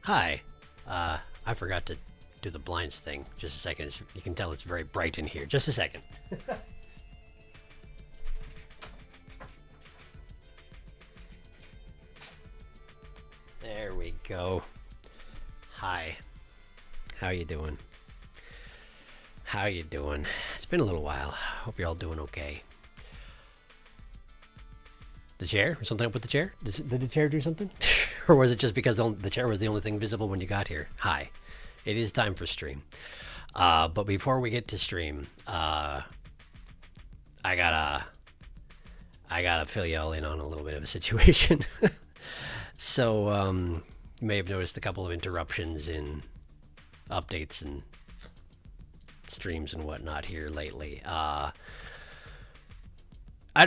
Hi. I forgot to do the blinds thing. Just a second. You can tell it's very bright in here. Just a second. There we go. Hi. How you doing? How you doing? It's been a little while. Hope you're all doing okay. The chair? Something up with the chair? Did the chair do something? Or was it just because the chair was the only thing visible when you got here? Hi. It is time for stream. But before we get to stream, I gotta fill y'all in on a little bit of a situation. So, you may have noticed a couple of interruptions in updates and streams and whatnot here lately. I'd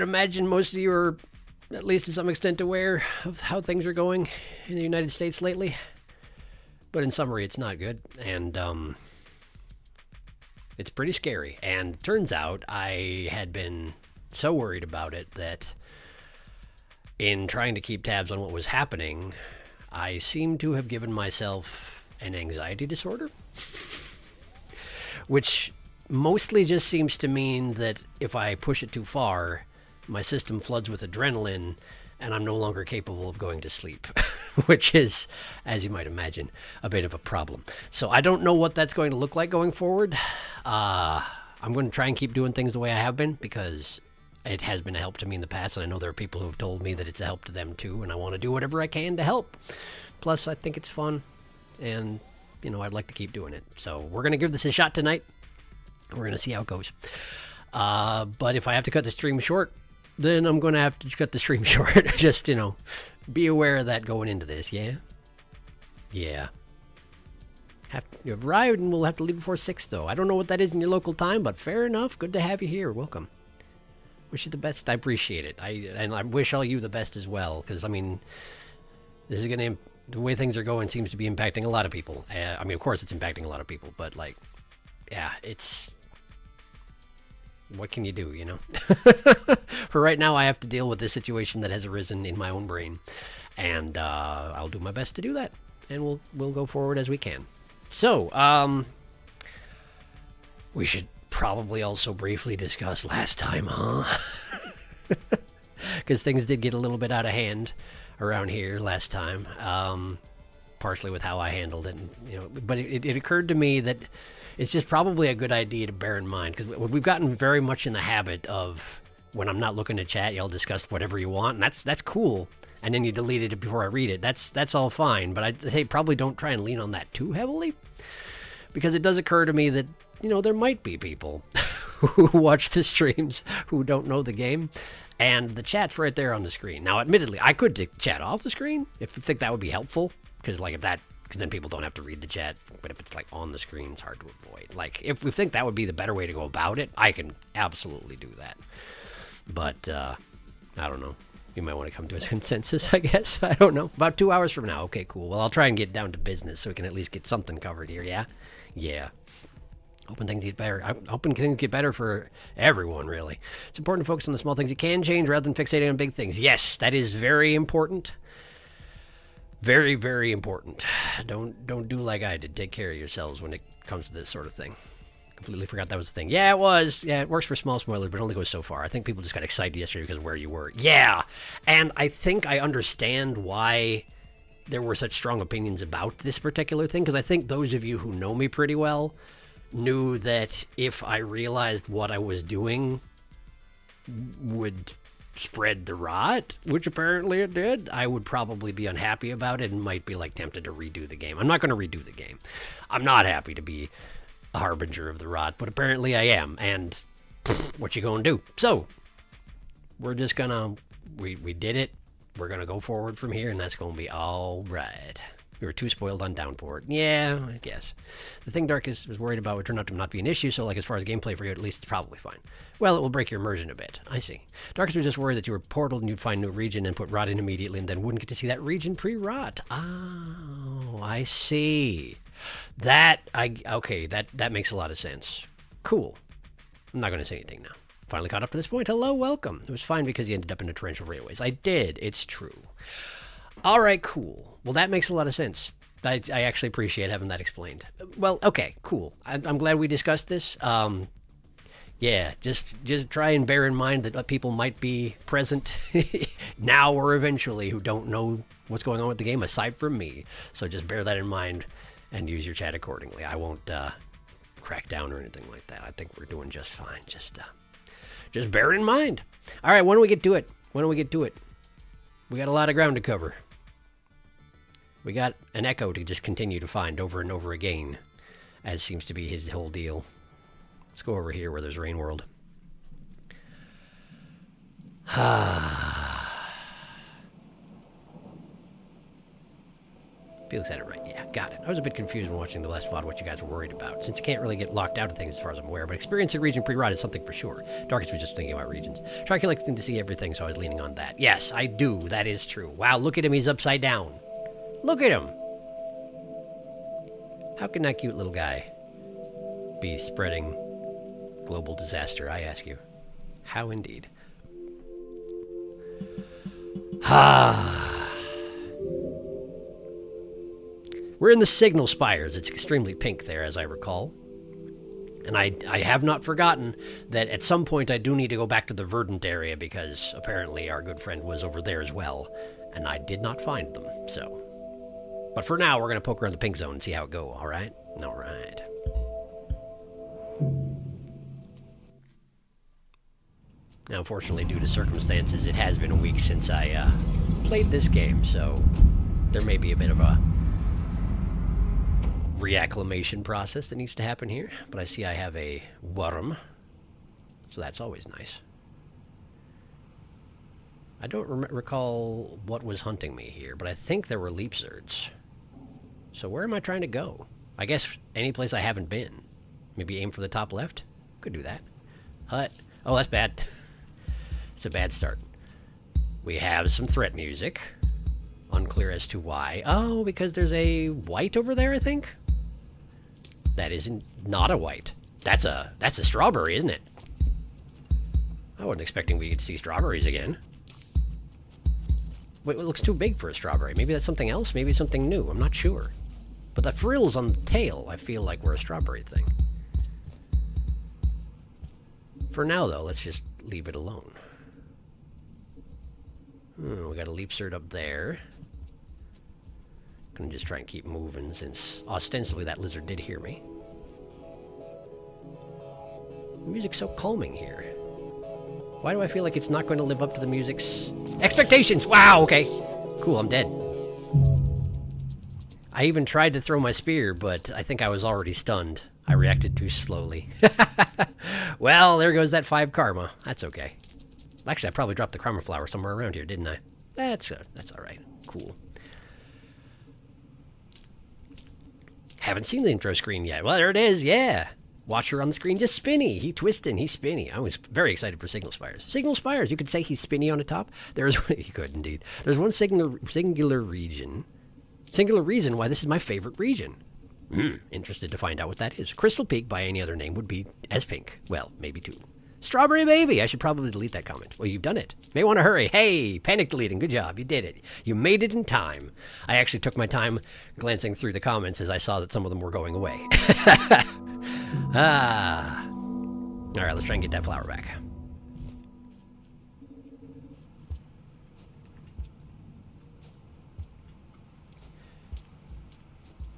imagine most of you are at least to some extent aware of how things are going in the United States lately. But in summary, it's not good, and it's pretty scary. And turns out I had been so worried about it that in trying to keep tabs on what was happening, I seem to have given myself an anxiety disorder. Which mostly just seems to mean that if I push it too far, my system floods with adrenaline and I'm no longer capable of going to sleep, which is, as you might imagine, a bit of a problem. So I don't know what that's going to look like going forward. I'm going to try and keep doing things the way I have been because it has been a help to me in the past, and I know there are people who have told me that it's a help to them too, and I want to do whatever I can to help. Plus, I think it's fun, and you know, I'd like to keep doing it. So we're going to give this a shot tonight. We're going to see how it goes. But if I have to cut the stream short, then I'm going to have to cut the stream short. Just, you know, be aware of that going into this, yeah? Yeah. You've arrived and we'll have to leave before 6, though. I don't know what that is in your local time, but fair enough. Good to have you here. Welcome. Wish you the best. I appreciate it. And I wish all you the best as well, because, I mean, this is going to... The way things are going seems to be impacting a lot of people. I mean, of course it's impacting a lot of people, but, like, yeah, it's... What can you do, you know? For right now, I have to deal with this situation that has arisen in my own brain. And I'll do my best to do that. And we'll go forward as we can. So, we should probably also briefly discuss last time, huh? Because things did get a little bit out of hand around here last time. Partially with how I handled it, and, you know, but it occurred to me that it's just probably a good idea to bear in mind, because we've gotten very much in the habit of, when I'm not looking to chat, y'all discuss whatever you want, and that's cool, and then you delete it before I read it. That's all fine, but I'd say probably don't try and lean on that too heavily, because it does occur to me that, you know, there might be people who watch the streams who don't know the game, and the chat's right there on the screen. Now, admittedly, I could take chat off the screen if you think that would be helpful, because, like, because then people don't have to read the chat. But if it's, like, on the screen, it's hard to avoid. Like, if we think that would be the better way to go about it, I can absolutely do that. But, I don't know. You might want to come to a consensus, I guess. I don't know. About 2 hours from now. Okay, cool. Well, I'll try and get down to business so we can at least get something covered here, yeah? Yeah. Hoping things get better. I'm hoping things get better for everyone, really. It's important to focus on the small things you can change rather than fixating on big things. Yes, that is very important. Very, very important. Don't do like I did. Take care of yourselves when it comes to this sort of thing. Completely forgot that was the thing. Yeah, it was. Yeah, it works for small spoilers, but it only goes so far. I think people just got excited yesterday because of where you were. Yeah, and I think I understand why there were such strong opinions about this particular thing, because I think those of you who know me pretty well knew that if I realized what I was doing would spread the rot, which apparently it did, I would probably be unhappy about it and might be, like, tempted to redo the game. I'm not going to redo the game. I'm not happy to be a harbinger of the rot, but apparently I am, and what you gonna do? So, we're just gonna, we did it, we're gonna go forward from here, and that's gonna be all right. We were too spoiled on Downport. Yeah, I guess. The thing Darkus was worried about would turn out to not be an issue, so, like, as far as gameplay for you, at least it's probably fine. Well, it will break your immersion a bit. I see. Darkus was just worried that you were portaled and you'd find a new region and put rot in immediately and then wouldn't get to see that region pre-rot. Oh, I see. Okay, that makes a lot of sense. Cool. I'm not going to say anything now. Finally caught up to this point. Hello, welcome. It was fine because you ended up in a torrential railways. I did. It's true. All right, cool. Well, that makes a lot of sense. I actually appreciate having that explained. Well, okay, cool. I'm glad we discussed this. Yeah, just try and bear in mind that people might be present now or eventually who don't know what's going on with the game aside from me. So just bear that in mind and use your chat accordingly. I won't crack down or anything like that. I think we're doing just fine. Just bear it in mind. All right, when do we get to it? We got a lot of ground to cover. We got an echo to just continue to find over and over again, as seems to be his whole deal. Let's go over here where there's Rain World. Felix had it right. Yeah, got it. I was a bit confused when watching the last VOD what you guys were worried about, since you can't really get locked out of things as far as I'm aware, but experiencing region pre-ride is something for sure. Darkest was just thinking about regions. Sharky likes to see everything, so I was leaning on that. Yes, I do. That is true. Wow, look at him. He's upside down. Look at him. How can that cute little guy be spreading global disaster, I ask you? How indeed. We're in the Signal Spires. It's extremely pink there, as I recall. And I have not forgotten that at some point I do need to go back to the Verdant area because apparently our good friend was over there as well. And I did not find them, so. But for now, we're going to poke around the pink zone and see how it goes, all right? All right. Now, unfortunately, due to circumstances, it has been a week since I played this game, so there may be a bit of a reacclimation process that needs to happen here. But I see I have a worm, so that's always nice. I don't recall what was hunting me here, but I think there were leap zerds. So where am I trying to go? I guess any place I haven't been. Maybe aim for the top left? Could do that. Hut. Oh, that's bad. It's a bad start. We have some threat music. Unclear as to why. Oh, because there's a white over there, I think? That isn't not a white. That's a strawberry, isn't it? I wasn't expecting we could see strawberries again. Wait, it looks too big for a strawberry. Maybe that's something else? Maybe something new. I'm not sure. But the frills on the tail, I feel like were a strawberry thing. For now, though, let's just leave it alone. We got a leap cert up there. Gonna just try and keep moving since ostensibly that lizard did hear me. The music's so calming here. Why do I feel like it's not going to live up to the music's expectations? Wow, okay. Cool, I'm dead. I even tried to throw my spear, but I think I was already stunned. I reacted too slowly. Well, there goes that 5 karma. That's okay. Actually, I probably dropped the karma flower somewhere around here, didn't I? That's all right. Cool. Haven't seen the intro screen yet. Well, there it is. Yeah. Watch her on the screen just spinny. He's twisting. He's spinny. I was very excited for Signal Spires. Signal Spires. You could say he's spinny on the top. You could indeed. There's one singular reason why this is my favorite region. Interested to find out what that is. Crystal Peak by any other name would be as pink. Well, maybe 2. Strawberry Baby. I should probably delete that comment. Well, you've done it. May want to hurry. Hey, panic deleting. Good job. You did it. You made it in time. I actually took my time glancing through the comments as I saw that some of them were going away. All right, let's try and get that flower back.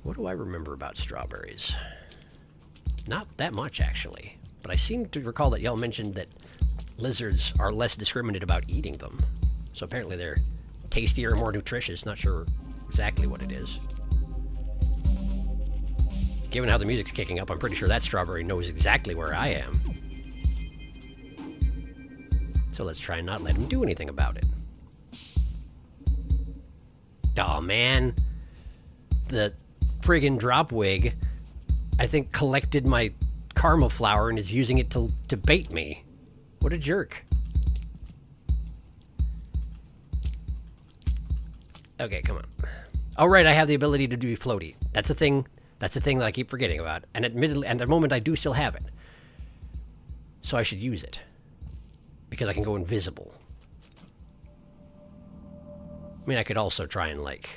What do I remember about strawberries? Not that much, actually. But I seem to recall that y'all mentioned that lizards are less discriminate about eating them. So apparently they're tastier or more nutritious. Not sure exactly what it is. Given how the music's kicking up, I'm pretty sure that strawberry knows exactly where I am. So let's try and not let him do anything about it. Aw, man. The friggin' dropwig, I think, collected my karma flower and is using it to bait me. What a jerk. Okay, come on. Oh, right, I have the ability to do floaty. That's a thing that I keep forgetting about. And admittedly, at the moment, I do still have it. So I should use it. Because I can go invisible. I mean, I could also try and, like,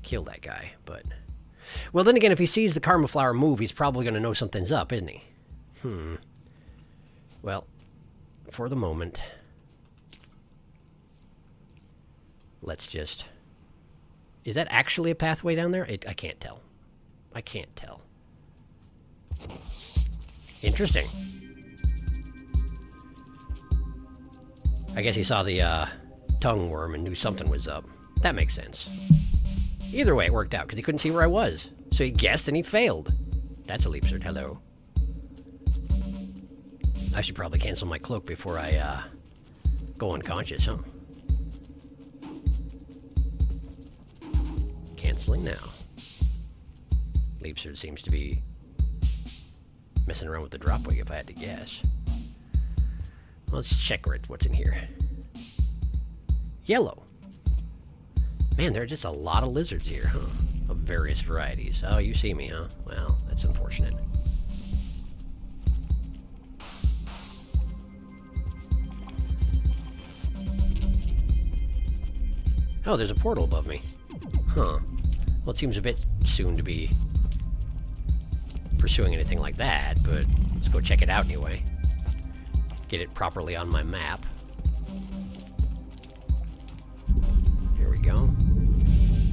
kill that guy, but... Well, then again, if he sees the karma flower move, he's probably going to know something's up, isn't he? Well, for the moment, let's just... Is that actually a pathway down there? I can't tell. I can't tell. Interesting. I guess he saw the tongue worm and knew something was up. That makes sense. Either way, it worked out, because he couldn't see where I was. So he guessed and he failed. That's a leapsert. Hello. I should probably cancel my cloak before I go unconscious, huh? Canceling now. Leapsert seems to be messing around with the drop wig, if I had to guess. Well, let's check what's in here. Yellow. Man, there are just a lot of lizards here, huh? Of various varieties. Oh, you see me, huh? Well, that's unfortunate. Oh, there's a portal above me. Huh. Well, it seems a bit soon to be pursuing anything like that, but let's go check it out anyway. Get it properly on my map. Here we go.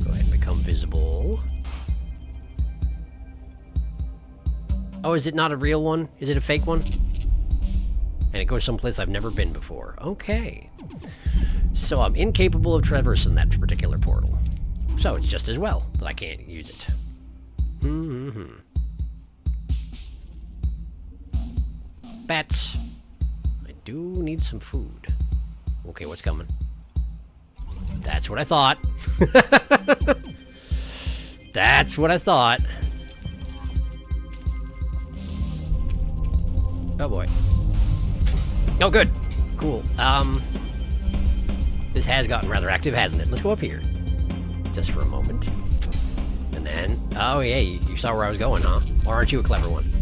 Go ahead and become visible. Oh, is it not a real one? Is it a fake one? And it goes someplace I've never been before. Okay. So I'm incapable of traversing that particular portal. So it's just as well that I can't use it. Bats. I do need some food. Okay, what's coming? That's what I thought. That's what I thought. Oh boy. Oh good. Cool. This has gotten rather active, hasn't it? Let's go up here. Just for a moment. And then... Oh yeah, you saw where I was going, huh? Or aren't you a clever one?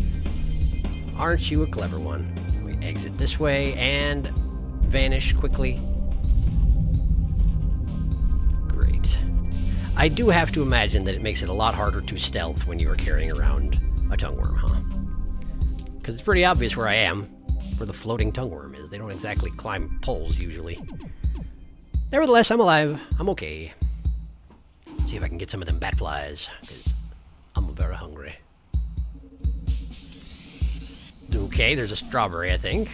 Aren't you a clever one? We exit this way and vanish quickly. Great. I do have to imagine that it makes it a lot harder to stealth when you are carrying around a tongueworm, huh? Because it's pretty obvious where I am, where the floating tongueworm is. They don't exactly climb poles, usually. Nevertheless, I'm alive. I'm okay. See if I can get some of them bat flies, because I'm very hungry. Okay, there's a strawberry, I think.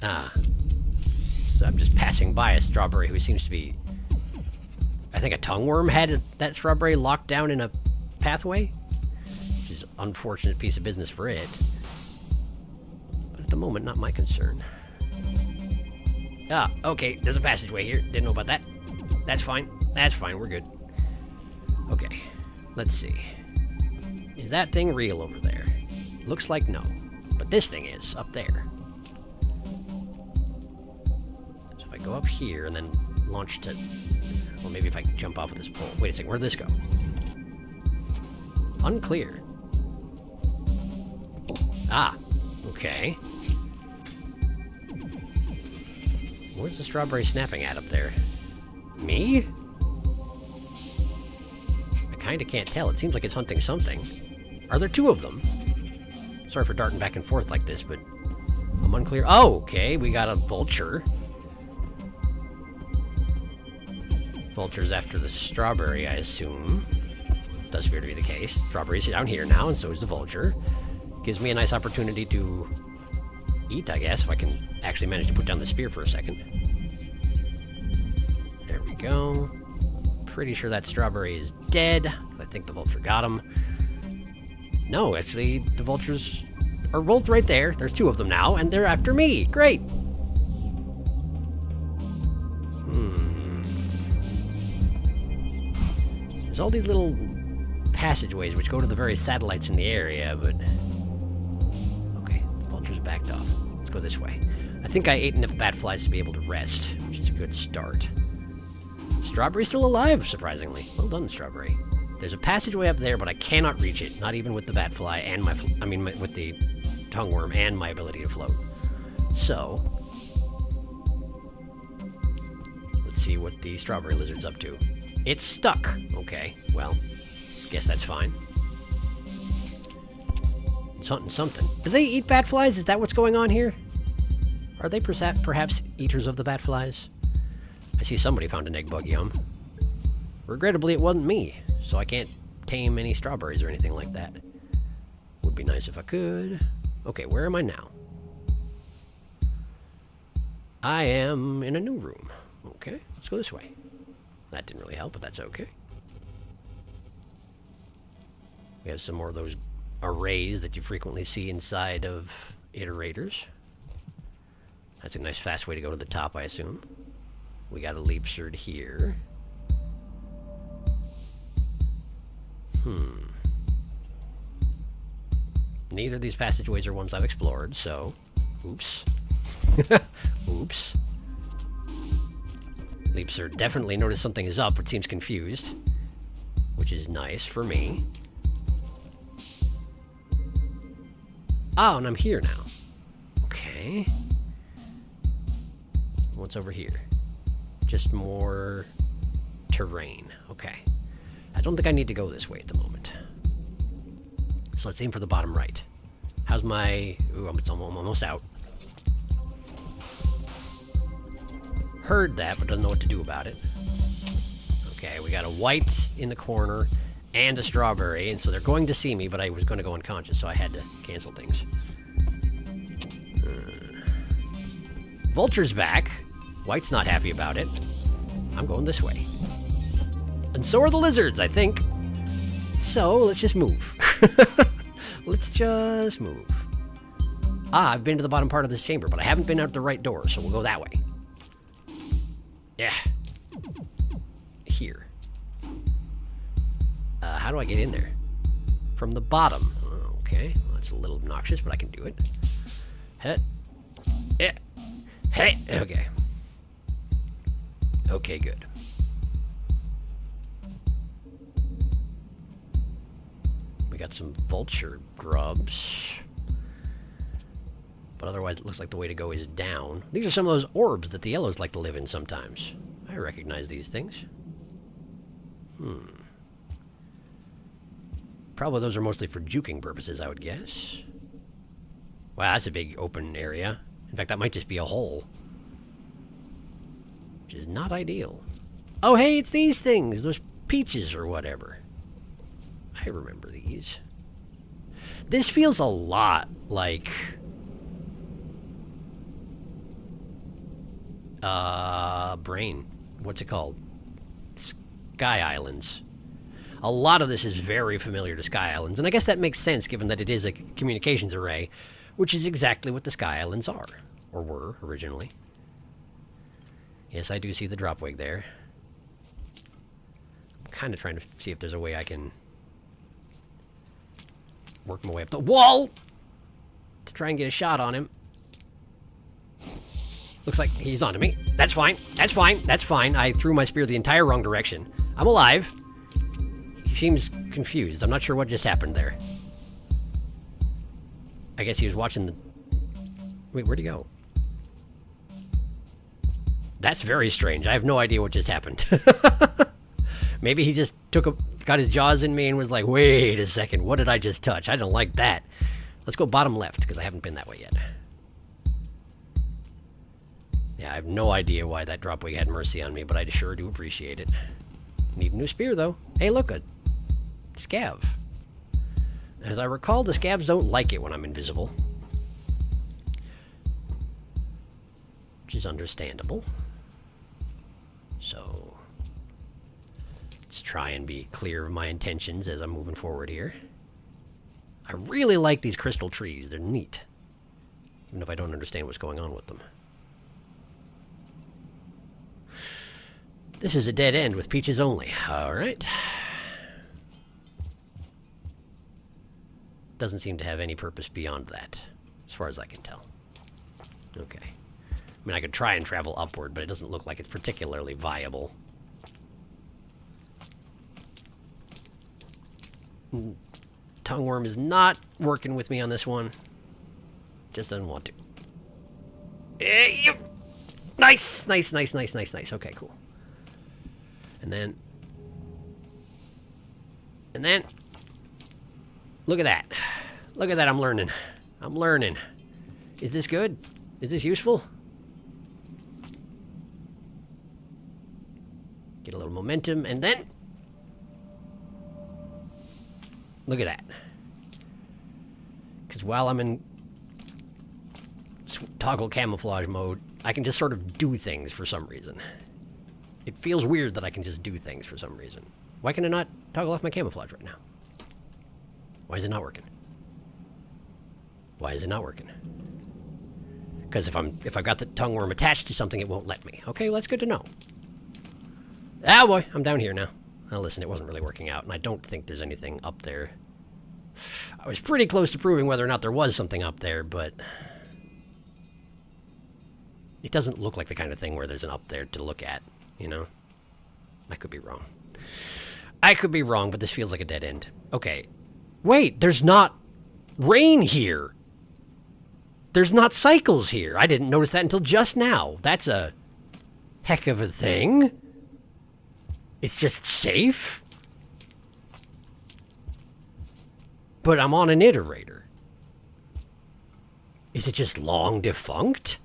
Ah. So I'm just passing by a strawberry who seems to be... I think a tongueworm had that strawberry locked down in a pathway. Which is an unfortunate piece of business for it. But at the moment, not my concern. Ah, okay, there's a passageway here. Didn't know about that. That's fine. That's fine, we're good. Okay, let's see. Is that thing real over there? Looks like no. But this thing is, up there. So if I go up here and then launch to... Well, maybe if I jump off of this pole. Wait a second, where'd this go? Unclear. Ah, okay. Where's the strawberry snapping at up there? Me? I kinda can't tell. It seems like it's hunting something. Are there two of them? Sorry for darting back and forth like this, but I'm unclear. Oh, okay, we got a vulture. Vulture's after the strawberry, I assume. Does appear to be the case. Strawberry's down here now, and so is the vulture. Gives me a nice opportunity to eat, I guess, if I can actually manage to put down the spear for a second. There we go. Pretty sure that strawberry is dead. I think the vulture got him. No, actually, the vultures are both right there. There's two of them now, and they're after me. Great. There's all these little passageways which go to the very satellites in the area, but... Okay, the vulture's backed off. Let's go this way. I think I ate enough bat flies to be able to rest, which is a good start. Strawberry's still alive, surprisingly. Well done, Strawberry. There's a passageway up there, but I cannot reach it, not even with the bat fly and my... with the tongueworm and my ability to float. So... Let's see what the strawberry lizard's up to. It's stuck. Okay, well, guess that's fine. It's hunting something. Do they eat bat flies? Is that what's going on here? Are they perhaps eaters of the bat flies? I see somebody found an egg bug yum. Regrettably, it wasn't me, so I can't tame any strawberries or anything like that. Would be nice if I could. Okay, where am I now? I am in a new room. Okay, let's go this way. That didn't really help, but that's okay. We have some more of those arrays that you frequently see inside of iterators. That's a nice fast way to go to the top, I assume. We got a leap sword here. Neither of these passageways are ones I've explored, so... Oops. Oops. Leapsir definitely noticed something is up, but seems confused. Which is nice for me. Oh, and I'm here now. Okay. What's over here? Just more terrain. Okay. I don't think I need to go this way at the moment. So let's aim for the bottom right. How's my... Ooh, I'm almost out. Heard that, but doesn't know what to do about it. Okay, we got a white in the corner and a strawberry, and so they're going to see me, but I was going to go unconscious, so I had to cancel things. Vulture's back. White's not happy about it. I'm going this way. And so are the lizards, I think. So, let's just move. Let's just move. Ah, I've been to the bottom part of this chamber, but I haven't been out the right door, so we'll go that way. Yeah. Here. How do I get in there? From the bottom. Okay, well, that's a little obnoxious, but I can do it. Hey. Yeah. Hey. Okay. Okay, good. We got some vulture grubs. But otherwise, it looks like the way to go is down. These are some of those orbs that the yellows like to live in sometimes. I recognize these things. Probably those are mostly for juking purposes, I would guess. Wow, that's a big open area. In fact, that might just be a hole. Which is not ideal. Oh, hey, it's these things! Those peaches or whatever. I remember these. This feels a lot like... Brain. What's it called? Sky Islands. A lot of this is very familiar to Sky Islands, and I guess that makes sense given that it is a communications array, which is exactly what the Sky Islands are, or were, originally. Yes, I do see the dropwig there. I'm kind of trying to see if there's a way I can work my way up the wall to try and get a shot on him. Looks like he's onto me. That's fine. That's fine. That's fine. I threw my spear the entire wrong direction. I'm alive. He seems confused. I'm not sure what just happened there. I guess he was watching the... Wait, where'd he go? That's very strange. I have no idea what just happened. Maybe he just got his jaws in me and was like, wait a second, what did I just touch? I don't like that. Let's go bottom left, because I haven't been that way yet. Yeah, I have no idea why that dropwig had mercy on me, but I sure do appreciate it. Need a new spear, though. Hey, look, a scav. As I recall, the scavs don't like it when I'm invisible. Which is understandable. So, let's try and be clear of my intentions as I'm moving forward here. I really like these crystal trees. They're neat. Even if I don't understand what's going on with them. This is a dead end with peaches only. Alright. Doesn't seem to have any purpose beyond that, as far as I can tell. Okay. I mean, I could try and travel upward, but it doesn't look like it's particularly viable. Tongueworm is not working with me on this one. Just doesn't want to. Nice! Nice, nice, nice, nice, nice. Okay, cool. And then... Look at that. Look at that, I'm learning. I'm learning. Is this good? Is this useful? Get a little momentum, and then... Look at that. Because while I'm in toggle camouflage mode, I can just sort of do things for some reason. It feels weird that I can just do things for some reason. Why can I not toggle off my camouflage right now? Why is it not working? Why is it not working? Because if I've got the tongue worm attached to something, it won't let me. Okay, well, that's good to know. Ah, boy, I'm down here now. Now, listen, it wasn't really working out, and I don't think there's anything up there. I was pretty close to proving whether or not there was something up there, but... It doesn't look like the kind of thing where there's an up there to look at, you know? I could be wrong. I could be wrong, but this feels like a dead end. Okay. Wait, there's not rain here. There's not cycles here. I didn't notice that until just now. That's a heck of a thing. It's just safe. But I'm on an iterator. Is it just long defunct?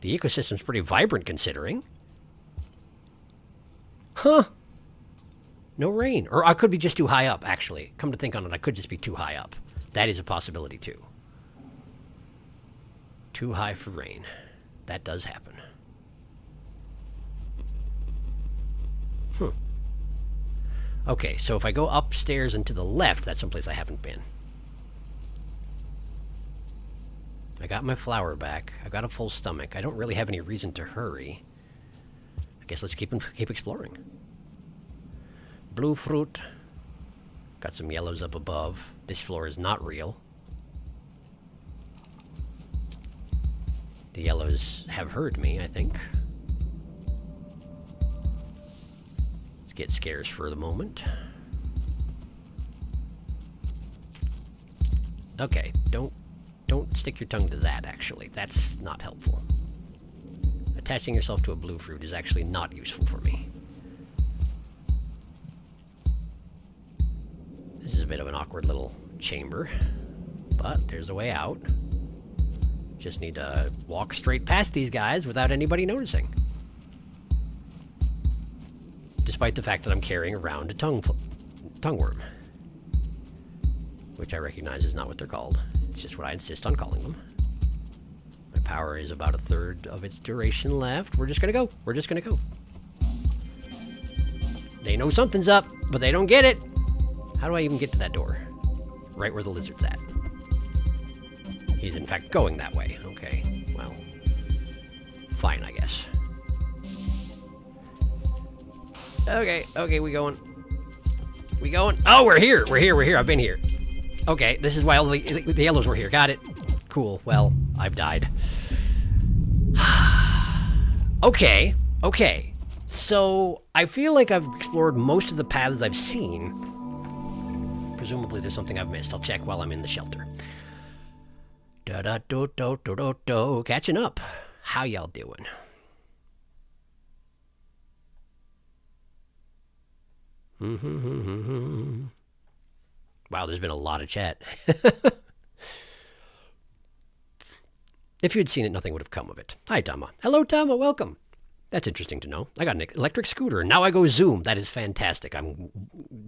The ecosystem's pretty vibrant considering. Huh. No rain. Or I could be just too high up, actually. Come to think on it, I could just be too high up. That is a possibility, too. Too high for rain. That does happen. Okay, so if I go upstairs and to the left, that's someplace I haven't been. I got my flower back. I got a full stomach. I don't really have any reason to hurry. I guess let's keep exploring. Blue fruit. Got some yellows up above. This floor is not real. The yellows have heard me, I think. Let's get scarce for the moment. Okay, don't stick your tongue to that, actually. That's not helpful. Attaching yourself to a blue fruit is actually not useful for me. This is a bit of an awkward little chamber, but there's a way out. Just need to walk straight past these guys without anybody noticing. Despite the fact that I'm carrying around a tongue worm. Which I recognize is not what they're called. It's just what I insist on calling them. My power is about a third of its duration left. We're just gonna go. We're just gonna go. They know something's up, but they don't get it. How do I even get to that door? Right where the lizard's at. He's in fact going that way. Okay, well, fine, I guess. Okay, we going. We going? Oh, we're here. I've been here. Okay, this is why all the yellows were here. Got it. Cool. Well, I've died. Okay. So, I feel like I've explored most of the paths I've seen. Presumably there's something I've missed. I'll check while I'm in the shelter. Da-da-do-do-do-do-do. Catching up. How y'all doing? Wow, there's been a lot of chat. If you had seen it, nothing would have come of it. Hi, Tama. Hello, Tama. Welcome. That's interesting to know. I got an electric scooter, and now I go zoom. That is fantastic. I'm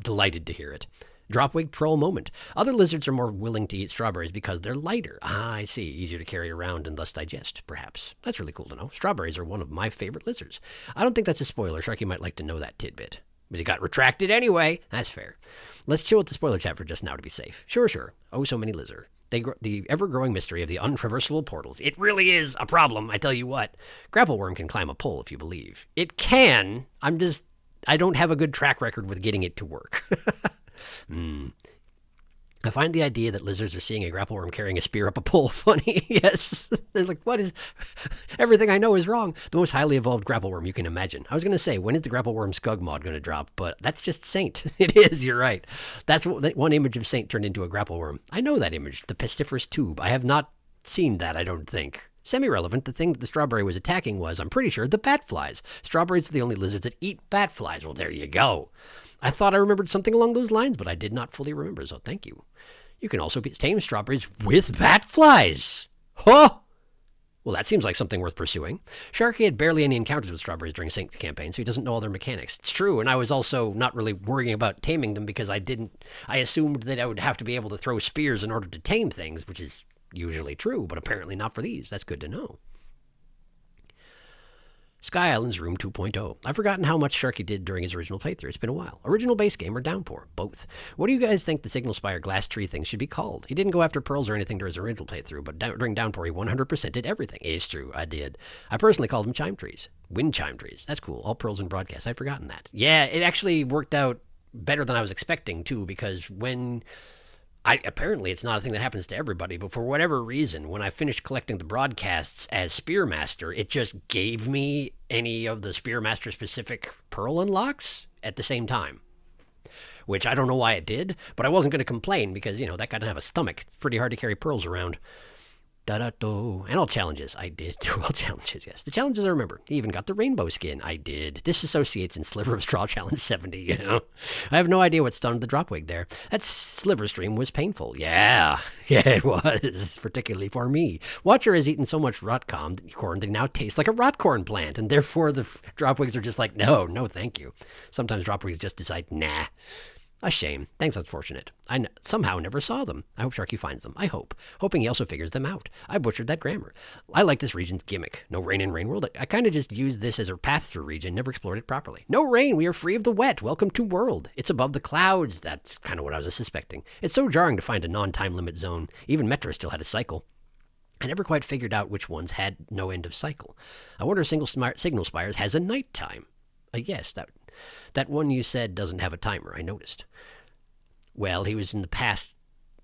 delighted to hear it. Dropwig troll moment. Other lizards are more willing to eat strawberries because they're lighter. Ah, I see. Easier to carry around and thus digest, perhaps. That's really cool to know. Strawberries are one of my favorite lizards. I don't think that's a spoiler. Sharky might like to know that tidbit. But it got retracted anyway. That's fair. Let's chill with the spoiler chat for just now to be safe. Sure. Oh, so many lizard. The ever-growing mystery of the untraversable portals. It really is a problem, I tell you what. Grappleworm can climb a pole if you believe. It can. I don't have a good track record with getting it to work. I find the idea that lizards are seeing a grappleworm carrying a spear up a pole funny. Yes. They're like, what is... Everything I know is wrong. The most highly evolved grappleworm you can imagine. I was going to say, when is the grappleworm Scug mod going to drop? But that's just Saint. It is, you're right. That's what that one image of Saint turned into a grappleworm. I know that image, the pestiferous tube. I have not seen that, I don't think. Semi-relevant, the thing that the strawberry was attacking was, I'm pretty sure, the bat flies. Strawberries are the only lizards that eat bat flies. Well, there you go. I thought I remembered something along those lines, but I did not fully remember, so thank you. You can also tame strawberries with bat flies. Huh! Well, that seems like something worth pursuing. Sharky had barely any encounters with strawberries during Sync campaign, so he doesn't know all their mechanics. It's true, and I was also not really worrying about taming them because I assumed that I would have to be able to throw spears in order to tame things, which is usually true, but apparently not for these. That's good to know. Sky Island's Room 2.0. I've forgotten how much Sharky did during his original playthrough. It's been a while. Original base game or Downpour? Both. What do you guys think the Signal Spire glass tree thing should be called? He didn't go after pearls or anything during his original playthrough, but during Downpour he 100% did everything. It's true, I did. I personally called them chime trees. Wind chime trees. That's cool. All pearls in broadcast. I'd forgotten that. Yeah, it actually worked out better than I was expecting, too, because when... apparently it's not a thing that happens to everybody, but for whatever reason, when I finished collecting the broadcasts as Spearmaster, it just gave me any of the Spearmaster specific pearl unlocks at the same time. Which I don't know why it did, but I wasn't going to complain because, you know, that guy doesn't have a stomach. It's pretty hard to carry pearls around. Da-da-do. And all challenges. I did do all challenges, yes. The challenges I remember. He even got the rainbow skin. I did. Disassociates in Sliver of Straw Challenge 70, you know. I have no idea what stunned the dropwig there. That sliver stream was painful. Yeah. Yeah, it was. Particularly for me. Watcher has eaten so much corn that he now tastes like a rot corn plant, and therefore the dropwigs are just like, no, thank you. Sometimes dropwigs just decide, nah. A shame. Thanks, unfortunate. I somehow never saw them. I hope Sharky finds them. I hope. Hoping he also figures them out. I butchered that grammar. I like this region's gimmick. No rain in Rain World. I kind of just used this as a path-through region, never explored it properly. No rain. We are free of the wet. Welcome to World. It's above the clouds. That's kind of what I was suspecting. It's so jarring to find a non-time limit zone. Even Metro still had a cycle. I never quite figured out which ones had no end of cycle. I wonder if Signal Spires has a night time. Yes, that one you said doesn't have a timer, I noticed. Well, he was in the past,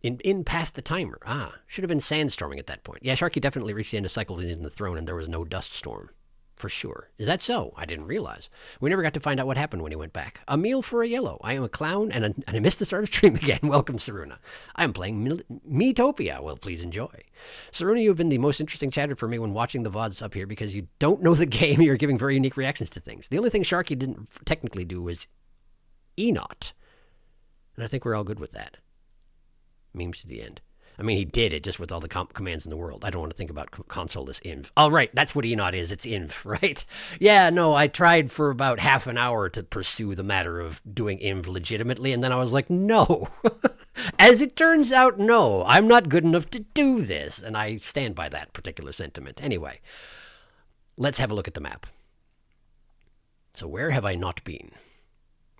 in past the timer. Should have been sandstorming at that point. Yeah, Sharky definitely reached the end of cycle in the throne and there was no dust storm. For sure. Is that so? I didn't realize. We never got to find out what happened when he went back. A meal for a yellow. I am a clown and I missed the start of stream again. Welcome, Saruna. I am playing Metopia. Well, please enjoy. Saruna, you have been the most interesting chatter for me when watching the VODs up here because you don't know the game. You're giving very unique reactions to things. The only thing Sharky didn't technically do was E-Not. And I think we're all good with that. Memes to the end. I mean, he did it just with all the commands in the world. I don't want to think about console as inv. Oh, right. That's what E-Not is. It's inv, right? Yeah, no, I tried for about half an hour to pursue the matter of doing inv legitimately, and then I was like, no. As it turns out, no. I'm not good enough to do this, and I stand by that particular sentiment. Anyway, let's have a look at the map. So where have I not been?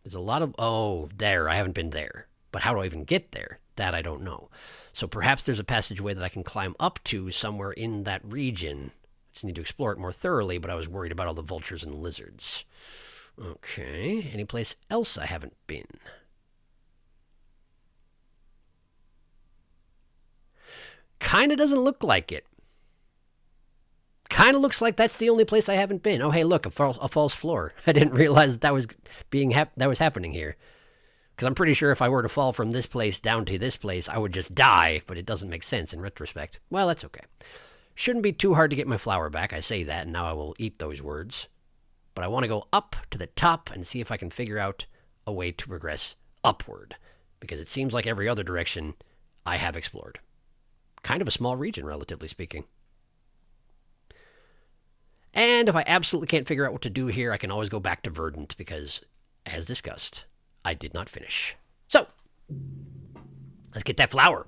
There's a lot of... Oh, there. I haven't been there. But how do I even get there? That I don't know. So perhaps there's a passageway that I can climb up to somewhere in that region. I just need to explore it more thoroughly, but I was worried about all the vultures and lizards. Okay. Any place else I haven't been? Kind of doesn't look like it. Kind of looks like that's the only place I haven't been. Oh, hey, look, a false floor. I didn't realize that was happening here. Because I'm pretty sure if I were to fall from this place down to this place, I would just die, but it doesn't make sense in retrospect. Well, that's okay. Shouldn't be too hard to get my flower back. I say that, and now I will eat those words. But I want to go up to the top and see if I can figure out a way to progress upward. Because it seems like every other direction I have explored. Kind of a small region, relatively speaking. And if I absolutely can't figure out what to do here, I can always go back to Verdant, because, as discussed, I did not finish. So, let's get that flower.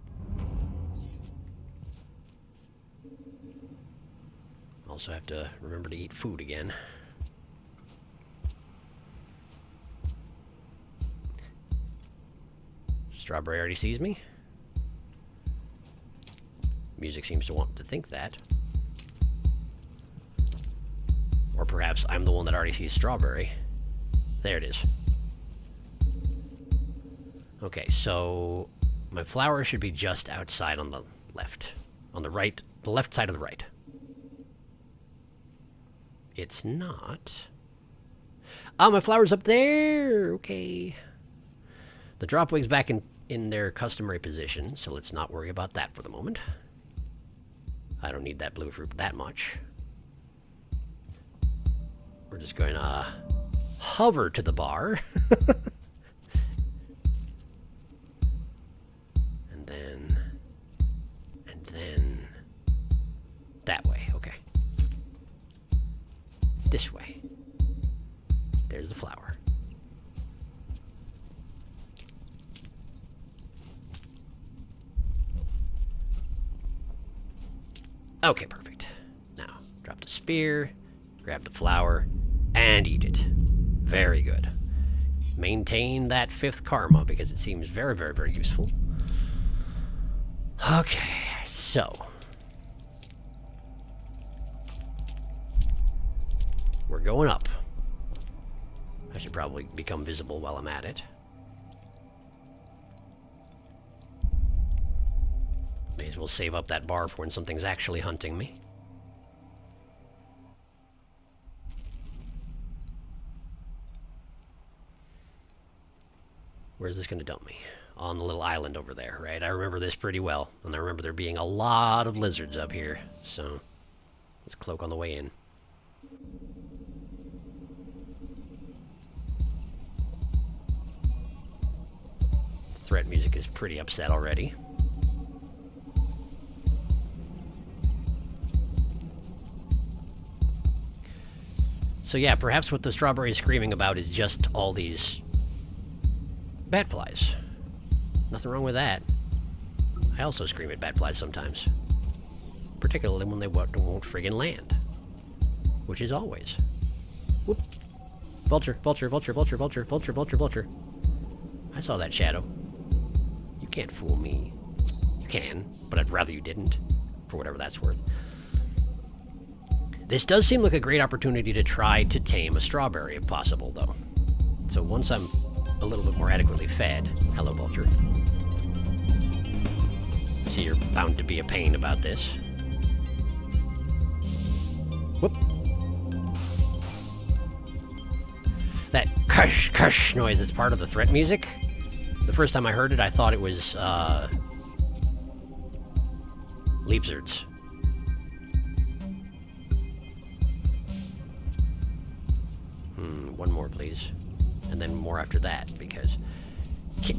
Also have to remember to eat food again. Strawberry already sees me. Music seems to want to think that. Or perhaps I'm the one that already sees Strawberry. There it is. Okay, so my flower should be just outside on the left. On the right, the left side of the right. It's not. Oh, my flower's up there! Okay. The dropwig's back in their customary position, so let's not worry about that for the moment. I don't need that blue fruit that much. We're just going to hover to the bar. and then that way. Okay. This way. There's the flower. Okay, perfect. Now, drop the spear, grab the flower, and eat it. Very good. Maintain that 5th karma because it seems very, very, very useful. Okay, so. We're going up. I should probably become visible while I'm at it. May as well save up that bar for when something's actually hunting me. Where's this going to dump me? On the little island over there, right? I remember this pretty well. And I remember there being a lot of lizards up here. So, let's cloak on the way in. Threat music is pretty upset already. So yeah, perhaps what the strawberry is screaming about is just all these bat flies. Nothing wrong with that. I also scream at bat flies sometimes. Particularly when they won't friggin' land. Which is always. Whoop. Vulture, vulture, vulture, vulture, vulture, vulture, vulture, vulture. I saw that shadow. You can't fool me. You can, but I'd rather you didn't. For whatever that's worth. This does seem like a great opportunity to try to tame a strawberry, if possible, though. So once I'm a little bit more adequately fed... Hello, vulture. See, you're bound to be a pain about this. Whoop. That cush, cush noise that's part of the threat music. The first time I heard it, I thought it was, leapzards. One more, please. And then more after that, because...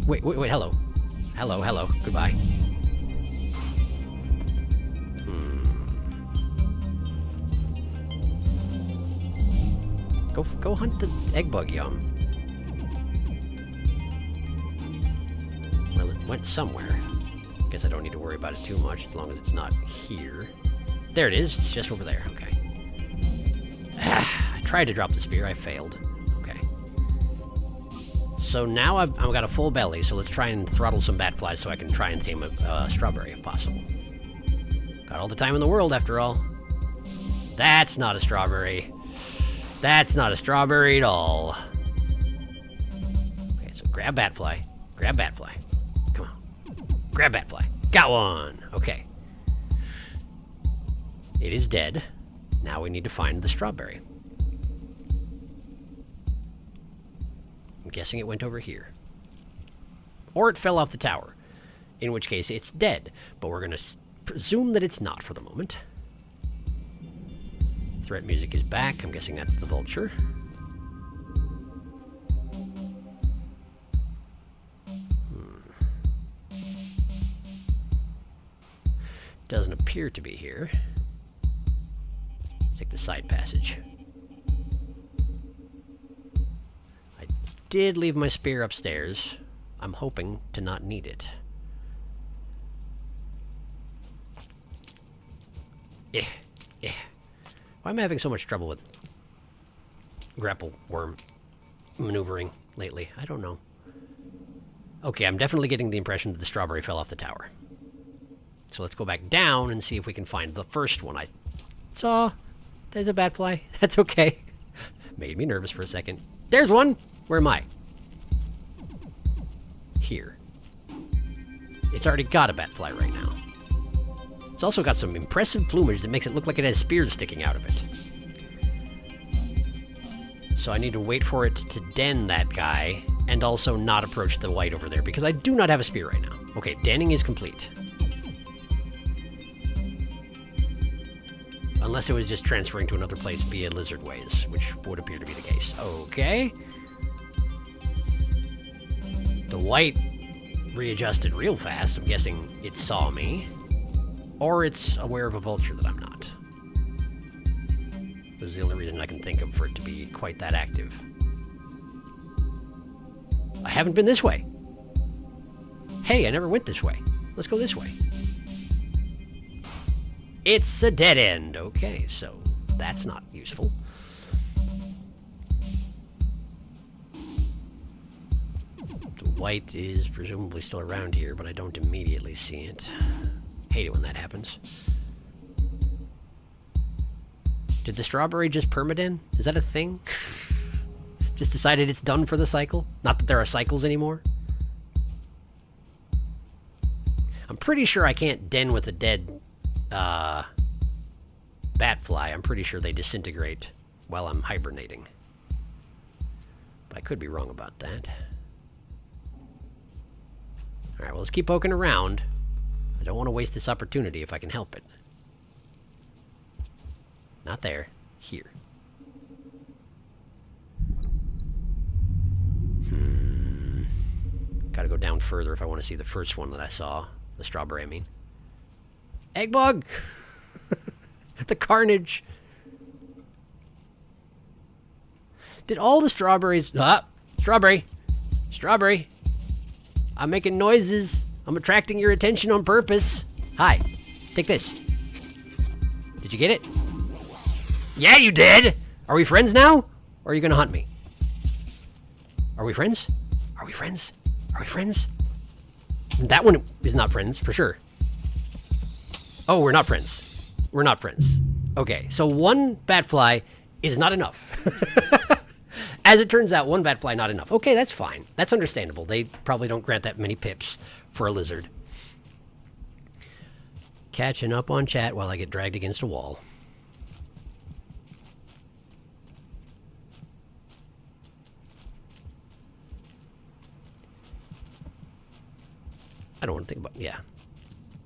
Wait, hello. Hello, hello. Goodbye. Go hunt the egg bug yum. Well, it went somewhere. Guess I don't need to worry about it too much, as long as it's not here. There it is. It's just over there. Okay. I tried to drop the spear. I failed. Okay. So now I've got a full belly, so let's try and throttle some bat flies so I can try and tame a strawberry if possible. Got all the time in the world, after all. That's not a strawberry. That's not a strawberry at all. Okay, so grab bat fly. Grab bat fly. Come on. Grab bat fly. Got one. Okay. It is dead. Now we need to find the strawberry. I'm guessing it went over here. Or it fell off the tower. In which case it's dead. But we're going to presume that it's not for the moment. Threat music is back. I'm guessing that's the vulture. Doesn't appear to be here. Let's take the side passage. I did leave my spear upstairs. I'm hoping to not need it. Yeah. Why am I having so much trouble with grapple worm maneuvering lately? I don't know. Okay, I'm definitely getting the impression that the strawberry fell off the tower. So let's go back down and see if we can find the first one I saw. There's a bat fly. That's okay. Made me nervous for a second. There's one! Where am I? Here. It's already got a bat fly right now. It's also got some impressive plumage that makes it look like it has spears sticking out of it. So I need to wait for it to den that guy, and also not approach the white over there, because I do not have a spear right now. Okay, denning is complete. Unless it was just transferring to another place via lizard ways, which would appear to be the case. Okay. The white readjusted real fast. I'm guessing it saw me. Or it's aware of a vulture that I'm not. This is the only reason I can think of for it to be quite that active. I haven't been this way. Hey, I never went this way. Let's go this way. It's a dead end. Okay, so that's not useful. The white is presumably still around here, but I don't immediately see it. Hate it when that happens. Did the strawberry just permaden? Is that a thing? Just decided it's done for the cycle? Not that there are cycles anymore? I'm pretty sure I can't den with a dead bat fly. I'm pretty sure they disintegrate while I'm hibernating. But I could be wrong about that. Alright, well, let's keep poking around. I don't want to waste this opportunity if I can help it. Not there. Here. Gotta go down further if I want to see the first one that I saw. The strawberry, I mean. Egg bug! The carnage! Did all the strawberries... Ah! Strawberry! Strawberry! I'm making noises. I'm attracting your attention on purpose. Hi. Take this. Did you get it? Yeah, you did! Are we friends now? Or are you gonna hunt me? Are we friends? Are we friends? Are we friends? That one is not friends, for sure. Oh, we're not friends. We're not friends. Okay, so one batfly is not enough. As it turns out, one batfly not enough. Okay, that's fine. That's understandable. They probably don't grant that many pips for a lizard. Catching up on chat while I get dragged against a wall. I don't want to think about... Yeah.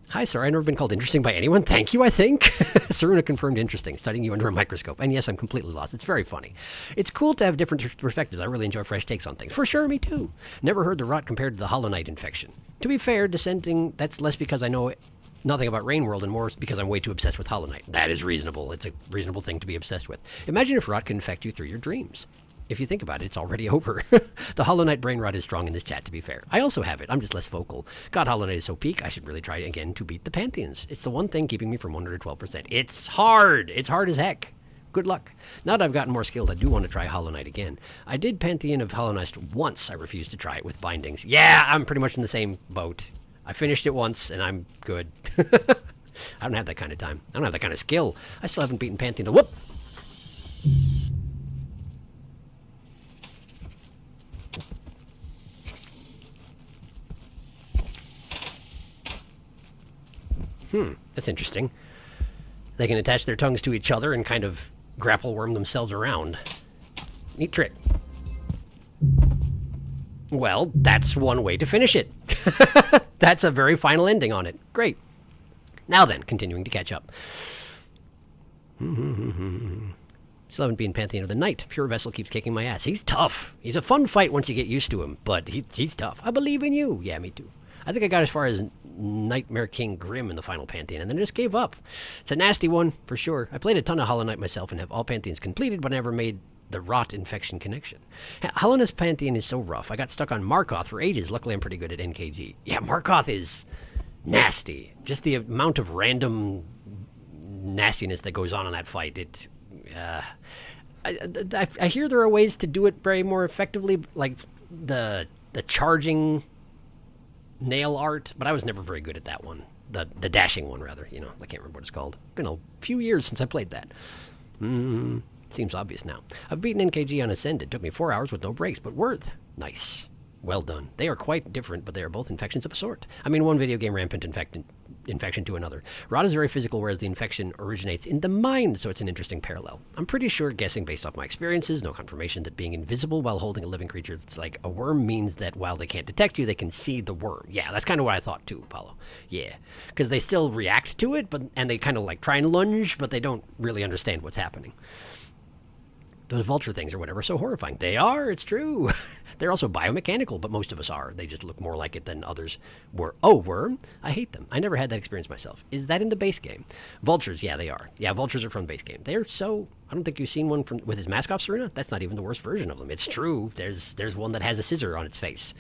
Hi, sir. I've never been called interesting by anyone. Thank you, I think. Saruna confirmed interesting, studying you under a microscope. And yes, I'm completely lost. It's very funny. It's cool to have different perspectives. I really enjoy fresh takes on things. For sure, me too. Never heard the rot compared to the Hollow Knight infection. To be fair, dissenting, that's less because I know nothing about Rain World and more because I'm way too obsessed with Hollow Knight. That is reasonable. It's a reasonable thing to be obsessed with. Imagine if rot could infect you through your dreams. If you think about it, it's already over. The Hollow Knight brain rot is strong in this chat, to be fair. I also have it. I'm just less vocal. God, Hollow Knight is so peak, I should really try again to beat the Pantheons. It's the one thing keeping me from 112%. It's hard! It's hard as heck. Good luck. Now that I've gotten more skilled, I do want to try Hollow Knight again. I did Pantheon of Hollow Knight once. I refused to try it with bindings. Yeah, I'm pretty much in the same boat. I finished it once, and I'm good. I don't have that kind of time. I don't have that kind of skill. I still haven't beaten Pantheon. Whoop! That's interesting. They can attach their tongues to each other and kind of grapple worm themselves around. Neat trick. Well, that's one way to finish it. That's a very final ending on it. Great. Now then, continuing to catch up. Still haven't been Pantheon of the Night. Pure Vessel keeps kicking my ass. He's tough. He's a fun fight once you get used to him, but he's tough. I believe in you. Yeah, me too. I think I got as far as Nightmare King Grim in the final Pantheon, and then just gave up. It's a nasty one, for sure. I played a ton of Hollow Knight myself and have all Pantheons completed, but never made the rot infection connection. Hollow Knight's Pantheon is so rough. I got stuck on Markoth for ages. Luckily, I'm pretty good at NKG. Yeah, Markoth is nasty. Just the amount of random nastiness that goes on in that fight. I hear there are ways to do it very more effectively, like the charging nail art, but I was never very good at that one. The dashing one, rather. You know, I can't remember what it's called. Been a few years since I played that. Seems obvious now. I've beaten NKG on Ascend. It took me 4 hours with no breaks, but worth. Nice. Well done. They are quite different, but they are both infections of a sort. I mean, one video game rampant infection to another. Rot is very physical, whereas the infection originates in the mind, so it's an interesting parallel. I'm pretty sure, guessing based off my experiences, no confirmation, that being invisible while holding a living creature that's like a worm means that while they can't detect you, they can see the worm. Yeah, that's kind of what I thought too, Apollo. Yeah, because they still react to it, and they kind of like try and lunge, but they don't really understand what's happening. Those vulture things or whatever are so horrifying. They are, it's true. They're also biomechanical, but most of us are. They just look more like it than others were. Oh, worm? I hate them. I never had that experience myself. Is that in the base game? Vultures, yeah, they are. Yeah, vultures are from the base game. They're so... I don't think you've seen one with his mask off, Serena. That's not even the worst version of them. It's true. There's one that has a scissor on its face.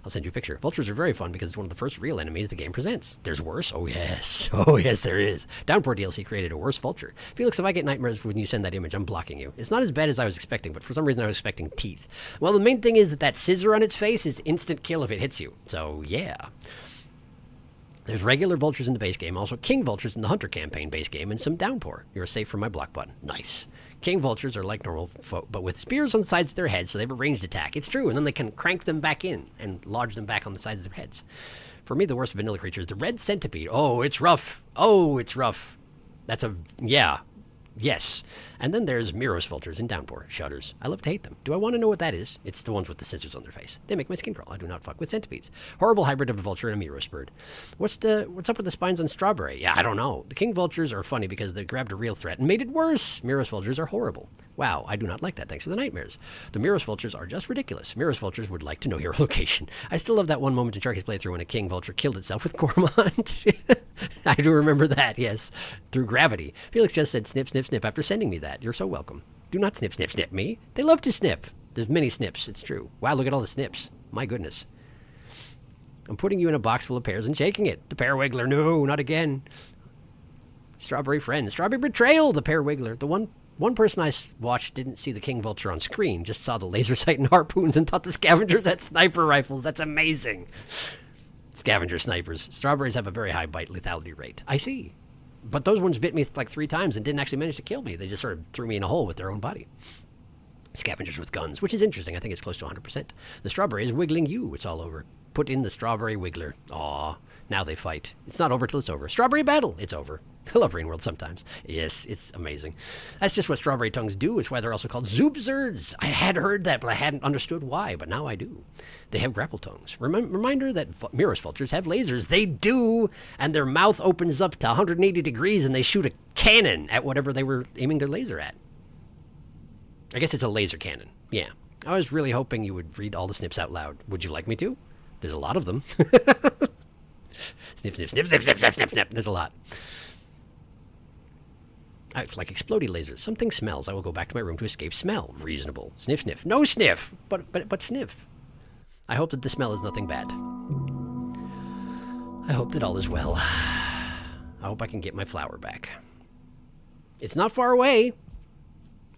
I'll send you a picture. Vultures are very fun because it's one of the first real enemies the game presents. There's worse? Oh, yes. Oh, yes, there is. Downpour DLC created a worse vulture. Felix, if I get nightmares when you send that image, I'm blocking you. It's not as bad as I was expecting, but for some reason I was expecting teeth. Well, the main thing is that scissor on its face is instant kill if it hits you. So, yeah. There's regular vultures in the base game, also king vultures in the hunter campaign base game, and some downpour. You're safe from my block button. Nice. King vultures are like normal folk, but with spears on the sides of their heads, so they have a ranged attack. It's true, and then they can crank them back in and lodge them back on the sides of their heads. For me, the worst vanilla creature is the red centipede. Oh, it's rough. Oh, it's rough. That's a... yeah. Yes. And then there's Miros vultures in Downpour. Shudders. I love to hate them. Do I want to know what that is? It's the ones with the scissors on their face. They make my skin crawl. I do not fuck with centipedes. Horrible hybrid of a vulture and a Miros bird. What's up with the spines on Strawberry? Yeah, I don't know. The king vultures are funny because they grabbed a real threat and made it worse. Miros vultures are horrible. Wow, I do not like that. Thanks for the nightmares. The Miros vultures are just ridiculous. Miros vultures would like to know your location. I still love that one moment in Sharky's playthrough when a king vulture killed itself with Gormont. I do remember that, yes. Through gravity. Felix just said snip, snip, snip after sending me that. You're so welcome. Do not snip, snip, snip me. They love to snip. There's many snips, it's true. Wow, look at all the snips. My goodness. I'm putting you in a box full of pears and shaking it. The pear wiggler, no, not again. Strawberry friend. Strawberry betrayal, the pear wiggler. The one person I watched didn't see the king vulture on screen, just saw the laser sight and harpoons and thought the scavengers had sniper rifles. That's amazing. Scavenger snipers. Strawberries have a very high bite lethality rate. I see. But those ones bit me like 3 times and didn't actually manage to kill me. They just sort of threw me in a hole with their own body. Scavengers with guns, which is interesting. I think it's close to 100%. The strawberry is wiggling you. It's all over. Put in the strawberry wiggler. Aw, now they fight. It's not over till it's over. Strawberry battle. It's over. I love Rain World sometimes. Yes, it's amazing. That's just what strawberry tongues do. It's why they're also called zoobzerds. I had heard that, but I hadn't understood why, but now I do. They have grapple tongues. Reminder that Miros vultures have lasers. They do, and their mouth opens up to 180 degrees, and they shoot a cannon at whatever they were aiming their laser at. I guess it's a laser cannon. Yeah. I was really hoping you would read all the snips out loud. Would you like me to? There's a lot of them. Snip, snip, snip, snip, snip, snip, snip, snip. There's a lot. It's like exploding lasers. Something smells. I will go back to my room to escape smell. Reasonable. Sniff, sniff. No sniff! But sniff. I hope that the smell is nothing bad. I hope that all is well. I hope I can get my flower back. It's not far away,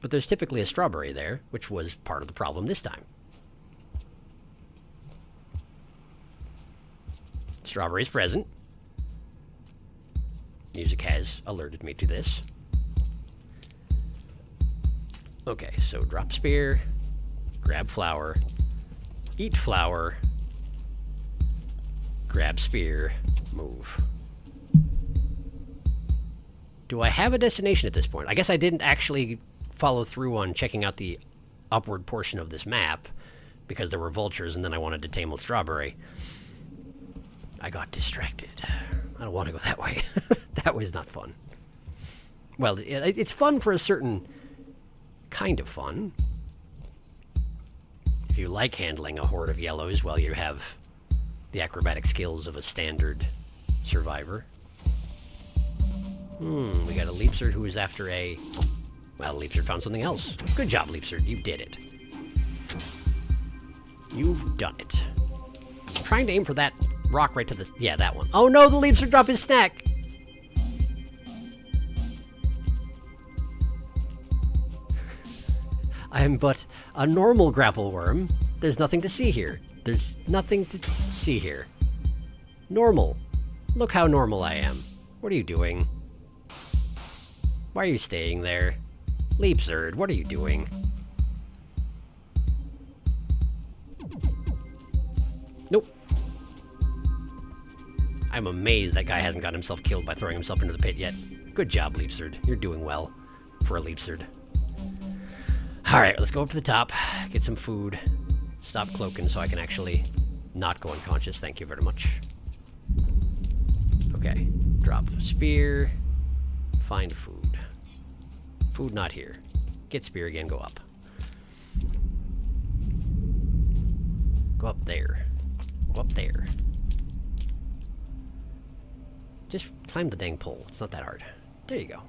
but there's typically a strawberry there, which was part of the problem this time. Strawberry's present. Music has alerted me to this. Okay, so drop spear, grab flower, eat flower, grab spear, move. Do I have a destination at this point? I guess I didn't actually follow through on checking out the upward portion of this map because there were vultures and then I wanted to tame a strawberry. I got distracted. I don't want to go that way. That was not fun. Well, it's fun for a certain kind of fun. If you like handling a horde of yellows while you have the acrobatic skills of a standard survivor. We got a Leapsert who is after a... Well, Leapsert found something else. Good job, Leapsert. You did it. You've done it. I'm trying to aim for that rock right to the... Yeah, that one. Oh no, the Leapsert dropped his snack! I'm but a normal grapple worm. There's nothing to see here. There's nothing to see here. Normal. Look how normal I am. What are you doing? Why are you staying there? Leapsert, what are you doing? Nope. I'm amazed that guy hasn't gotten himself killed by throwing himself into the pit yet. Good job, Leapsard. You're doing well for a Leapsard. Alright, let's go up to the top, get some food, stop cloaking so I can actually not go unconscious. Thank you very much. Okay, drop spear, find food. Food not here. Get spear again, go up. Go up there. Go up there. Just climb the dang pole. It's not that hard. There you go.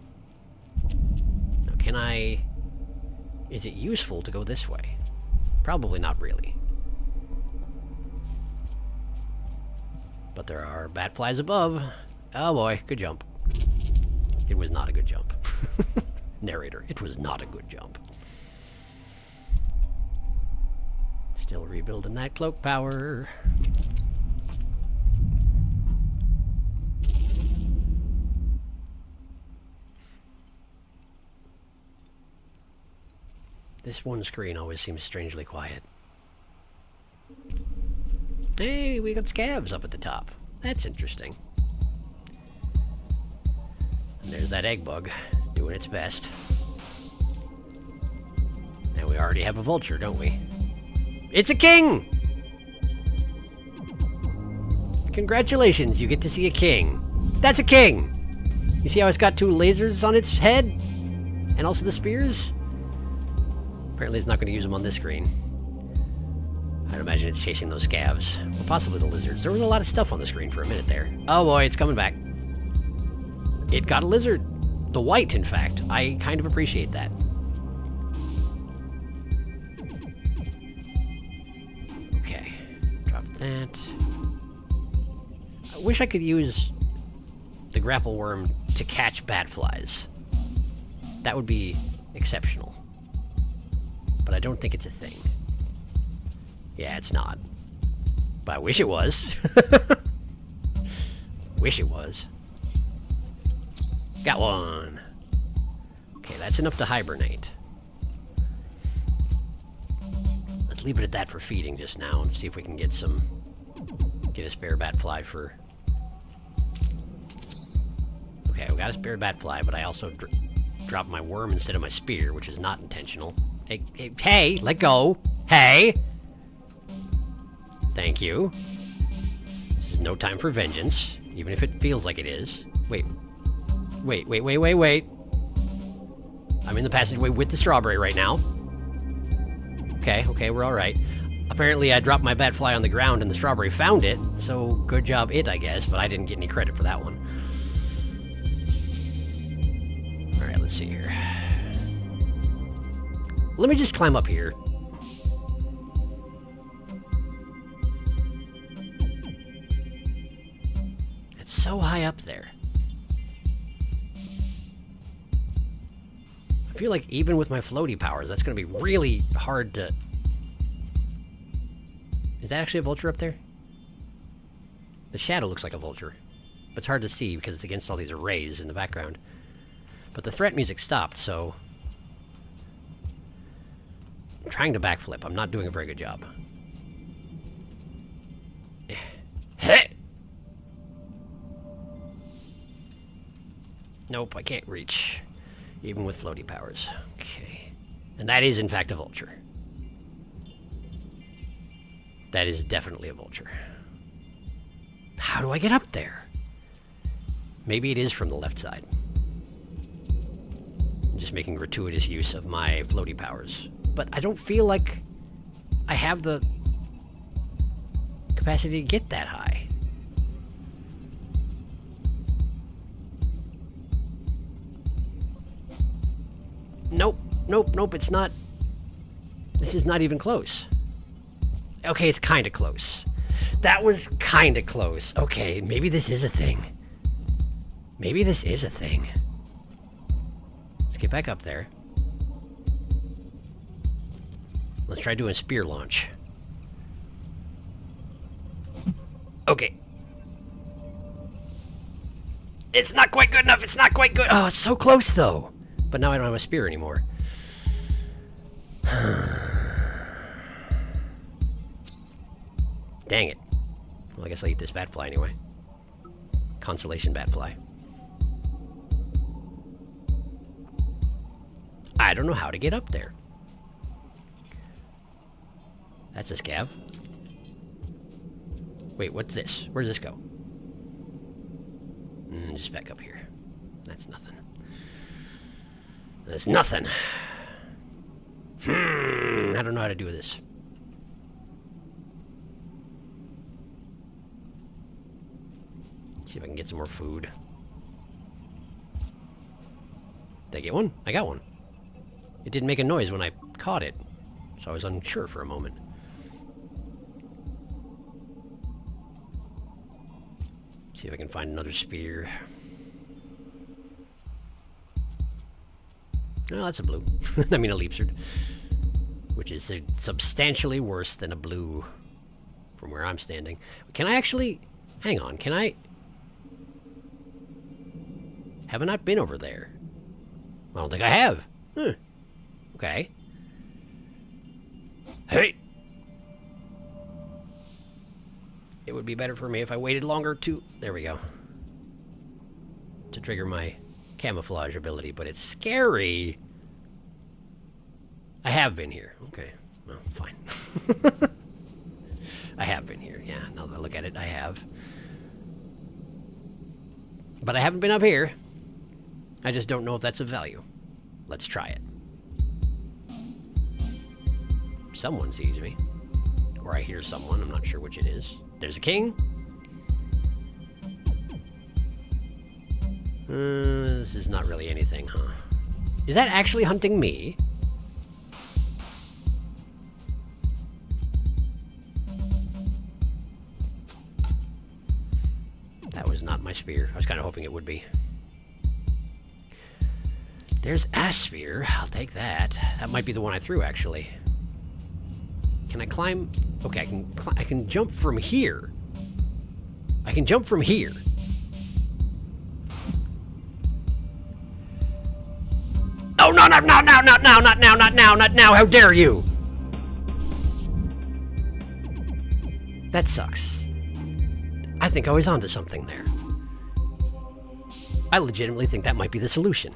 Now, can I... Is it useful to go this way? Probably not really. But there are bat flies above. Oh boy, good jump. It was not a good jump. Narrator, it was not a good jump. Still rebuilding that cloak power. This one screen always seems strangely quiet. Hey, we got scavs up at the top. That's interesting. And there's that egg bug, doing its best. And we already have a vulture, don't we? It's a king! Congratulations, you get to see a king. That's a king! You see how it's got 2 lasers on its head? And also the spears? Apparently it's not going to use them on this screen. I'd imagine it's chasing those scavs. Or possibly the lizards. There was a lot of stuff on the screen for a minute there. Oh boy, it's coming back. It got a lizard. The white, in fact. I kind of appreciate that. Okay. Drop that. I wish I could use the grapple worm to catch bat flies. That would be exceptional. But I don't think it's a thing. Yeah, it's not. But I wish it was. Wish it was. Got one. Okay, that's enough to hibernate. Let's leave it at that for feeding just now and see if we can get some... Get a spare bat fly for... Okay, we got a spare bat fly, but I also dropped my worm instead of my spear, which is not intentional. Hey, hey, hey, let go. Hey! Thank you. This is no time for vengeance, even if it feels like it is. Wait. Wait. I'm in the passageway with the strawberry right now. Okay, we're alright. Apparently I dropped my bat fly on the ground and the strawberry found it, so good job it, I guess, but I didn't get any credit for that one. Alright, let's see here. Let me just climb up here. It's so high up there. I feel like even with my floaty powers, that's going to be really hard to... Is that actually a vulture up there? The shadow looks like a vulture. But it's hard to see because it's against all these arrays in the background. But the threat music stopped, so... I'm trying to backflip. I'm not doing a very good job. Hey! Nope, I can't reach. Even with floaty powers. Okay. And that is, in fact, a vulture. That is definitely a vulture. How do I get up there? Maybe it is from the left side. I'm just making gratuitous use of my floaty powers. But I don't feel like I have the capacity to get that high. Nope, it's not. This is not even close. Okay, it's kind of close. That was kind of close. Okay, maybe this is a thing. Maybe this is a thing. Let's get back up there. Let's try doing a spear launch. Okay. It's not quite good enough. It's not quite good. Oh, it's so close, though. But now I don't have a spear anymore. Dang it. Well, I guess I'll eat this bat fly anyway. Consolation bat fly. I don't know how to get up there. That's a scav. Wait, what's this? Where does this go? Just back up here. That's nothing. That's nothing. I don't know how to do this. Let's see if I can get some more food. Did I get one? I got one. It didn't make a noise when I caught it, so I was unsure for a moment. See if I can find another spear. Oh, that's a blue. I mean a leapsword. Which is substantially worse than a blue from where I'm standing. Can I actually... Hang on, can I... Have I not been over there? I don't think I have. Okay. Hey! It would be better for me if I waited longer to... There we go. To trigger my camouflage ability, but it's scary. I have been here. Okay. Well, fine. I have been here. Yeah, now that I look at it, I have. But I haven't been up here. I just don't know if that's of value. Let's try it. Someone sees me. Or I hear someone. I'm not sure which it is. There's a king. This is not really anything, huh? Is that actually hunting me? That was not my spear. I was kind of hoping it would be. There's a spear. I'll take that. That might be the one I threw, actually. Can I climb? Okay, I can jump from here. I can jump from here. Oh, no, no, no, no, not now, not now, not now, not now. How dare you? That sucks. I think I was onto something there. I legitimately think that might be the solution.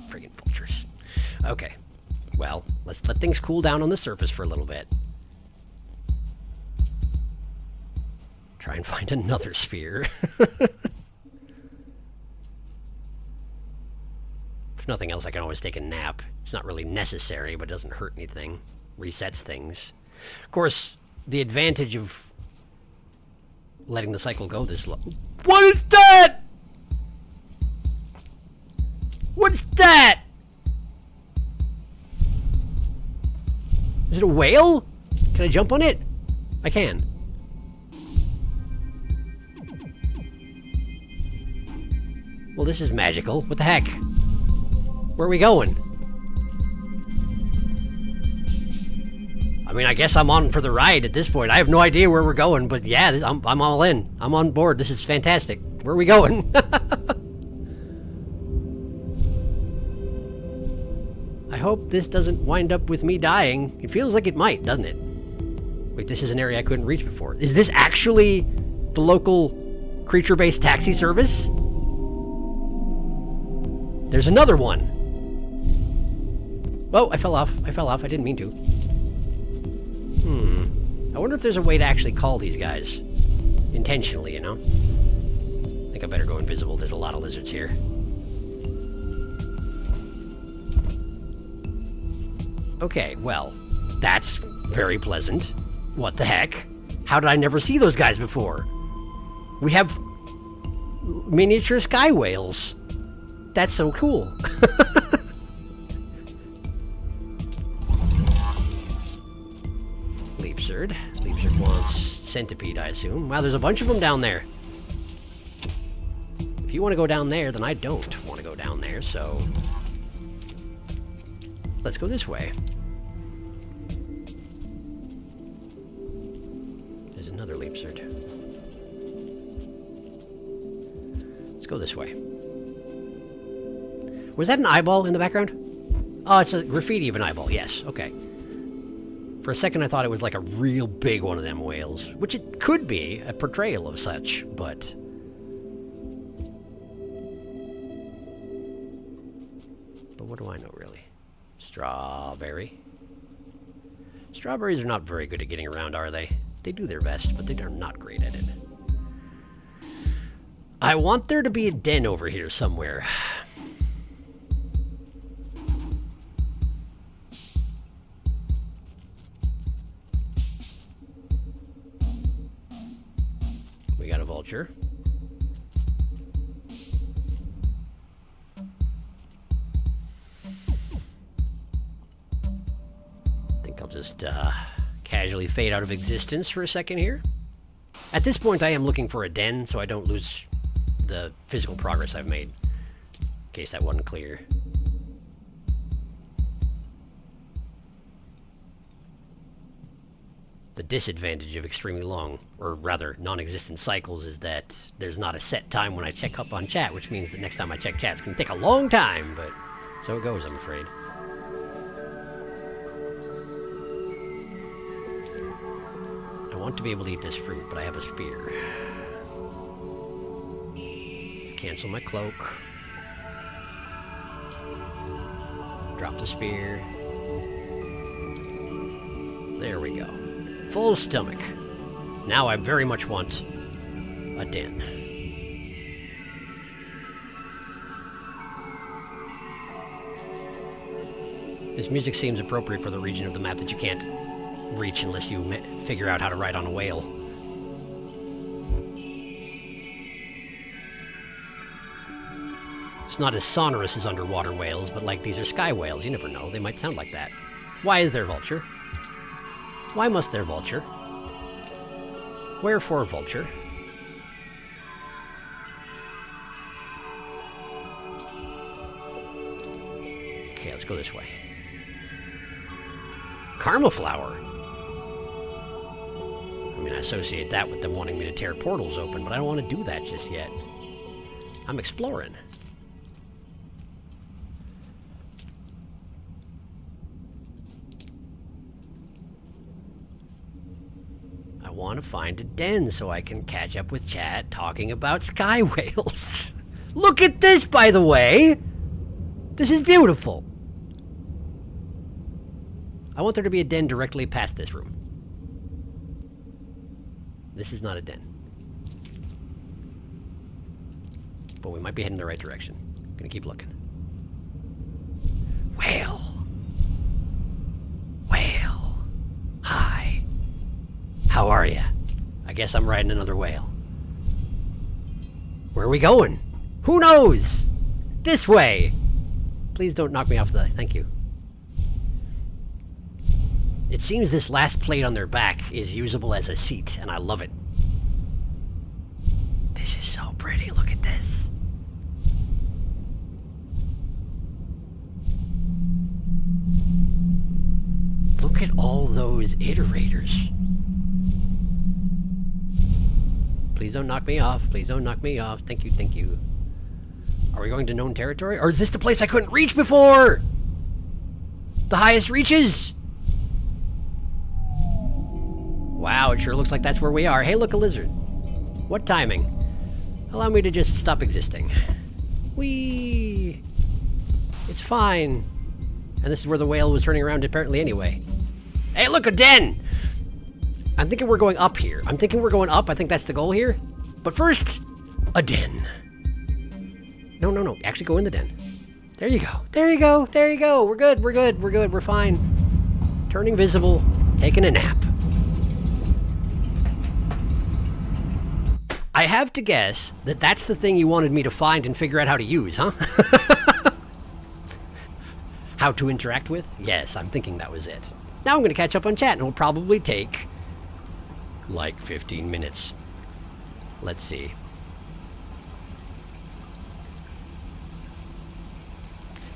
Friggin' vultures. Okay. Well, let's let things cool down on the surface for a little bit. Try and find another spear. If nothing else, I can always take a nap. It's not really necessary, but it doesn't hurt anything. Resets things. Of course, the advantage of letting the cycle go this low. What is that? What's that? Is it a whale? Can I jump on it? I can. Well, this is magical. What the heck? Where are we going? I mean, I guess I'm on for the ride at this point. I have no idea where we're going, but yeah, I'm all in. I'm on board. This is fantastic. Where are we going? I hope this doesn't wind up with me dying. It feels like it might, doesn't it? Wait, this is an area I couldn't reach before. Is this actually the local creature-based taxi service? There's another one. Oh, I fell off. I fell off. I didn't mean to. I wonder if there's a way to actually call these guys. Intentionally, you know? I think I better go invisible. There's a lot of lizards here. Okay, well, that's very pleasant. What the heck? How did I never see those guys before? We have miniature sky whales. That's so cool. Leapsword. Leapsword wants centipede, I assume. Wow, there's a bunch of them down there. If you want to go down there, then I don't want to go down there, so... Let's go this way. There's another leapsword. Let's go this way. Was that an eyeball in the background? Oh, it's a graffiti of an eyeball. Yes, okay. For a second, I thought it was like a real big one of them whales, which it could be, a portrayal of such, but... But what do I know, really? Strawberry. Strawberries are not very good at getting around, are they? They do their best, but they are not great at it. I want there to be a den over here somewhere. We got a vulture. I think I'll just casually fade out of existence for a second here. At this point, I am looking for a den, so I don't lose the physical progress I've made. In case that wasn't clear. The disadvantage of extremely long, or rather non-existent cycles, is that there's not a set time when I check up on chat, which means that next time I check chat, it's going to take a long time, but so it goes, I'm afraid. I want to be able to eat this fruit, but I have a spear. Let's cancel my cloak. Drop the spear. There we go. Full stomach. Now I very much want a den. This music seems appropriate for the region of the map that you can't reach unless you figure out how to ride on a whale. It's not as sonorous as underwater whales, but like these are sky whales. You never know. They might sound like that. Why is there vulture? Why must there vulture? Wherefore vulture? Okay, let's go this way. Karma flower. I mean, I associate that with them wanting me to tear portals open, but I don't want to do that just yet. I'm exploring. I want to find a den so I can catch up with chat talking about sky whales. Look at this, by the way! This is beautiful. I want there to be a den directly past this room. This is not a den. But we might be heading in the right direction. Gonna keep looking. Whale. Whale. Hi. How are ya? I guess I'm riding another whale. Where are we going? Who knows? This way. Please don't knock me off the... Thank you. It seems this last plate on their back is usable as a seat, and I love it. This is so pretty. Look at this. Look at all those iterators. Please don't knock me off. Please don't knock me off. Thank you, thank you. Are we going to known territory? Or is this the place I couldn't reach before? The highest reaches? Wow, it sure looks like that's where we are. Hey, look, a lizard. What timing? Allow me to just stop existing. Whee! It's fine. And this is where the whale was turning around apparently anyway. Hey, look, a den! I'm thinking we're going up here. I'm thinking we're going up. I think that's the goal here. But first, a den. No, no, no. Actually go in the den. There you go. There you go. There you go. We're good. We're good. We're good. We're fine. Turning visible. Taking a nap. I have to guess that that's the thing you wanted me to find and figure out how to use, huh? How to interact with? Yes, I'm thinking that was it. Now I'm going to catch up on chat, and it'll probably take like 15 minutes. Let's see.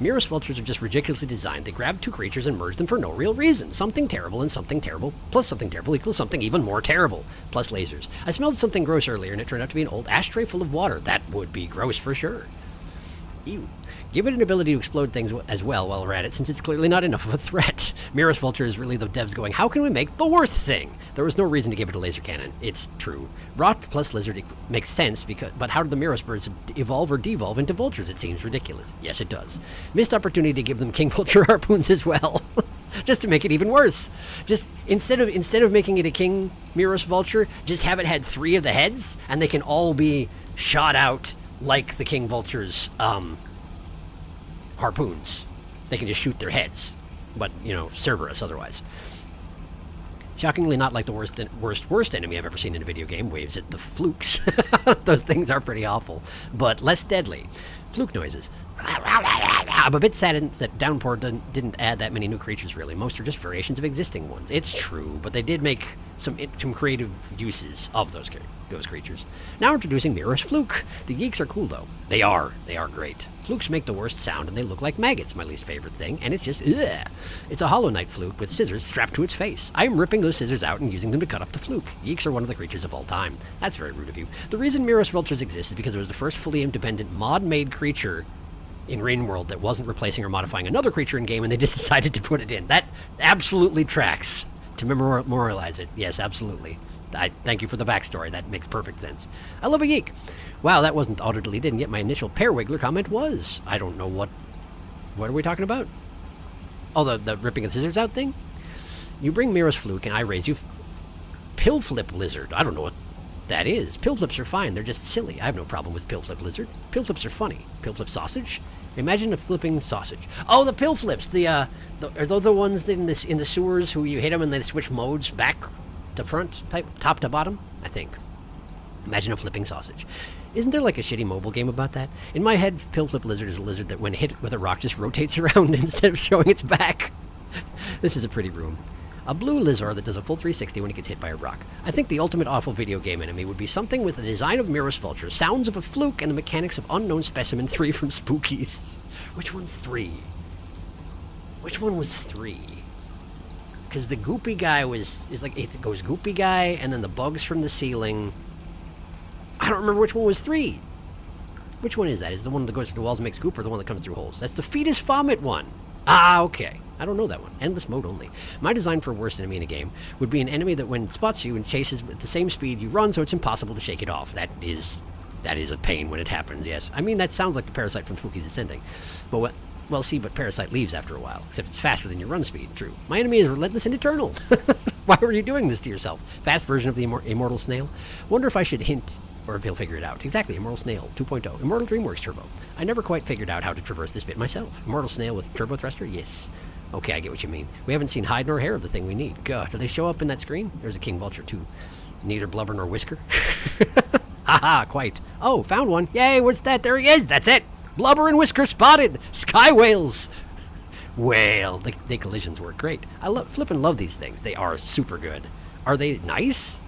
Mirror's vultures are just ridiculously designed. They grab two creatures and merge them for no real reason. Something terrible and something terrible, plus something terrible equals something even more terrible, plus lasers. I smelled something gross earlier, and it turned out to be an old ashtray full of water. That would be gross for sure. Ew. Give it an ability to explode things as well while we're at it, since it's clearly not enough of a threat. Mirror's Vulture is really the devs going, how can we make the worst thing? There was no reason to give it a laser cannon. It's true. Rot plus lizard makes sense, but how did the Mirror's birds evolve or devolve into vultures? It seems ridiculous. Yes, it does. Missed opportunity to give them King Vulture harpoons as well. Just to make it even worse. Just instead of making it a King Mirror's Vulture, just have it had 3 of the heads, and they can all be shot out like the King Vulture's harpoons. They can just shoot their heads, but, you know, Cerberus otherwise. Shockingly not like the worst enemy I've ever seen in a video game. Waves at the flukes. Those things are pretty awful, but less deadly. Fluke noises. I'm a bit saddened that Downpour didn't add that many new creatures, really. Most are just variations of existing ones. It's true, but they did make some creative uses of those creatures. Now introducing Mirror's Fluke. The geeks are cool, though. They are great. Flukes make the worst sound, and they look like maggots, my least favorite thing, and it's just, ugh. It's a Hollow Knight fluke with scissors strapped to its face. I'm ripping those scissors out and using them to cut up the fluke. Geeks are one of the creatures of all time. That's very rude of you. The reason Mirror's Vultures exist is because it was the first fully independent mod-made creature in Rain World that wasn't replacing or modifying another creature in game, and they just decided to put it in. That absolutely tracks to memorialize it. Yes, absolutely. I thank you for the backstory. That makes perfect sense. I love a geek. Wow, that wasn't auto-deleted, and yet my initial Pear Wiggler comment was. I don't know what are we talking about? Oh, the ripping the scissors out thing? You bring Mirror's Fluke, and I raise you Pill Flip Lizard. I don't know what that is. Pill Flips are fine. They're just silly. I have no problem with Pill Flip Lizard. Pill Flips are funny. Pill Flip Sausage? Imagine a flipping sausage. Oh, the Pill Flips. Are those the ones in the sewers who you hit them and they switch modes back to front, top to bottom? I think. Imagine a flipping sausage. Isn't there like a shitty mobile game about that? In my head, Pill Flip Lizard is a lizard that when hit with a rock just rotates around instead of showing its back. This is a pretty room. A blue lizard that does a full 360 when it gets hit by a rock. I think the ultimate awful video game enemy would be something with the design of Mirror's Vulture, sounds of a fluke, and the mechanics of Unknown Specimen 3 from Spookies. Which one's 3? Which one was 3? Because the goopy guy it goes goopy guy, and then the bugs from the ceiling. I don't remember which one was 3. Which one is that? Is the one that goes through the walls and makes goop, or the one that comes through holes? That's the fetus vomit one. Ah, okay. I don't know that one. Endless mode only. My design for worst enemy in a game would be an enemy that when it spots you and chases at the same speed you run, so it's impossible to shake it off. That is a pain when it happens, yes. I mean, that sounds like the Parasite from Spooky's Descending. But but Parasite leaves after a while. Except it's faster than your run speed, true. My enemy is relentless and eternal. Why were you doing this to yourself? Fast version of the Immortal Snail? Wonder if I should hint, or if he'll figure it out. Exactly, Immortal Snail 2.0. Immortal DreamWorks Turbo. I never quite figured out how to traverse this bit myself. Immortal Snail with Turbo Thruster? Yes. Okay, I get what you mean. We haven't seen hide nor hair of the thing we need. God, do they show up in that screen? There's a King Vulture, too. Neither blubber nor whisker. Haha, quite. Oh, found one. Yay, what's that? There he is. That's it. Blubber and whisker spotted. Sky whales. Whale. The collisions work great. I flippin' love these things. They are super good. Are they nice?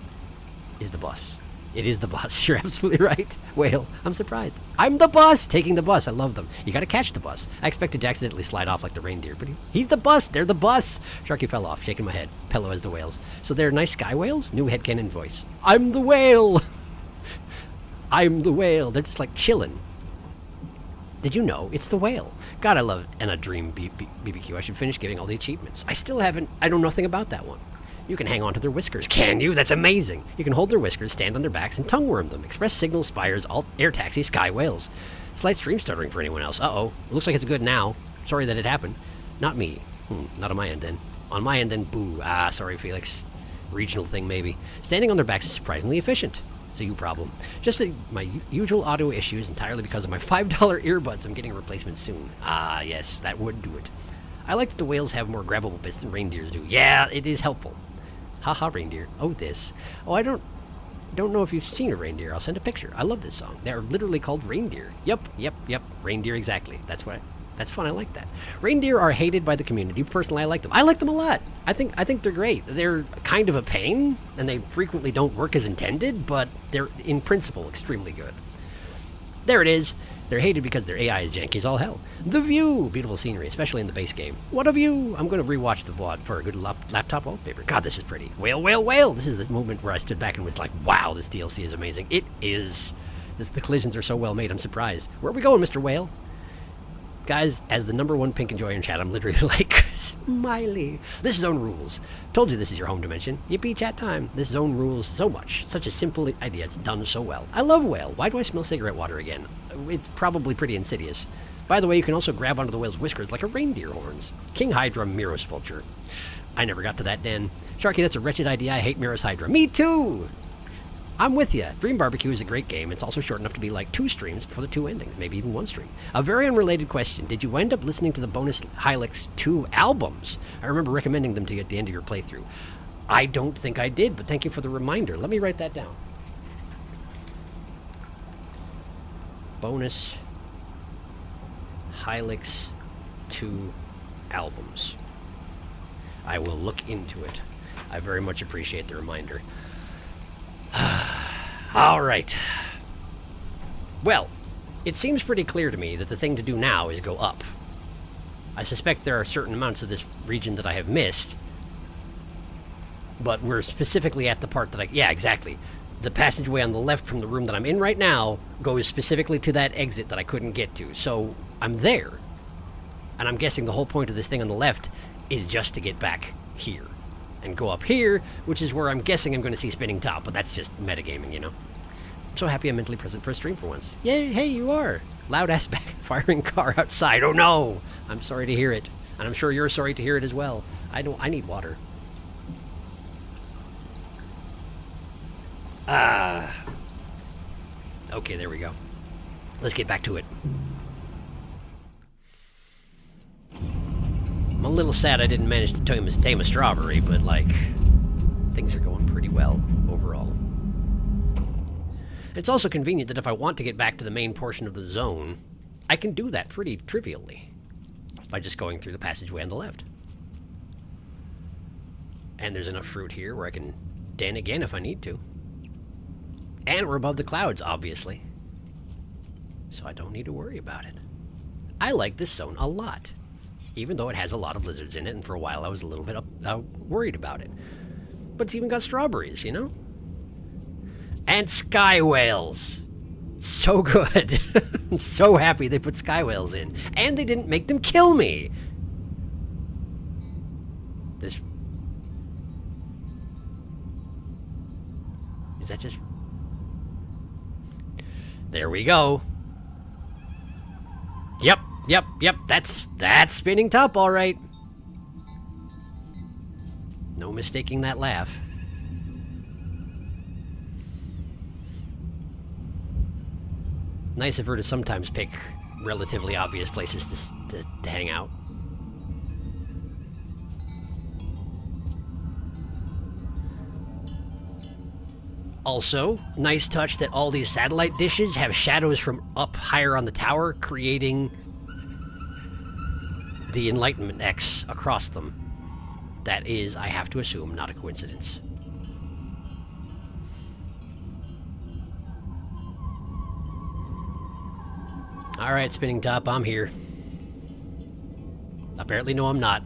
Is the bus. It is the bus. You're absolutely right. Whale. I'm surprised. I'm the bus. Taking the bus. I love them. You gotta catch the bus. I expected to accidentally slide off like the reindeer, but he's the bus. They're the bus. Sharky fell off, shaking my head. Pello as the whales. So they're nice sky whales? New headcanon voice. I'm the whale. I'm the whale. They're just like chilling. Did you know? It's the whale. God, I love and a dream BBQ. I should finish getting all the achievements. I know nothing about that one. You can hang on to their whiskers. Can you? That's amazing. You can hold their whiskers, stand on their backs, and tongue worm them. Express signals, spires, alt, air taxi, sky whales. Slight stream stuttering for anyone else. Uh-oh. It looks like it's good now. Sorry that it happened. Not me. Not on my end, then. On my end, then, boo. Ah, sorry, Felix. Regional thing, maybe. Standing on their backs is surprisingly efficient. It's a you problem. Just my usual audio issues entirely because of my $5 earbuds. I'm getting a replacement soon. Ah, yes, that would do it. I like that the whales have more grabbable bits than reindeers do. Yeah, it is helpful. Haha, reindeer. Oh, this. Oh, I don't know if you've seen a reindeer. I'll send a picture. I love this song. They're literally called reindeer. Yep. Reindeer, exactly. That's fun. I like that. Reindeer are hated by the community. Personally, I like them. I like them a lot. I think they're great. They're kind of a pain, and they frequently don't work as intended, but they're, in principle, extremely good. There it is. They're hated because their AI is janky as all hell. The view! Beautiful scenery, especially in the base game. What a view! I'm going to rewatch the VOD for a good laptop wallpaper. God, this is pretty. Whale, whale, whale! This is the moment where I stood back and was like, wow, this DLC is amazing. It is. The collisions are so well made, I'm surprised. Where are we going, Mr. Whale? Guys, as the #1 pink enjoyer in chat, I'm literally like, smiley. This zone rules. Told you this is your home dimension. Yippee, chat time. This zone rules so much. Such a simple idea. It's done so well. I love whale. Why do I smell cigarette water again? It's probably pretty insidious. By the way, you can also grab onto the whale's whiskers like a reindeer horns. King Hydra, Miros Vulture. I never got to that den. Sharky, that's a wretched idea. I hate Miros Hydra. Me too! I'm with you. Dream Barbecue is a great game. It's also short enough to be like 2 streams for the 2 endings, maybe even 1 stream. A very unrelated question. Did you end up listening to the bonus Hylix 2 albums? I remember recommending them to you at the end of your playthrough. I don't think I did, but thank you for the reminder. Let me write that down. Bonus Hylix 2 albums. I will look into it. I very much appreciate the reminder. All right. Well, it seems pretty clear to me that the thing to do now is go up. I suspect there are certain amounts of this region that I have missed, but we're specifically at the part that yeah, exactly. The passageway on the left from the room that I'm in right now goes specifically to that exit that I couldn't get to. So I'm there, and I'm guessing the whole point of this thing on the left is just to get back here and go up here, which is where I'm guessing I'm going to see Spinning Top, but that's just metagaming, you know? I'm so happy I'm mentally present for a stream for once. Yay, hey, you are! Loud-ass backfiring car outside, oh no! I'm sorry to hear it, and I'm sure you're sorry to hear it as well. I need water. Okay, there we go. Let's get back to it. I'm a little sad I didn't manage to tame a strawberry, but, like, things are going pretty well overall. It's also convenient that if I want to get back to the main portion of the zone, I can do that pretty trivially by just going through the passageway on the left. And there's enough fruit here where I can den again if I need to. And we're above the clouds, obviously. So I don't need to worry about it. I like this zone a lot, even though it has a lot of lizards in it, and for a while I was a little bit worried about it. But it's even got strawberries, you know? And sky whales! So good! I'm so happy they put sky whales in. And they didn't make them kill me! This... Is that just... There we go. Yep, that's Spinning Top, all right. No mistaking that laugh. Nice of her to sometimes pick relatively obvious places to hang out. Also, nice touch that all these satellite dishes have shadows from up higher on the tower, creating the Enlightenment X across them. That is, I have to assume, not a coincidence. Alright, Spinning Top, I'm here. Apparently, no, I'm not.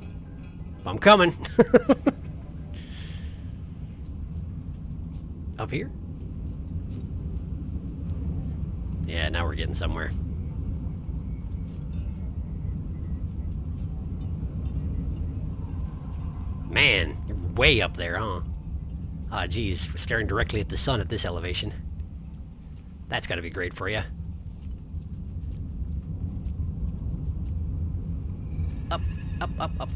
I'm coming. Up here? Yeah, now we're getting somewhere. Man, you're way up there, huh? Ah, geez, we're staring directly at the sun at this elevation. That's gotta be great for you. Up, up, up, up.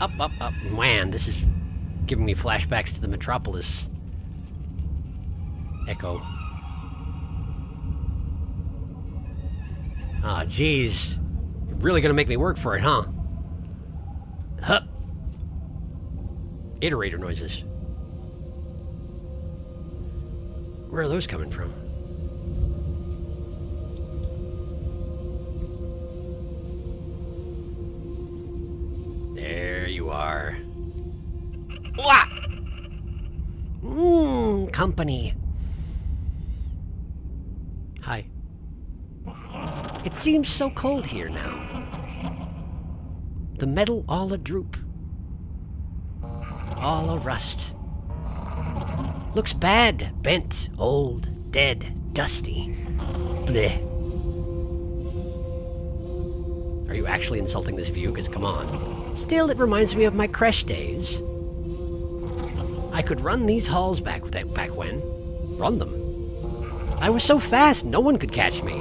Up, up, up. Man, this is giving me flashbacks to the Metropolis echo. Ah, geez. You're really gonna make me work for it, huh? Huh. Iterator noises. Where are those coming from? There you are. Wah! Company. Hi. It seems so cold here now. The metal all a droop. All a rust. Looks bad, bent, old, dead, dusty. Bleh. you actually insulting this view? Because come on. Still, it reminds me of my creche days. I could run these halls back when. Run them. I was so fast, no one could catch me.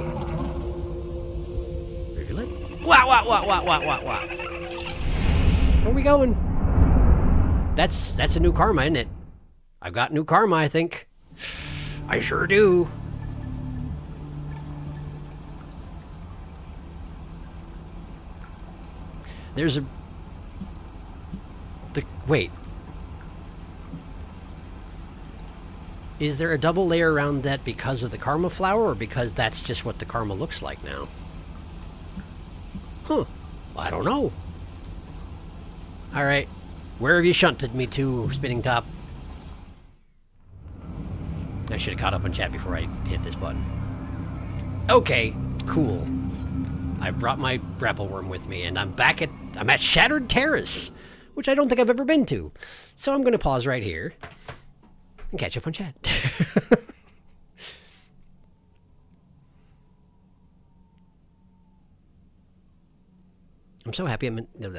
Really? Wow, wow, wow, wow, wow, wow, wow. Where are we going? That's a new karma, isn't it? I've got new karma, I think. I sure do. There's a... Wait. Is there a double layer around that because of the karma flower, or because that's just what the karma looks like now? Huh. I don't know. Alright. Where have you shunted me to, Spinning Top? I should have caught up on chat before I hit this button. Okay, cool. I brought my grapple worm with me, and I'm at Shattered Terrace, which I don't think I've ever been to. So I'm going to pause right here and catch up on chat. I'm so happy I'm in... No,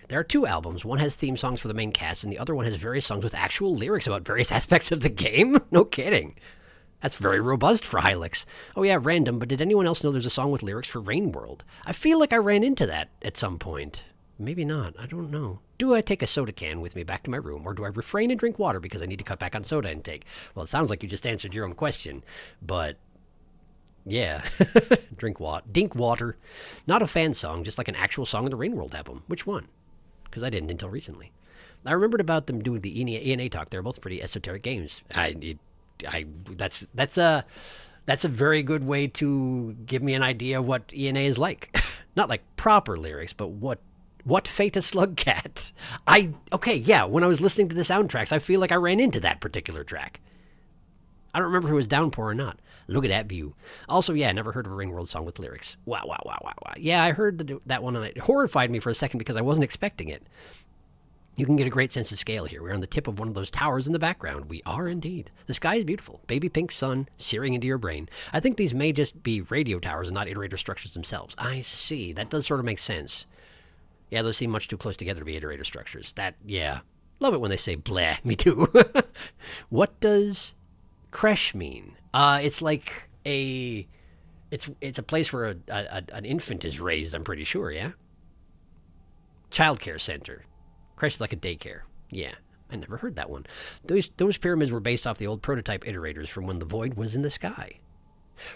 there are 2 albums. One has theme songs for the main cast, and the other one has various songs with actual lyrics about various aspects of the game. No kidding. That's very robust for Hylix. Oh yeah, random, but did anyone else know there's a song with lyrics for Rain World? I feel like I ran into that at some point. Maybe not. I don't know. Do I take a soda can with me back to my room, or do I refrain and drink water because I need to cut back on soda intake? Well, it sounds like you just answered your own question, but... yeah. Dink water. Not a fan song, just like an actual song in the Rain World album. Which one? Because I didn't until recently. I remembered about them doing the ENA talk. They're both pretty esoteric games. That's a very good way to give me an idea of what ENA is like. Not like proper lyrics, but what fate a slugcat. Okay, yeah, when I was listening to the soundtracks, I feel like I ran into that particular track. I don't remember if it was Downpour or not. Look at that view. Also, yeah, I never heard of a Rain World song with lyrics. Wow, wow, wow, wow, wow. Yeah, I heard that one, and it horrified me for a second because I wasn't expecting it. You can get a great sense of scale here. We're on the tip of one of those towers in the background. We are indeed. The sky is beautiful. Baby pink sun searing into your brain. I think these may just be radio towers and not iterator structures themselves. I see. That does sort of make sense. Yeah, those seem much too close together to be iterator structures. Yeah. Love it when they say bleh. Me too. What does creche mean? It's like it's a place where an infant is raised, I'm pretty sure, yeah? Childcare center. Creche is like a daycare. Yeah, I never heard that one. Those pyramids were based off the old prototype iterators from when the void was in the sky.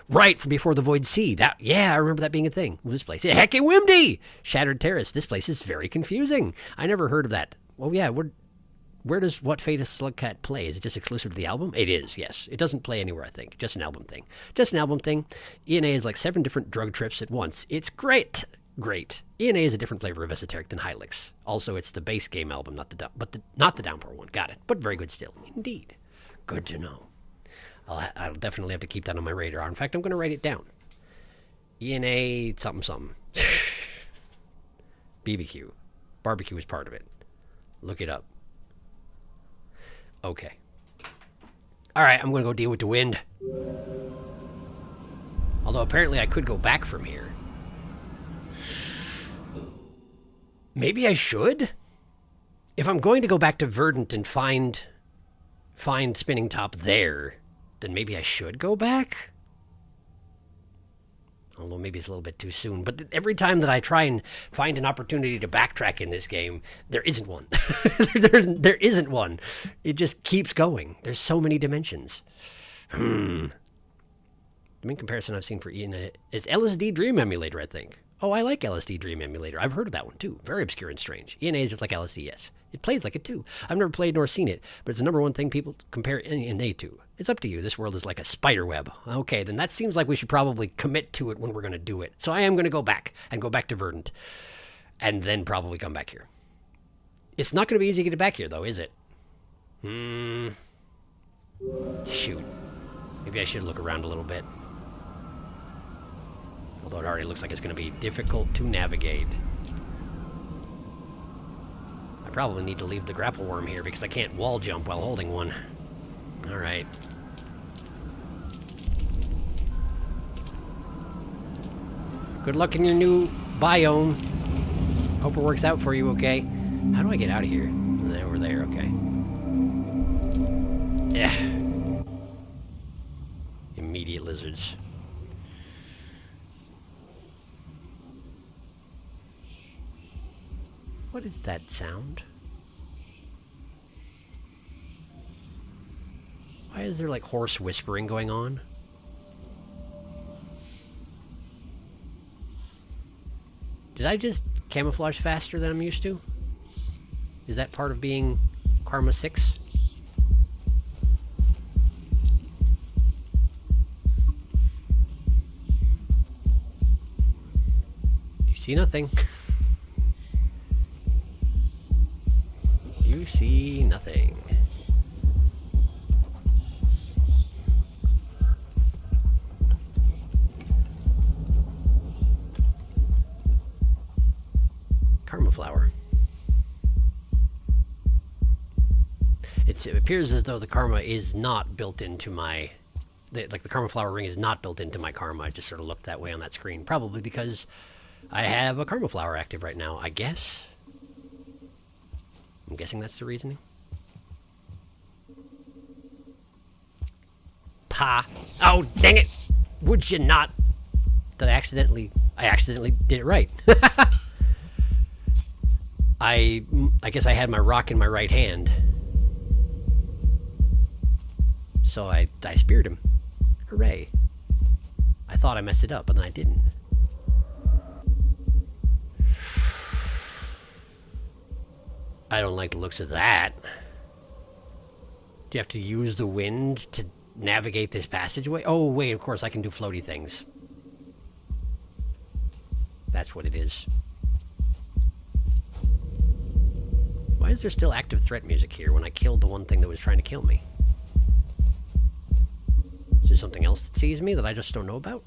Right, from before the Void Sea. Yeah, I remember that being a thing. This place. Hecky Wimdy! Shattered Terrace. This place is very confusing. I never heard of that. Well, yeah, where does What Fate of Slugcat play? Is it just exclusive to the album? It is, yes. It doesn't play anywhere, I think. Just an album thing. Just an album thing. ENA is like 7 different drug trips at once. It's great. Great. ENA is a different flavor of esoteric than Hylix. Also, it's the base game album, not the Downpour one. Got it. But very good still. Indeed. Good to know. I'll definitely have to keep that on my radar. In fact, I'm going to write it down. ENA something something. BBQ. Barbecue is part of it. Look it up. Okay. All right, I'm going to go deal with the wind. Although apparently I could go back from here. Maybe I should? If I'm going to go back to Verdant and find Spinning Top there, then maybe I should go back? Although maybe it's a little bit too soon. But every time that I try and find an opportunity to backtrack in this game, there isn't one. there isn't one. It just keeps going. There's so many dimensions. The main comparison I've seen for Ian, it's LSD Dream Emulator, I think. Oh, I like LSD Dream Emulator. I've heard of that one, too. Very obscure and strange. ENA is just like LSD, yes. It plays like it, too. I've never played nor seen it, but it's the number one thing people compare ENA to. It's up to you. This world is like a spider web. Okay, then that seems like we should probably commit to it when we're going to do it. So I am going to go back to Verdant, and then probably come back here. It's not going to be easy to get back here, though, is it? Shoot. Maybe I should look around a little bit. Although it already looks like it's going to be difficult to navigate. I probably need to leave the grapple worm here because I can't wall jump while holding one. Alright. Good luck in your new biome. Hope it works out for you, okay? How do I get out of here? Over there, okay. Yeah. Immediate lizards. What is that sound? Why is there like hoarse whispering going on? Did I just camouflage faster than I'm used to? Is that part of being Karma 6? You see nothing. You see nothing. Karma flower. It appears as though the karma is not built into my... like the karma flower ring is not built into my karma. I just sort of looked that way on that screen. Probably because I have a karma flower active right now, I guess. I'm guessing that's the reasoning. Pa! Oh, dang it! Would you not? Did I accidentally did it right. I guess I had my rock in my right hand. So I speared him. Hooray. I thought I messed it up, but then I didn't. I don't like the looks of that. Do you have to use the wind to navigate this passageway? Oh, wait, of course, I can do floaty things. That's what it is. Why is there still active threat music here when I killed the one thing that was trying to kill me? Is there something else that sees me that I just don't know about?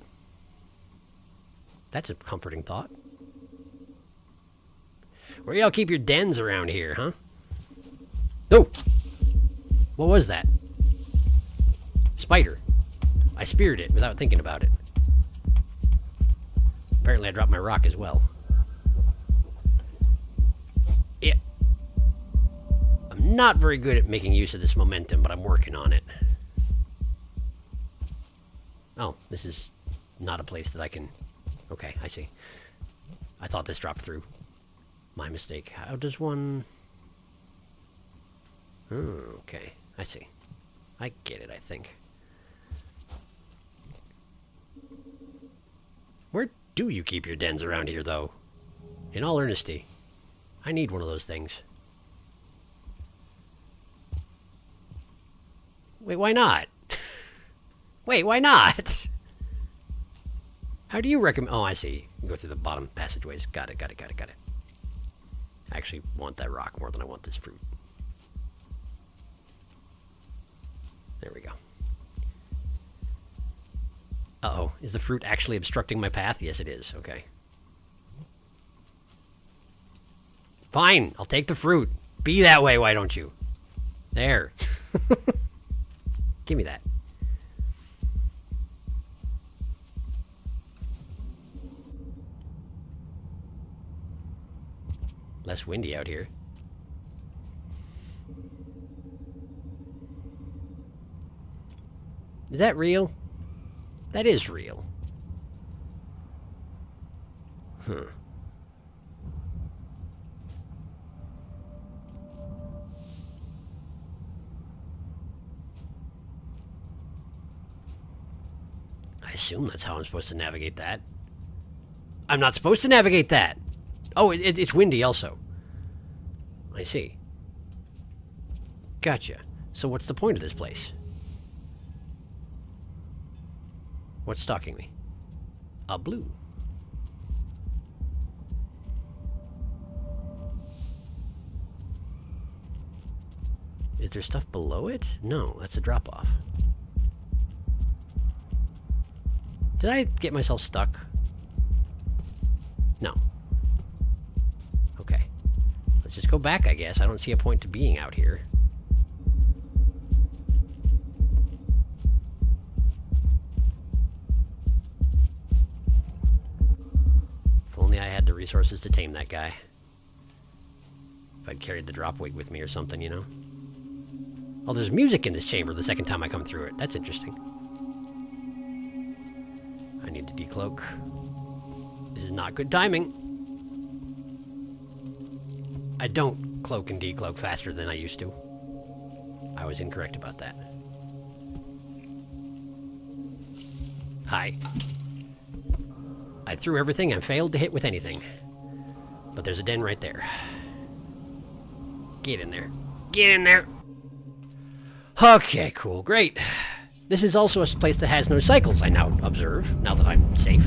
That's a comforting thought. Where y'all keep your dens around here, huh? Oh! What was that? Spider. I speared it without thinking about it. Apparently I dropped my rock as well. Yeah. I'm not very good at making use of this momentum, but I'm working on it. Oh, this is not a place that I can... Okay, I see. I thought this dropped through. My mistake. How does one... Oh, okay, I see. I get it, I think. Where do you keep your dens around here, though? In all earnesty. I need one of those things. Wait, why not? Wait, why not? How do you recommend... Oh, I see. You go through the bottom passageways. Got it, got it, got it, got it. I actually want that rock more than I want this fruit. There we go. Uh-oh. Is the fruit actually obstructing my path? Yes, it is. Okay. Fine. I'll take the fruit. Be that way, why don't you? There. Give me that. Less windy out here. Is that real? That is real. Huh. I assume that's how I'm supposed to navigate that. I'm not supposed to navigate that! Oh, it's windy also. I see. Gotcha. So what's the point of this place? What's stalking me? A blue. Is there stuff below it? No, that's a drop-off. Did I get myself stuck? No. Okay. Let's just go back, I guess. I don't see a point to being out here. If only only I had the resources to tame that guy. If I'd carried the drop weight with me or something, you know? Oh, there's music in this chamber the second time I come through it. That's interesting. I need to decloak. This is not good timing. I don't cloak and decloak faster than I used to. I was incorrect about that. Hi. I threw everything and failed to hit with anything. But there's a den right there. Get in there. Get in there! Okay, cool, great. This is also a place that has no cycles, I now observe, now that I'm safe.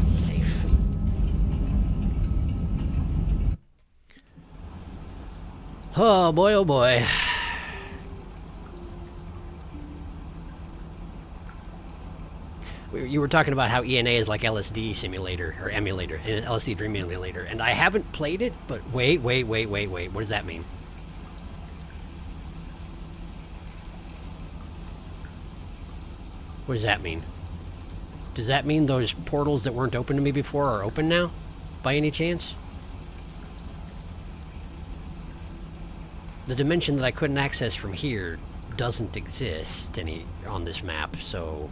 Safe. Oh boy, oh boy. You were talking about how ENA is like LSD simulator, or emulator, and LSD Dream Emulator, and I haven't played it, but wait, what does that mean? What does that mean? Does that mean those portals that weren't open to me before are open now? By any chance? The dimension that I couldn't access from here doesn't exist on this map, so...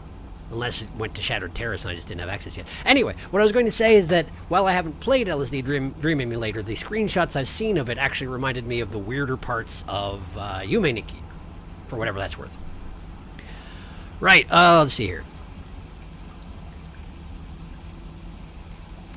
Unless it went to Shattered Terrace and I just didn't have access yet. Anyway, what I was going to say is that while I haven't played LSD Dream Emulator, the screenshots I've seen of it actually reminded me of the weirder parts of Yume Nikki, for whatever that's worth. Right, let's see here.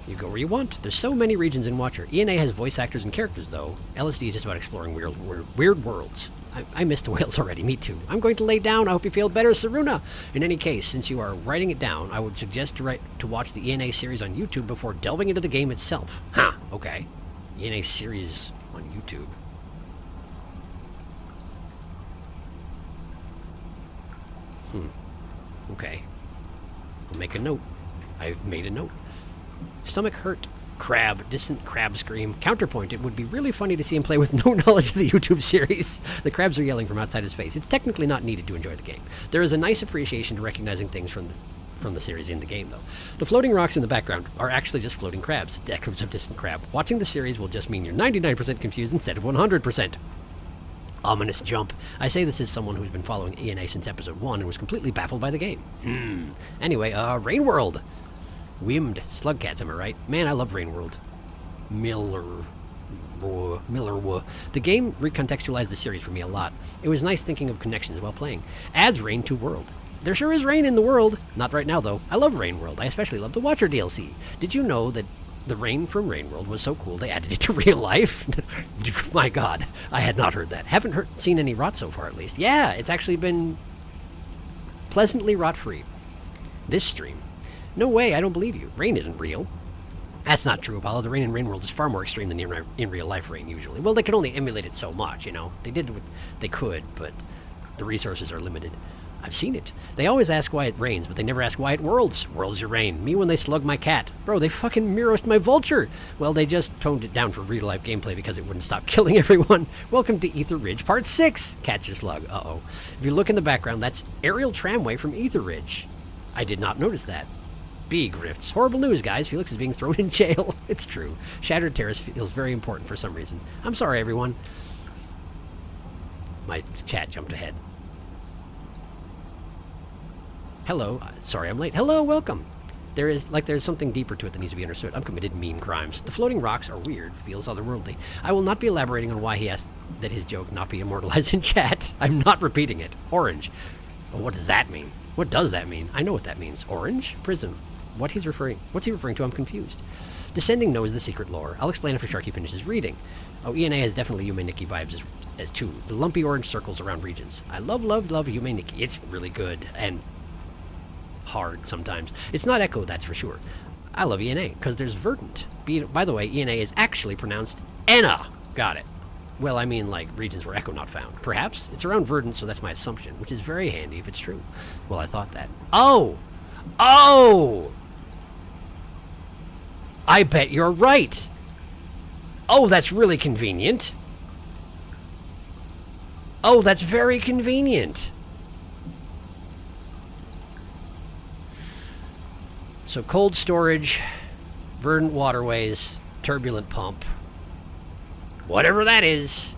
You go where you want. There's so many regions in Watcher. ENA has voice actors and characters, though. LSD is just about exploring weird worlds. I missed the whales already, me too. I'm going to lay down. I hope you feel better, Saruna. In any case, since you are writing it down, I would suggest to watch the ENA series on YouTube before delving into the game itself. Huh, okay. ENA series on YouTube. Okay. I'll make a note. I've made a note. Stomach hurt. Crab. Distant crab scream. Counterpoint, it would be really funny to see him play with no knowledge of the YouTube series. The crabs are yelling from outside his face. It's technically not needed to enjoy the game. There is a nice appreciation to recognizing things from the series in the game, though. The floating rocks in the background are actually just floating crabs. Echoes of distant crab. Watching the series will just mean you're 99% confused instead of 100%. Ominous jump. I say this as someone who's been following ENA since episode 1 and was completely baffled by the game. Anyway, Rain World. Wimmed. Slugcats, am I right? Man, I love Rain World. Miller. The game recontextualized the series for me a lot. It was nice thinking of connections while playing. Adds rain to world. There sure is rain in the world. Not right now, though. I love Rain World. I especially love the Watcher DLC. Did you know that the rain from Rain World was so cool they added it to real life? My god, I had not heard that. Haven't seen any rot so far, at least. Yeah, it's actually been pleasantly rot-free. This stream. No way, I don't believe you. Rain isn't real. That's not true, Apollo. The rain in Rain World is far more extreme than in real life rain, usually. Well, they can only emulate it so much, you know. They did what they could, but the resources are limited. I've seen it. They always ask why it rains, but they never ask why it whirls. Whirls your rain. Me when they slug my cat. Bro, they fucking mirrorist my vulture. Well, they just toned it down for real-life gameplay because it wouldn't stop killing everyone. Welcome to Ether Ridge Part 6. Cat's your slug. Uh-oh. If you look in the background, that's aerial tramway from Ether Ridge. I did not notice that. Big rifts. Horrible news, guys. Felix is being thrown in jail. It's true. Shattered Terrace feels very important for some reason. I'm sorry, everyone. My chat jumped ahead. Hello. Sorry I'm late. Hello, welcome. There's something deeper to it that needs to be understood. I've committed meme crimes. The floating rocks are weird. Feels otherworldly. I will not be elaborating on why he asked that his joke not be immortalized in chat. I'm not repeating it. Orange. Well, what does that mean? What does that mean? I know what that means. Orange? Prism. What's he referring to? I'm confused. Descending knows the secret lore. I'll explain after Sharky finishes reading. Oh, ENA has definitely Yume Nikki vibes as too. The lumpy orange circles around regions. I love Yume Nikki. It's really good and hard sometimes. It's not Echo, that's for sure. I love ENA because there's Verdant. By the way, ENA is actually pronounced Enna. Got it. Well, I mean, like, regions where Echo not found. Perhaps. It's around Verdant, so that's my assumption, which is very handy if it's true. Well, I thought that. Oh! Oh! I bet you're right. Oh, that's really convenient. Oh, that's very convenient. So cold storage Verdant waterways, turbulent pump. Whatever that is.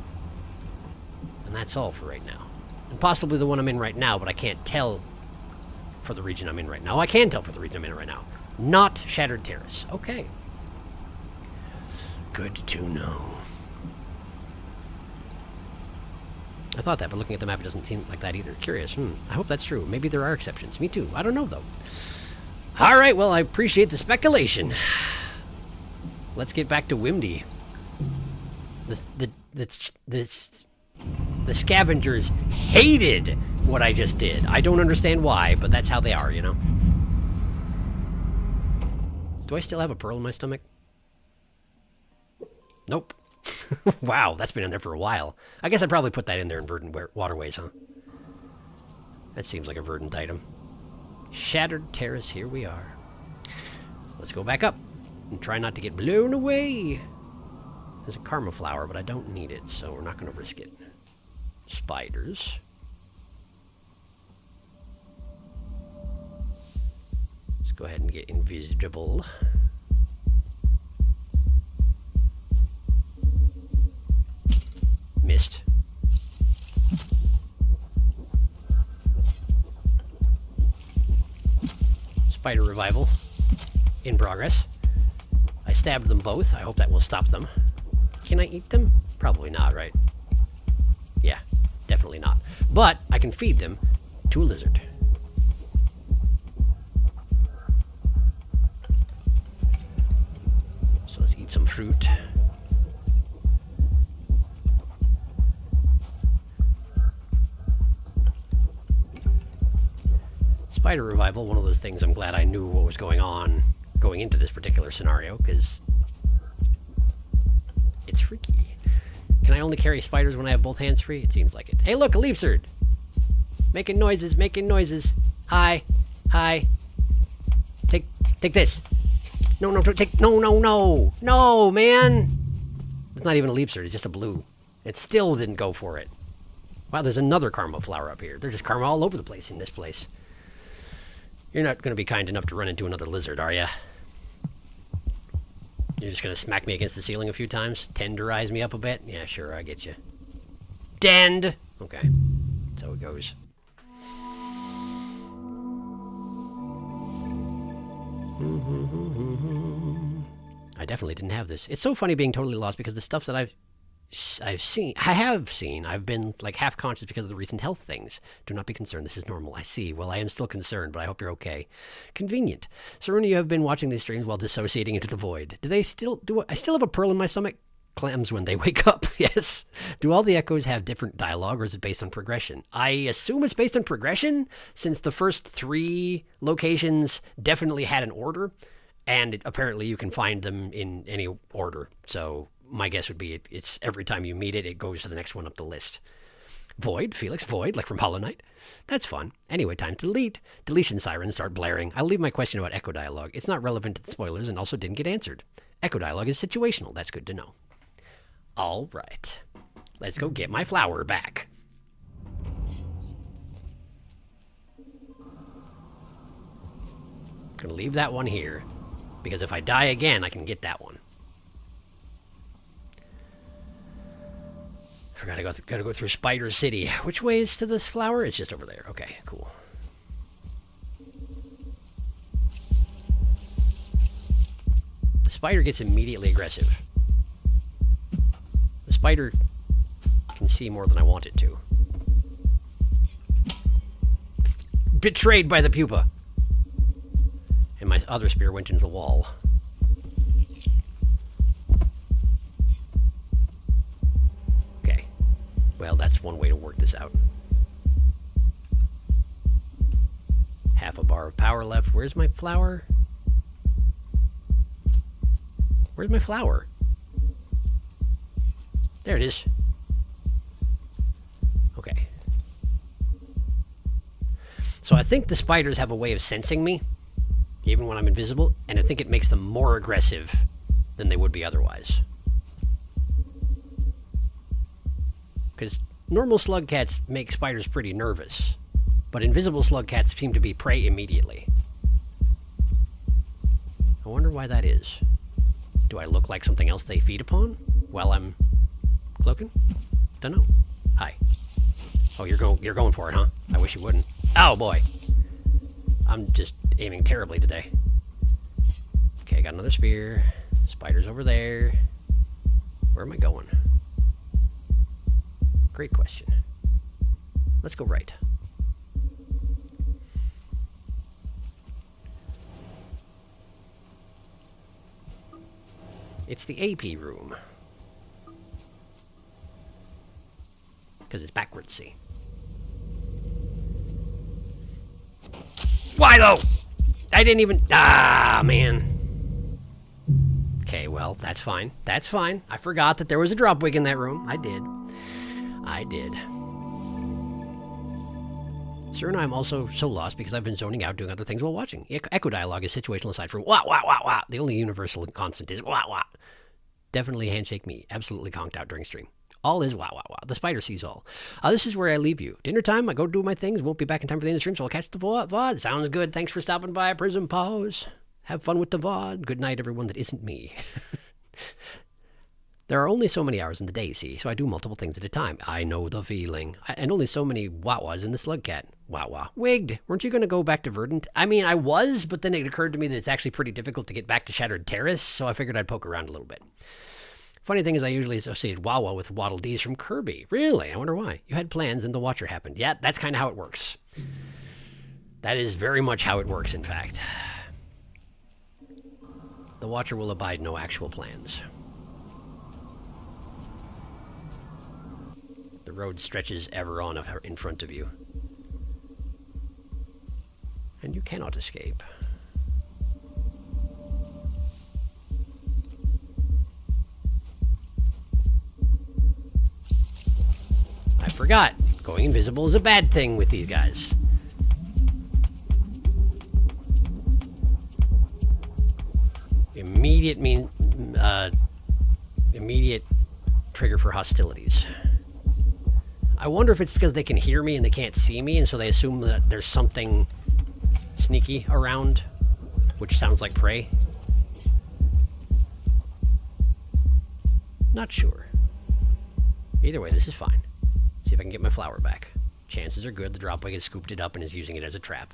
And that's all for right now. And possibly the one I'm in right now, but I can't tell for the region I'm in right now. I can tell for the region I'm in right now. Not Shattered Terrace. Okay. Good to know. I thought that, but looking at the map, it doesn't seem like that either. Curious. I hope that's true. Maybe there are exceptions. Me too. I don't know, though. All right, well, I appreciate the speculation. Let's get back to Wimdy. The scavengers hated what I just did. I don't understand why, but that's how they are, you know? Do I still have a pearl in my stomach? Nope. Wow, that's been in there for a while. I guess I probably put that in there in verdant waterways, huh? That seems like a verdant item. Shattered Terrace, here we are. Let's go back up and try not to get blown away. There's a karma flower, but I don't need it, so we're not going to risk it. Spiders. Let's go ahead and get invisible. Missed. Spider revival in progress. I stabbed them both. I hope that will stop them. Can I eat them? Probably not, right? Yeah, definitely not. But I can feed them to a lizard. So let's eat some fruit. Spider revival, one of those things I'm glad I knew what was going on going into this particular scenario, because it's freaky. Can I only carry spiders when I have both hands free? It seems like it. Hey, look, a leafserd! Making noises, making noises. Hi. Hi. Take this. No, man! It's not even a leafserd, it's just a blue. It still didn't go for it. Wow, there's another karma flower up here. There's just karma all over the place in this place. You're not going to be kind enough to run into another lizard, are ya? You're just going to smack me against the ceiling a few times? Tenderize me up a bit? Yeah, sure, I get you. Dend! Okay, that's how it goes. I definitely didn't have this. It's so funny being totally lost because the stuff that I've been like half conscious because of the recent health things. Do not be concerned, this is normal. I see. Well, I am still concerned, but I hope you're okay. Convenient. Saruna, you have been watching these streams while dissociating into the void. I still have a pearl in my stomach? Clams when they wake up, yes. Do all the echoes have different dialogue, or is it based on progression? I assume it's based on progression, since the first 3 locations definitely had an order, and apparently you can find them in any order, so my guess would be it's every time you meet it, it goes to the next one up the list. Void, Felix, void, like from Hollow Knight. That's fun. Anyway, time to delete. Deletion sirens start blaring. I'll leave my question about echo dialogue. It's not relevant to the spoilers and also didn't get answered. Echo dialogue is situational. That's good to know. All right. Let's go get my flower back. I'm gonna leave that one here, because if I die again, I can get that one. Gotta go through Spider City. Which way is to this flower? It's just over there. Okay, cool. The spider gets immediately aggressive. The spider can see more than I want it to. Betrayed by the pupa. And my other spear went into the wall. Well, that's one way to work this out. Half a bar of power left. Where's my flower? Where's my flower? There it is. Okay. So I think the spiders have a way of sensing me, even when I'm invisible, and I think it makes them more aggressive than they would be otherwise. Because normal slug cats make spiders pretty nervous, but invisible slug cats seem to be prey immediately. I wonder why that is. Do I look like something else they feed upon while I'm cloaking? Dunno. Hi. Oh, you're going for it, huh? I wish you wouldn't. Oh, boy. I'm just aiming terribly today. Okay, got another spear. Spiders over there. Where am I going? Great question. Let's go right. It's the AP room. Because it's backwards, see. Why though? I didn't even... Ah, man. Okay, well, that's fine. That's fine. I forgot that there was a drop wig in that room. I did. Sir and I am also so lost because I've been zoning out doing other things while watching. Echo dialogue is situational aside from wah, wah, wah, wah. The only universal constant is wah, wah. Definitely handshake me. Absolutely conked out during stream. All is wah, wah, wah. The spider sees all. This is where I leave you. Dinner time, I go do my things. Won't be back in time for the end of the stream, so I'll catch the VOD. Sounds good. Thanks for stopping by, Prism Pause. Have fun with the VOD. Good night, everyone that isn't me. There are only so many hours in the day, see, so I do multiple things at a time. I know the feeling. And only so many wah-wahs in the slug cat. Wah-wah. Wigged. Weren't you going to go back to Verdant? I mean, I was, but then it occurred to me that it's actually pretty difficult to get back to Shattered Terrace, so I figured I'd poke around a little bit. Funny thing is I usually associated Wawa with Waddle Dees from Kirby. Really? I wonder why. You had plans and the Watcher happened. Yeah, that's kind of how it works. That is very much how it works, in fact. The Watcher will abide no actual plans. The road stretches ever on in front of you. And you cannot escape. I forgot. Going invisible is a bad thing with these guys. Immediate trigger for hostilities. I wonder if it's because they can hear me and they can't see me, and so they assume that there's something sneaky around, which sounds like prey. Not sure. Either way, this is fine. See if I can get my flower back. Chances are good the dropwig has scooped it up and is using it as a trap.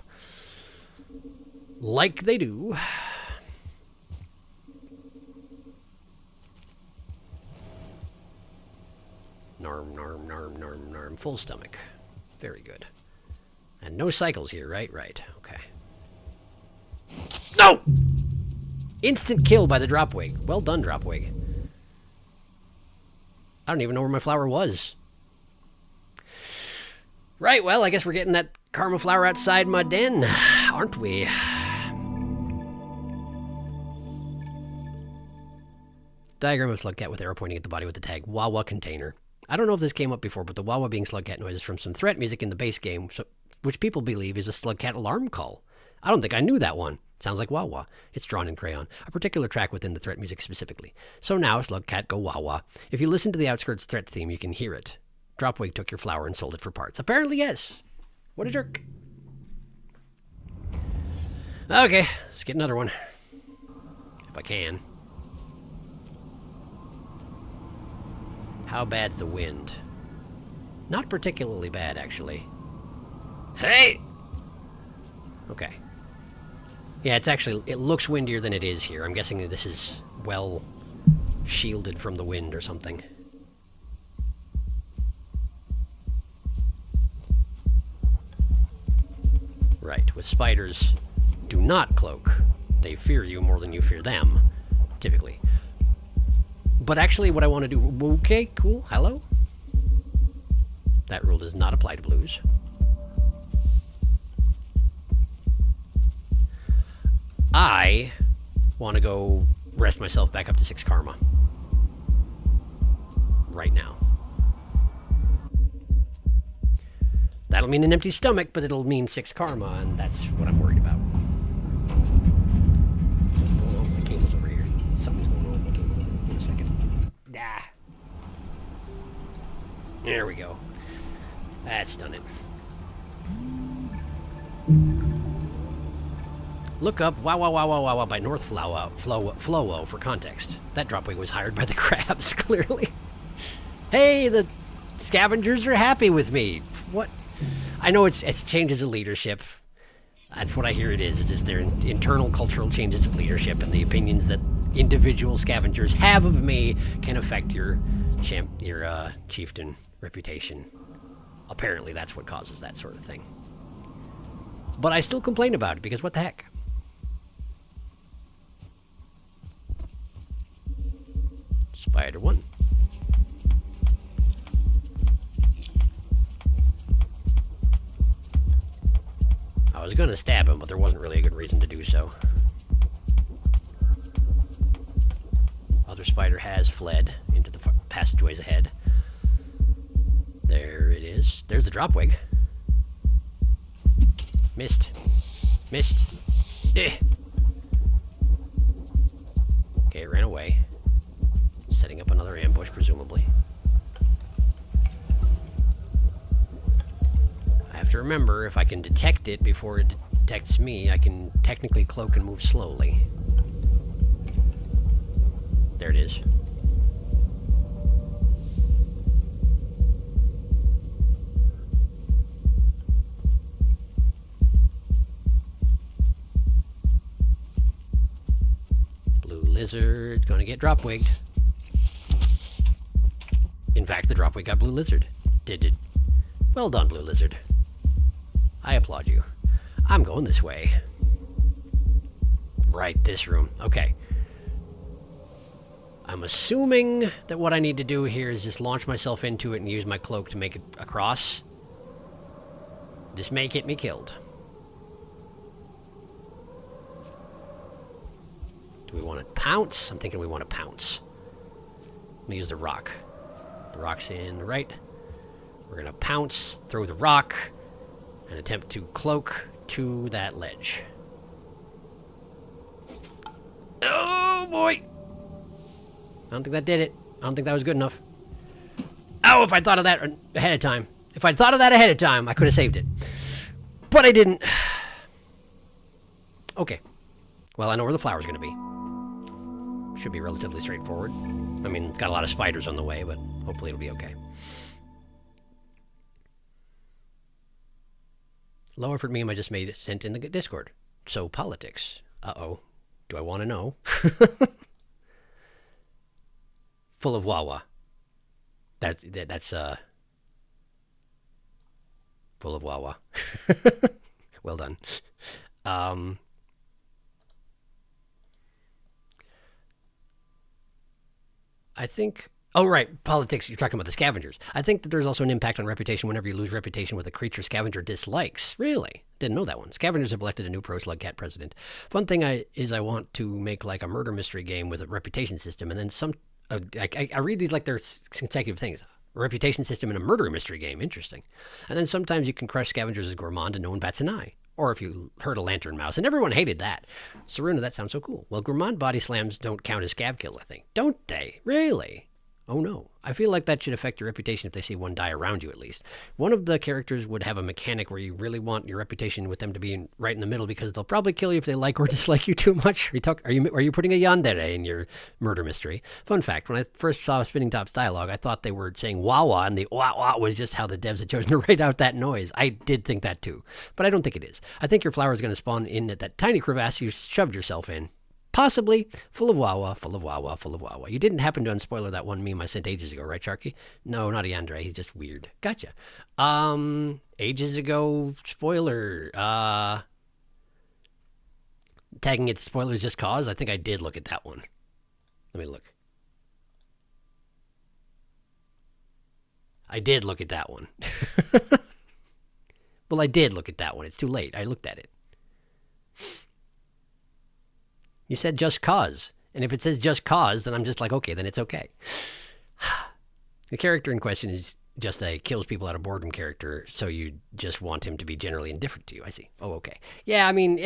Like they do. Narm, narm, narm, narm, narm. Full stomach. Very good. And no cycles here, right? Right. Okay. No! Instant kill by the dropwig. Well done, dropwig. I don't even know where my flower was. Right, well, I guess we're getting that karma flower outside my den, aren't we? Diagram of slugcat with arrow pointing at the body with the tag Wawa container. I don't know if this came up before, but the Wawa being slugcat noise is from some threat music in the base game, which people believe is a slugcat alarm call. I don't think I knew that one. Sounds like Wawa. It's drawn in crayon. A particular track within the threat music specifically. So now, slugcat, go Wawa. If you listen to the Outskirts threat theme, you can hear it. Dropwig took your flower and sold it for parts. Apparently, yes. What a jerk. Okay, let's get another one. If I can. How bad's the wind? Not particularly bad, actually. Hey! Okay. Yeah, it's actually, it looks windier than it is here. I'm guessing that this is well shielded from the wind or something. Right, with spiders, do not cloak. They fear you more than you fear them, typically. But actually what I want to do... Okay, cool, hello? That rule does not apply to blues. I want to go rest myself back up to 6 karma. Right now. That'll mean an empty stomach, but it'll mean 6 karma, and that's what I'm worried about. Oh, my cable's over here. Something's going on with my cable. Give me a second. Ah. There we go. That's done it. Look up wow wow wow wow wow wow by North Flowo for context. That dropwing was hired by the crabs, clearly. Hey, the scavengers are happy with me. What? I know it's changes of leadership. That's what I hear it is. It's just their internal cultural changes of leadership, and the opinions that individual scavengers have of me can affect your chieftain reputation. Apparently that's what causes that sort of thing. But I still complain about it, because what the heck? Spider 1. I was gonna stab him, but there wasn't really a good reason to do so. Other spider has fled into the passageways ahead. There it is. There's the dropwig. Missed. Missed. Eh. Okay, it ran away. Setting up another ambush, presumably. I have to remember, if I can detect it before it detects me, I can technically cloak and move slowly. There it is. Blue lizard gonna get drop-wigged. In fact, the dropwig got blue lizard. Did it? Well done, blue lizard. I applaud you. I'm going this way. Right, this room. Okay. I'm assuming that what I need to do here is just launch myself into it and use my cloak to make it across. This may get me killed. Do we want to pounce? I'm thinking we want to pounce. Let me use the rock. The rock's in the right. We're going to pounce, throw the rock, and attempt to cloak to that ledge. Oh, boy! I don't think that did it. I don't think that was good enough. Oh, if I thought of that ahead of time. If I'd thought of that ahead of time, I could have saved it. But I didn't. Okay. Well, I know where the flower's going to be. Should be relatively straightforward. I mean, it's got a lot of spiders on the way, but hopefully it'll be okay. Low effort meme I just made sent in the Discord. So politics. Uh-oh. Do I want to know? Full of Wawa. That's full of Wawa. Well done. I think... Oh, right. Politics. You're talking about the scavengers. I think that there's also an impact on reputation whenever you lose reputation with a creature scavenger dislikes. Really? Didn't know that one. Scavengers have elected a new pro slug cat president. Fun thing I want to make like a murder mystery game with a reputation system, and then some... I read these like they're consecutive things. A reputation system and a murder mystery game. Interesting. And then sometimes you can crush scavengers as gourmand and no one bats an eye. Or if you heard a lantern mouse, and everyone hated that. Saruna, that sounds so cool. Well, gourmand body slams don't count as scav kills, I think. Don't they? Really? Oh no. I feel like that should affect your reputation if they see one die around you at least. One of the characters would have a mechanic where you really want your reputation with them to be right in the middle because they'll probably kill you if they like or dislike you too much. Are you putting a yandere in your murder mystery? Fun fact, when I first saw Spinning Top's dialogue, I thought they were saying wah-wah, and the wah-wah was just how the devs had chosen to write out that noise. I did think that too, but I don't think it is. I think your flower is going to spawn in at that tiny crevasse you shoved yourself in. Possibly. Full of Wawa, full of Wawa, full of Wawa. You didn't happen to unspoiler that one meme I sent ages ago, right, Sharky? No, not Yandere. He's just weird. Gotcha. Ages ago, spoiler. Tagging it spoilers just cause? I think I did look at that one. Let me look. I did look at that one. Well, I did look at that one. It's too late. I looked at it. You said just cause. And if it says just cause, then I'm just like, okay, then it's okay. The character in question is just a kills people out of boredom character, so you just want him to be generally indifferent to you. I see. Oh, okay. Yeah, I mean,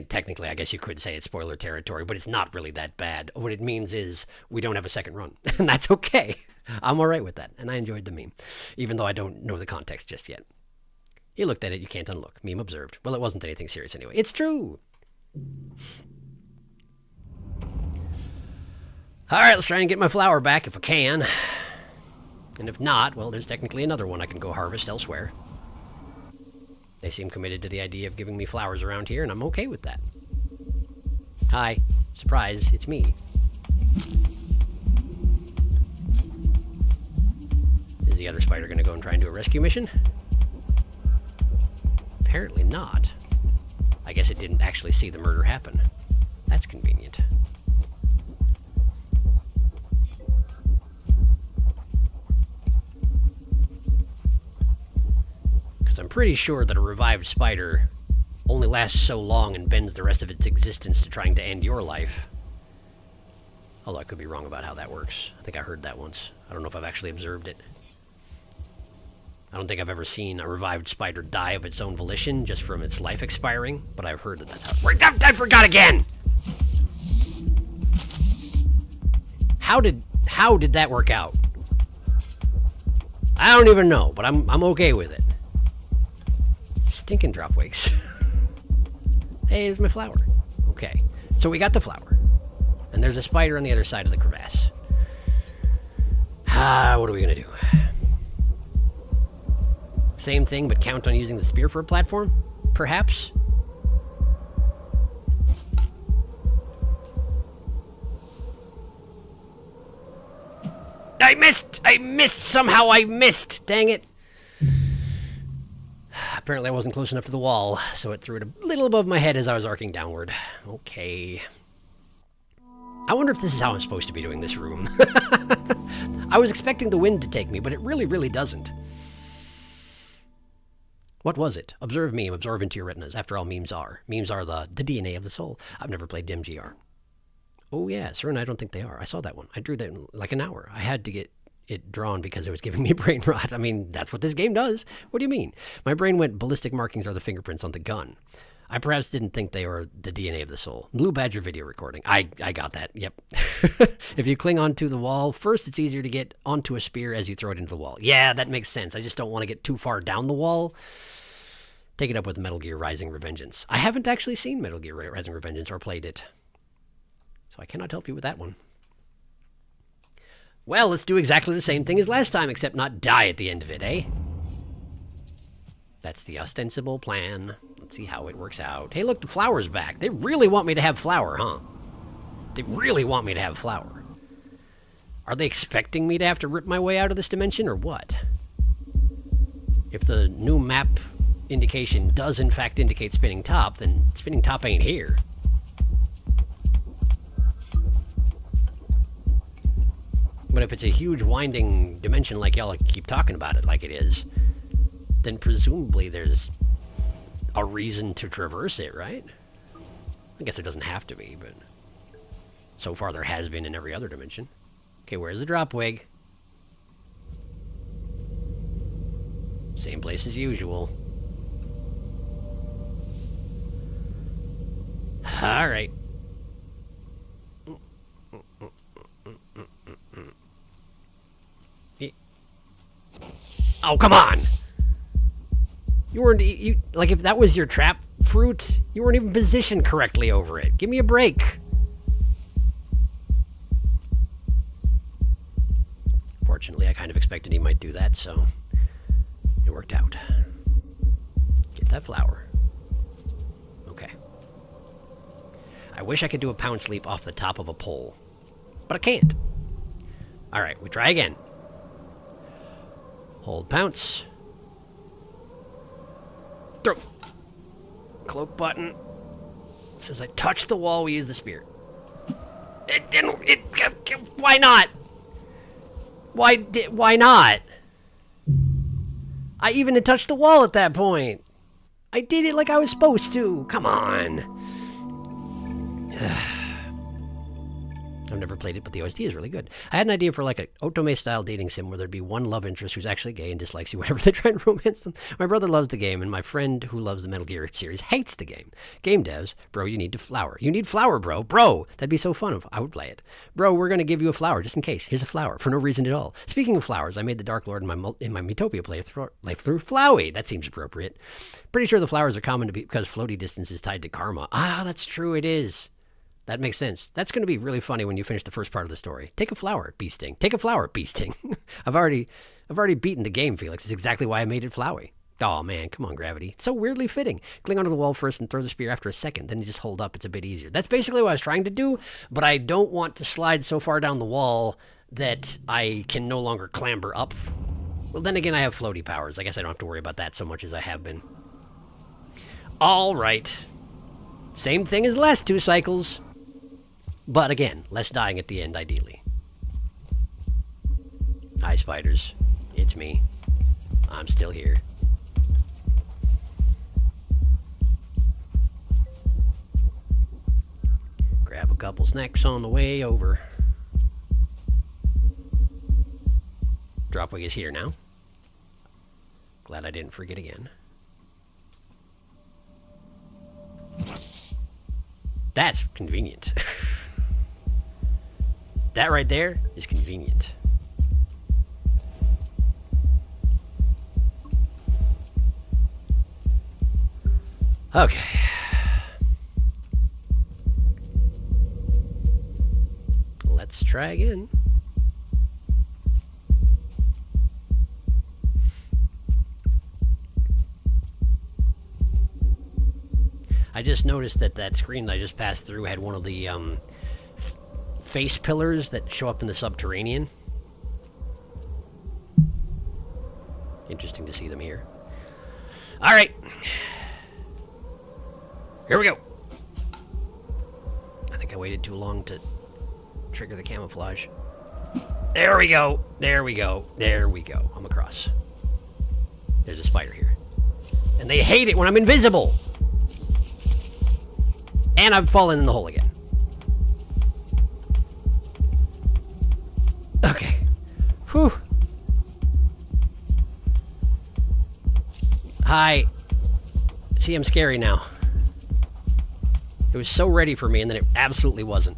technically, I guess you could say it's spoiler territory, but it's not really that bad. What it means is we don't have a second run, and that's okay. I'm all right with that, and I enjoyed the meme, even though I don't know the context just yet. You looked at it, you can't unlook. Meme observed. Well, it wasn't anything serious anyway. It's true. Alright, let's try and get my flower back if I can. And if not, well, there's technically another one I can go harvest elsewhere. They seem committed to the idea of giving me flowers around here, and I'm okay with that. Hi. Surprise, it's me. Is the other spider going to go and try and do a rescue mission? Apparently not. I guess it didn't actually see the murder happen. That's convenient. Because I'm pretty sure that a revived spider only lasts so long and bends the rest of its existence to trying to end your life. Although I could be wrong about how that works. I think I heard that once. I don't know if I've actually observed it. I don't think I've ever seen a revived spider die of its own volition just from its life expiring, but I've heard that that's how it works. I forgot again! How did that work out? I don't even know, but I'm okay with it. Stinking dropwigs. Hey, there's my flower. Okay, so we got the flower. And there's a spider on the other side of the crevasse. What are we gonna do? Same thing, but count on using the spear for a platform? Perhaps? I missed! Somehow I missed! Dang it! Apparently I wasn't close enough to the wall, so it threw it a little above my head as I was arcing downward. Okay. I wonder if this is how I'm supposed to be doing this room. I was expecting the wind to take me, but it really, really doesn't. What was it? Observe meme, absorb into your retinas. After all, memes are. Memes are the DNA of the soul. I've never played DMGR. Oh yeah, Sir, and I don't think they are. I saw that one. I drew that in like an hour. I had to get it drawn because it was giving me brain rot. I mean, that's what this game does. What do you mean? My brain went, ballistic markings are the fingerprints on the gun. I perhaps didn't think they were the DNA of the soul. Blue Badger video recording. I got that. Yep. If you cling onto the wall, first it's easier to get onto a spear as you throw it into the wall. Yeah, that makes sense. I just don't want to get too far down the wall. Take it up with Metal Gear Rising Revengeance. I haven't actually seen Metal Gear Rising Revengeance or played it. So I cannot help you with that one. Well, let's do exactly the same thing as last time, except not die at the end of it, eh? That's the ostensible plan. Let's see how it works out. Hey, look, the flower's back. They really want me to have flower, huh? They really want me to have flower. Are they expecting me to have to rip my way out of this dimension, or what? If the new map indication does in fact indicate spinning top, then spinning top ain't here. But if it's a huge winding dimension like y'all keep talking about it like it is, then presumably there's a reason to traverse it, right? I guess there doesn't have to be, but so far there has been in every other dimension. Okay, where's the drop wig? Same place as usual. Alright. Oh, come on! You weren't... like, if that was your trap fruit, you weren't even positioned correctly over it. Give me a break. Fortunately, I kind of expected he might do that, so it worked out. Get that flower. Okay. I wish I could do a pounce leap off the top of a pole, but I can't. Alright, we try again. Hold pounce. Throw. Cloak button. As soon as I touch the wall, we use the spear. It didn't... why not? Why not? I even had touched the wall at that point. I did it like I was supposed to. Come on. I've never played it, but the OST is really good. I had an idea for like a Otome-style dating sim where there'd be one love interest who's actually gay and dislikes you whenever they try and romance them. My brother loves the game, and my friend who loves the Metal Gear series hates the game. Game devs, bro, you need to flower. You need flower, bro. Bro, that'd be so fun. I would play it. Bro, we're going to give you a flower just in case. Here's a flower for no reason at all. Speaking of flowers, I made the Dark Lord in my Metopia playthrough Flowey. That seems appropriate. Pretty sure the flowers are common because floaty distance is tied to karma. Ah, that's true. It is. That makes sense. That's going to be really funny when you finish the first part of the story. Take a flower, bee sting. Take a flower, bee sting. I've already beaten the game, Felix. It's exactly why I made it flowy. Oh man, come on, Gravity. It's so weirdly fitting. Cling onto the wall first and throw the spear after a second. Then you just hold up. It's a bit easier. That's basically what I was trying to do, but I don't want to slide so far down the wall that I can no longer clamber up. Well, then again, I have floaty powers. I guess I don't have to worry about that so much as I have been. All right. Same thing as the last 2 cycles. But again, less dying at the end, ideally. Hi, spiders. It's me. I'm still here. Grab a couple snacks on the way over. Dropwig is here now. Glad I didn't forget again. That's convenient. That right there is convenient. Okay. Let's try again. I just noticed that screen that I just passed through had one of the face pillars that show up in the subterranean. Interesting to see them here. All right. Here we go. I think I waited too long to trigger the camouflage. There we go. There we go. There we go. I'm across. There's a spider here. And they hate it when I'm invisible. And I've fallen in the hole again. Okay. Whew. Hi. See, I'm scary now. It was so ready for me, and then it absolutely wasn't.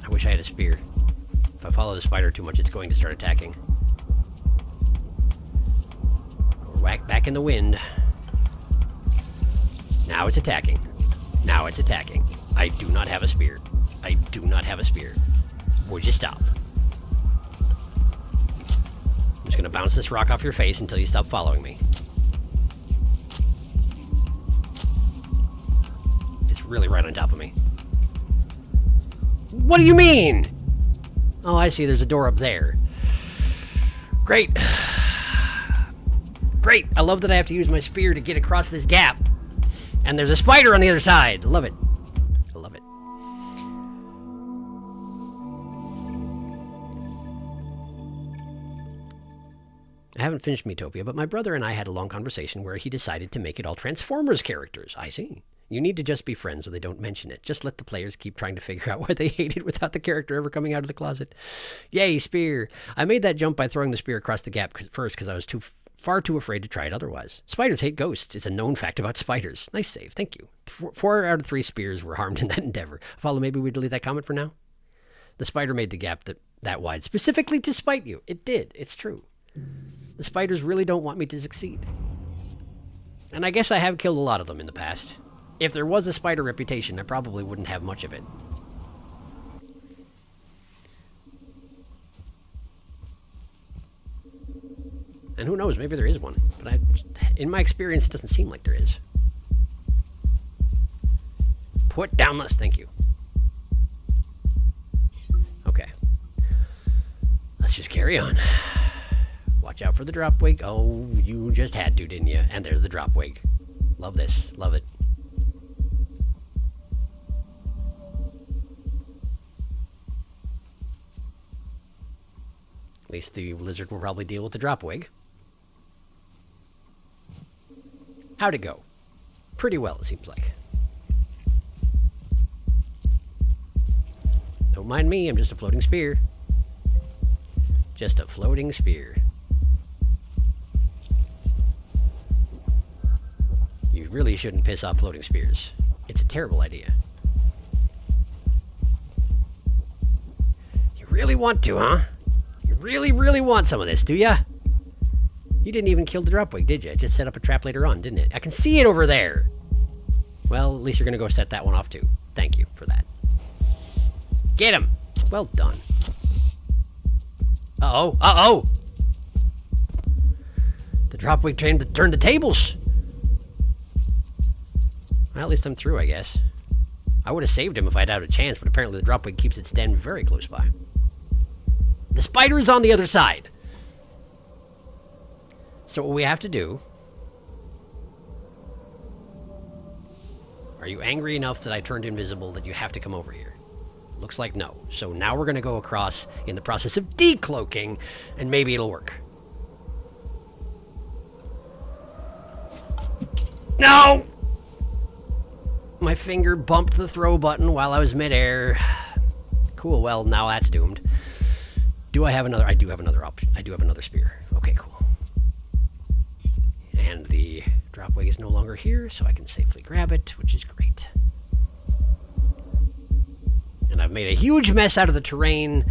I wish I had a spear. If I follow the spider too much, it's going to start attacking. We're back in the wind. Now it's attacking. Now it's attacking. I do not have a spear. I do not have a spear. Would you stop? I'm just gonna bounce this rock off your face until you stop following me. It's really right on top of me. What do you mean? Oh, I see. There's a door up there. Great. Great. I love that I have to use my spear to get across this gap. And there's a spider on the other side. Love it. I love it. I haven't finished Metopia, but my brother and I had a long conversation where he decided to make it all Transformers characters. I see. You need to just be friends so they don't mention it. Just let the players keep trying to figure out why they hate it without the character ever coming out of the closet. Yay, spear. I made that jump by throwing the spear across the gap first because I was far too afraid to try it otherwise. Spiders hate ghosts. It's a known fact about spiders. Nice save. Thank you. 4 out of 3 spears were harmed in that endeavor. Follow, maybe we delete that comment for now? The spider made the gap that wide specifically to spite you. It did. It's true. The spiders really don't want me to succeed. And I guess I have killed a lot of them in the past. If there was a spider reputation, I probably wouldn't have much of it. And who knows, maybe there is one. But in my experience, it doesn't seem like there is. Put down this, thank you. Okay. Let's just carry on. Watch out for the drop wig. Oh, you just had to, didn't you? And there's the drop wig. Love this. Love it. At least the lizard will probably deal with the drop wig. How'd it go? pretty well, it seems like. Don't mind me, I'm just a floating spear. Just a floating spear. You really shouldn't piss off floating spears. It's a terrible idea. You really want to, huh? You really, really want some of this, do ya? You didn't even kill the dropwig, did you? It just set up a trap later on, didn't it? I can see it over there! Well, at least you're gonna go set that one off too. Thank you for that. Get him! Well done. Uh-oh! Uh-oh! The dropwig train turned the tables! Well, at least I'm through, I guess. I would have saved him if I'd had a chance, but apparently the dropwig keeps its den very close by. The spider is on the other side! So what we have to do... Are you angry enough that I turned invisible that you have to come over here? Looks like no. So now we're going to go across in the process of decloaking, and maybe it'll work. No! My finger bumped the throw button while I was midair. Cool, well, now that's doomed. Do I have another? I do have another option. I do have another spear. Okay, cool. And the dropwig is no longer here, so I can safely grab it, which is great. And I've made a huge mess out of the terrain,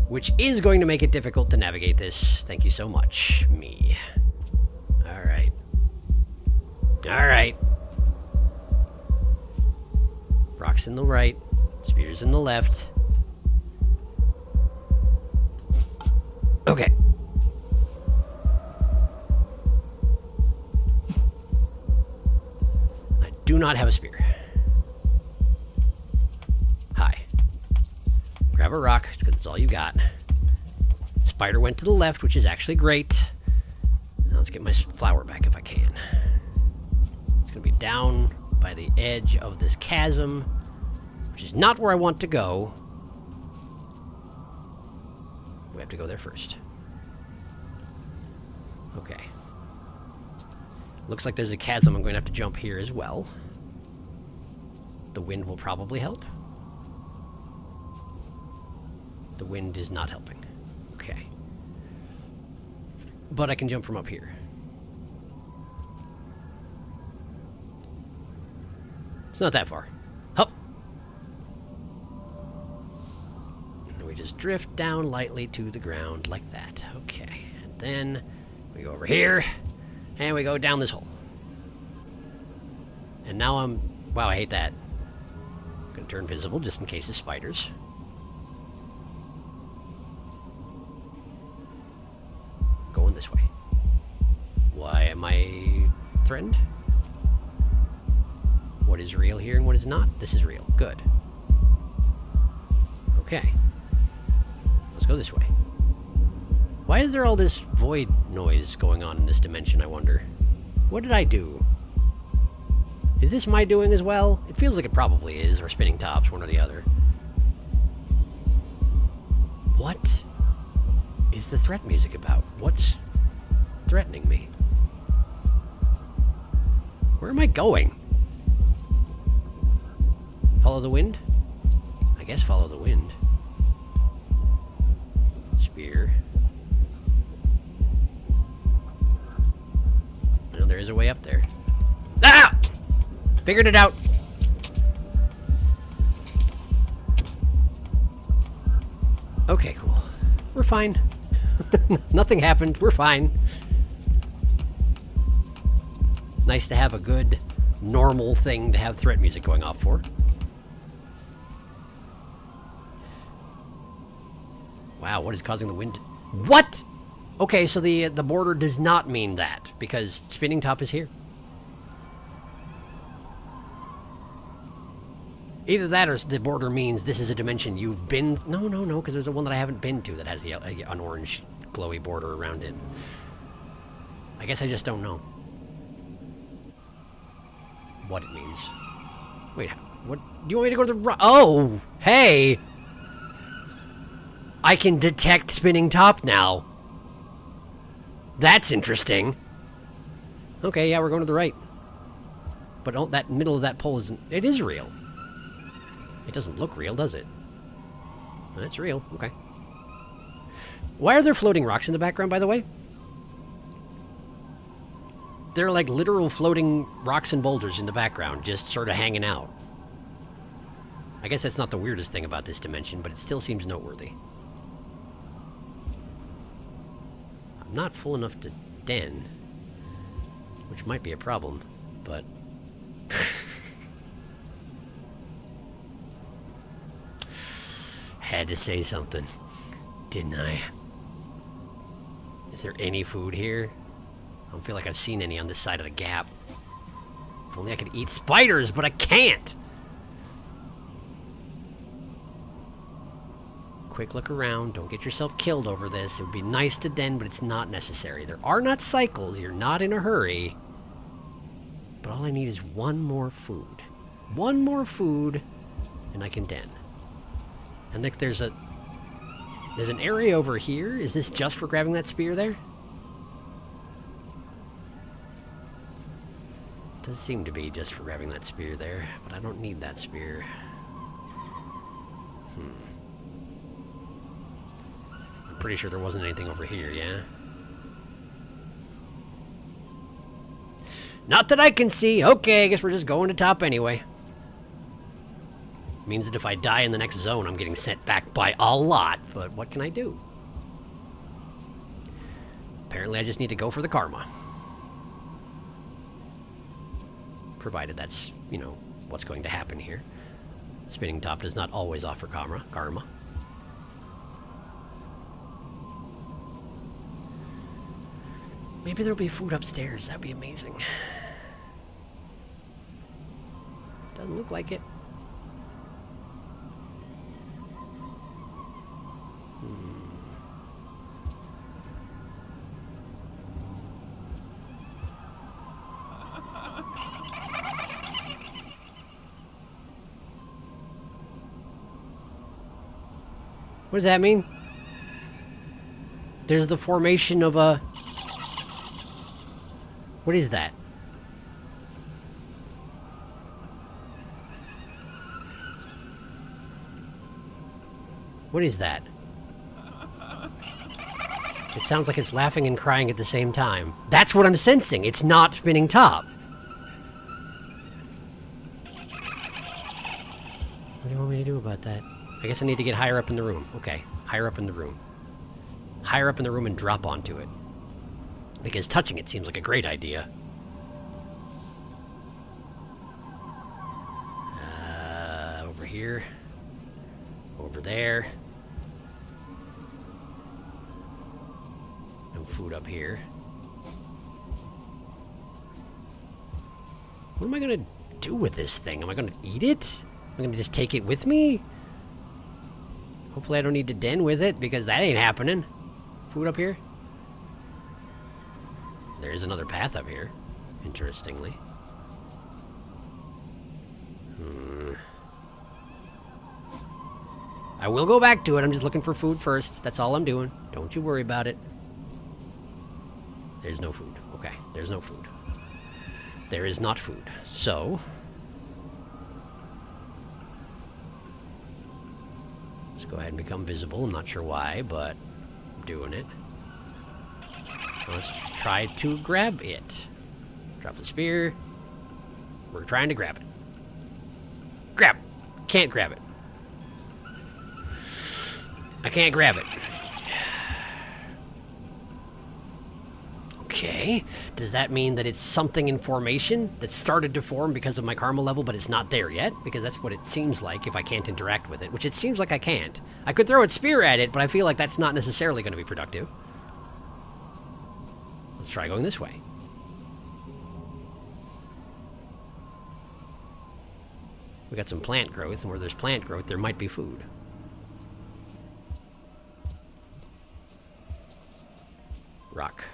which is going to make it difficult to navigate this. Thank you so much, me. Alright. Alright. Rocks in the right, spears in the left. Okay. I do not have a spear. Hi. Grab a rock, because it's all you got. Spider went to the left, which is actually great. Now let's get my flower back if I can. It's going to be down by the edge of this chasm, which is not where I want to go. We have to go there first. Okay. Looks like there's a chasm I'm going to have to jump here as well. The wind will probably help. The wind is not helping. Okay. But I can jump from up here. It's not that far. Hup! And we just drift down lightly to the ground like that. Okay. And then we go over here, and we go down this hole. And now I'm... Wow, I hate that. I'm gonna turn visible just in case of spiders. Going this way. Why am I threatened? What is real here and what is not? This is real. Good. Okay. Let's go this way. Why is there all this void noise going on in this dimension, I wonder? What did I do? Is this my doing as well? It feels like it probably is, or spinning tops, one or the other. What is the threat music about? What's threatening me? Where am I going? Follow the wind? I guess follow the wind. Spear. No, there is a way up there. Ah! Figured it out! Okay, cool. We're fine. Nothing happened. We're fine. Nice to have a good, normal thing to have threat music going off for. Wow, what is causing the wind? What? Okay, so the border does not mean that, because spinning top is here. Either that or the border means this is a dimension you've been... No, because there's a one that I haven't been to that has an orange glowy border around it. I guess I just don't know what it means. Wait, what? Do you want me to go to the right? Oh, hey! I can detect spinning top now. That's interesting. Okay, yeah, we're going to the right. But that middle of that pole isn't... It is real. It doesn't look real, does it? That's real. Okay. Why are there floating rocks in the background, by the way? They're like literal floating rocks and boulders in the background, just sort of hanging out. I guess that's not the weirdest thing about this dimension, but it still seems noteworthy. I'm not full enough to den, which might be a problem, but... Had to say something, didn't I? Is there any food here? I don't feel like I've seen any on this side of the gap. If only I could eat spiders, but I can't! Quick look around. Don't get yourself killed over this. It would be nice to den, but it's not necessary. There are not cycles. You're not in a hurry. But all I need is one more food. One more food, and I can den. And there's an area over here. Is this just for grabbing that spear there? Does seem to be just for grabbing that spear there, but I don't need that spear. I'm pretty sure there wasn't anything over here, yeah? Not that I can see. Okay, I guess we're just going to top anyway. Means that if I die in the next zone, I'm getting sent back by a lot, but what can I do? Apparently I just need to go for the karma. Provided that's, you know, what's going to happen here. Spinning top does not always offer karma. Maybe there'll be food upstairs. That'd be amazing. Doesn't look like it. What does that mean? There's the formation of a... What is that? What is that? It sounds like it's laughing and crying at the same time. That's what I'm sensing. It's not spinning top. What do you want me to do about that? I guess I need to get higher up in the room. Okay, higher up in the room. Higher up in the room and drop onto it. Because touching it seems like a great idea. Over here. Over there. No food up here. What am I gonna do with this thing? Am I gonna eat it? Am I gonna just take it with me? Hopefully I don't need to den with it, because that ain't happening. Food up here? There is another path up here, interestingly. I will go back to it. I'm just looking for food first. That's all I'm doing. Don't you worry about it. There's no food. Okay, there's no food. There is not food. So... let's go ahead and become visible. I'm not sure why, but I'm doing it. Let's try to grab it. Drop the spear. We're trying to grab it. Grab! Can't grab it. I can't grab it. Okay. Does that mean that it's something in formation that started to form because of my karma level, but it's not there yet? Because that's what it seems like if I can't interact with it, which it seems like I can't. I could throw a spear at it, but I feel like that's not necessarily going to be productive. Let's try going this way. We got some plant growth, and where there's plant growth, there might be food. Rock.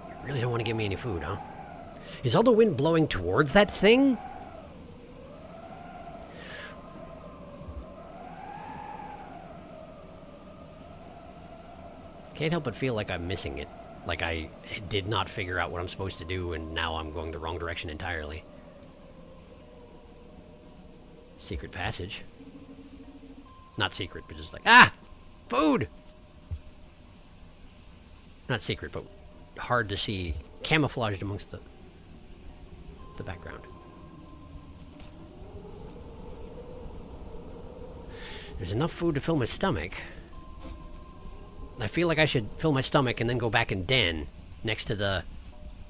You really don't want to give me any food, huh? Is all the wind blowing towards that thing? Can't help but feel like I'm missing it. Like I did not figure out what I'm supposed to do, and now I'm going the wrong direction entirely. Secret passage. Not secret, but just like, ah! Food! Not secret, but hard to see. Camouflaged amongst the background. There's enough food to fill my stomach. I feel like I should fill my stomach and then go back and den next to the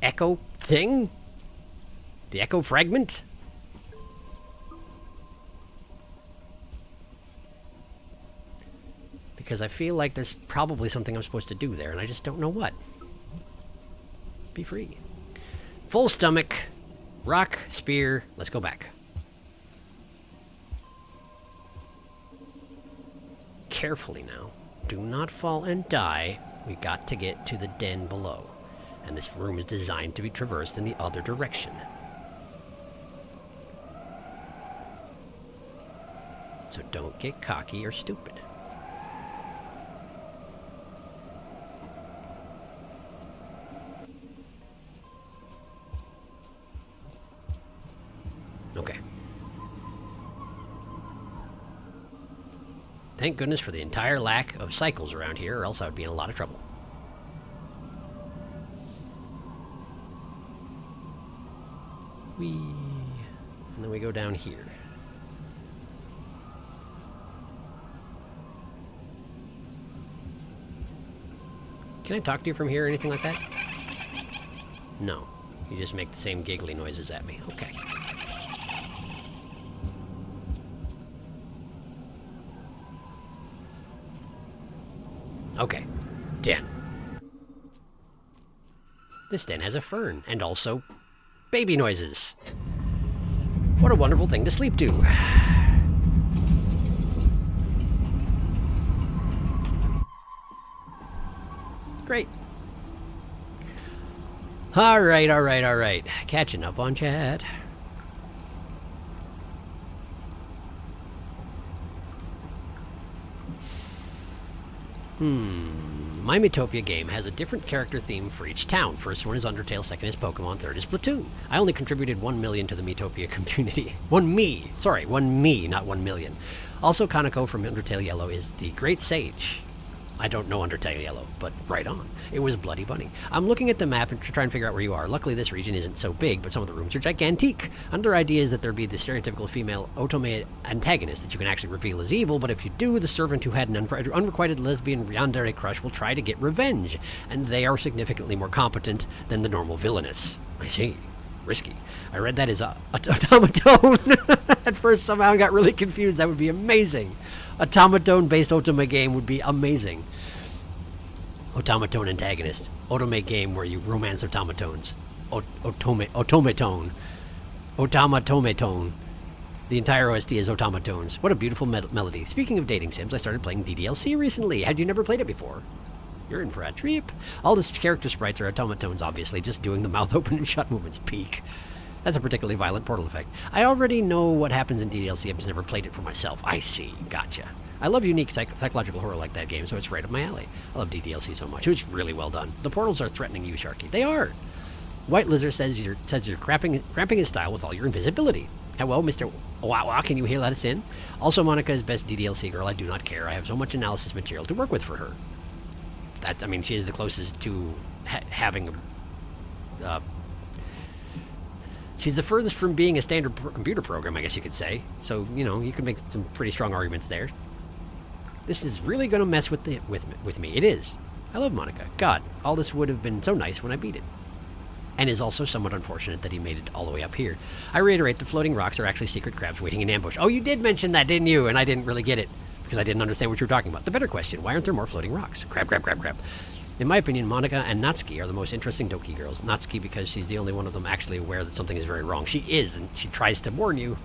echo thing? The echo fragment? Because I feel like there's probably something I'm supposed to do there, and I just don't know what. Be free. Full stomach. Rock, spear. Let's go back. Carefully now. Do not fall and die. We got to get to the den below. And this room is designed to be traversed in the other direction. So don't get cocky or stupid. Okay. Thank goodness for the entire lack of cycles around here, or else I would be in a lot of trouble. Whee! And then we go down here. Can I talk to you from here or anything like that? No. You just make the same giggly noises at me. Okay. Okay, den. This den has a fern, and also baby noises. What a wonderful thing to sleep to. Great. Alright. Catching up on chat. My Miitopia game has a different character theme for each town. First one is Undertale, second is Pokemon, third is Splatoon. I only contributed 1 million to the Miitopia community. 1 me, not 1 million. Also, Kaneko from Undertale Yellow is the Great Sage. I don't know Undertale Yellow, but right on. It was Bloody Bunny. I'm looking at the map and trying to figure out where you are. Luckily, this region isn't so big, but some of the rooms are gigantic. Another idea is that there'd be the stereotypical female otome antagonist that you can actually reveal as evil, but if you do, the servant who had an unrequited lesbian yandere crush will try to get revenge, and they are significantly more competent than the normal villainess. I see. Risky. I read that as automaton. At first, somehow I got really confused. That would be amazing. Automaton-based otome game would be amazing. Automaton antagonist. Otome game where you romance automatons. Automaton. Automaton. The entire OST is automatones. What a beautiful melody. Speaking of dating sims, I started playing DDLC recently. Had you never played it before? You're in for a trip. All the character sprites are automatones, obviously, just doing the mouth open and shut movements. Peak. That's a particularly violent portal effect. I already know what happens in DDLC. I've just never played it for myself. I see. Gotcha. I love unique psychological horror like that game, so it's right up my alley. I love DDLC so much. It's really well done. The portals are threatening you, Sharky. They are. White Lizard says you're cramping his style with all your invisibility. Hello, Mr. Wawa, can you hear let us in? Also, Monica is best DDLC girl. I do not care. I have so much analysis material to work with for her. I mean, she is the closest to having a... she's the furthest from being a standard computer program, I guess you could say. So, you know, you can make some pretty strong arguments there. This is really going to mess with me. It is. I love Monica. God, all this would have been so nice when I beat it. And is also somewhat unfortunate that he made it all the way up here. I reiterate, the floating rocks are actually secret crabs waiting in ambush. Oh, you did mention that, didn't you? And I didn't really get it, because I didn't understand what you were talking about. The better question, why aren't there more floating rocks? Crab. In my opinion, Monica and Natsuki are the most interesting Doki girls. Natsuki because she's the only one of them actually aware that something is very wrong. She is, and she tries to warn you.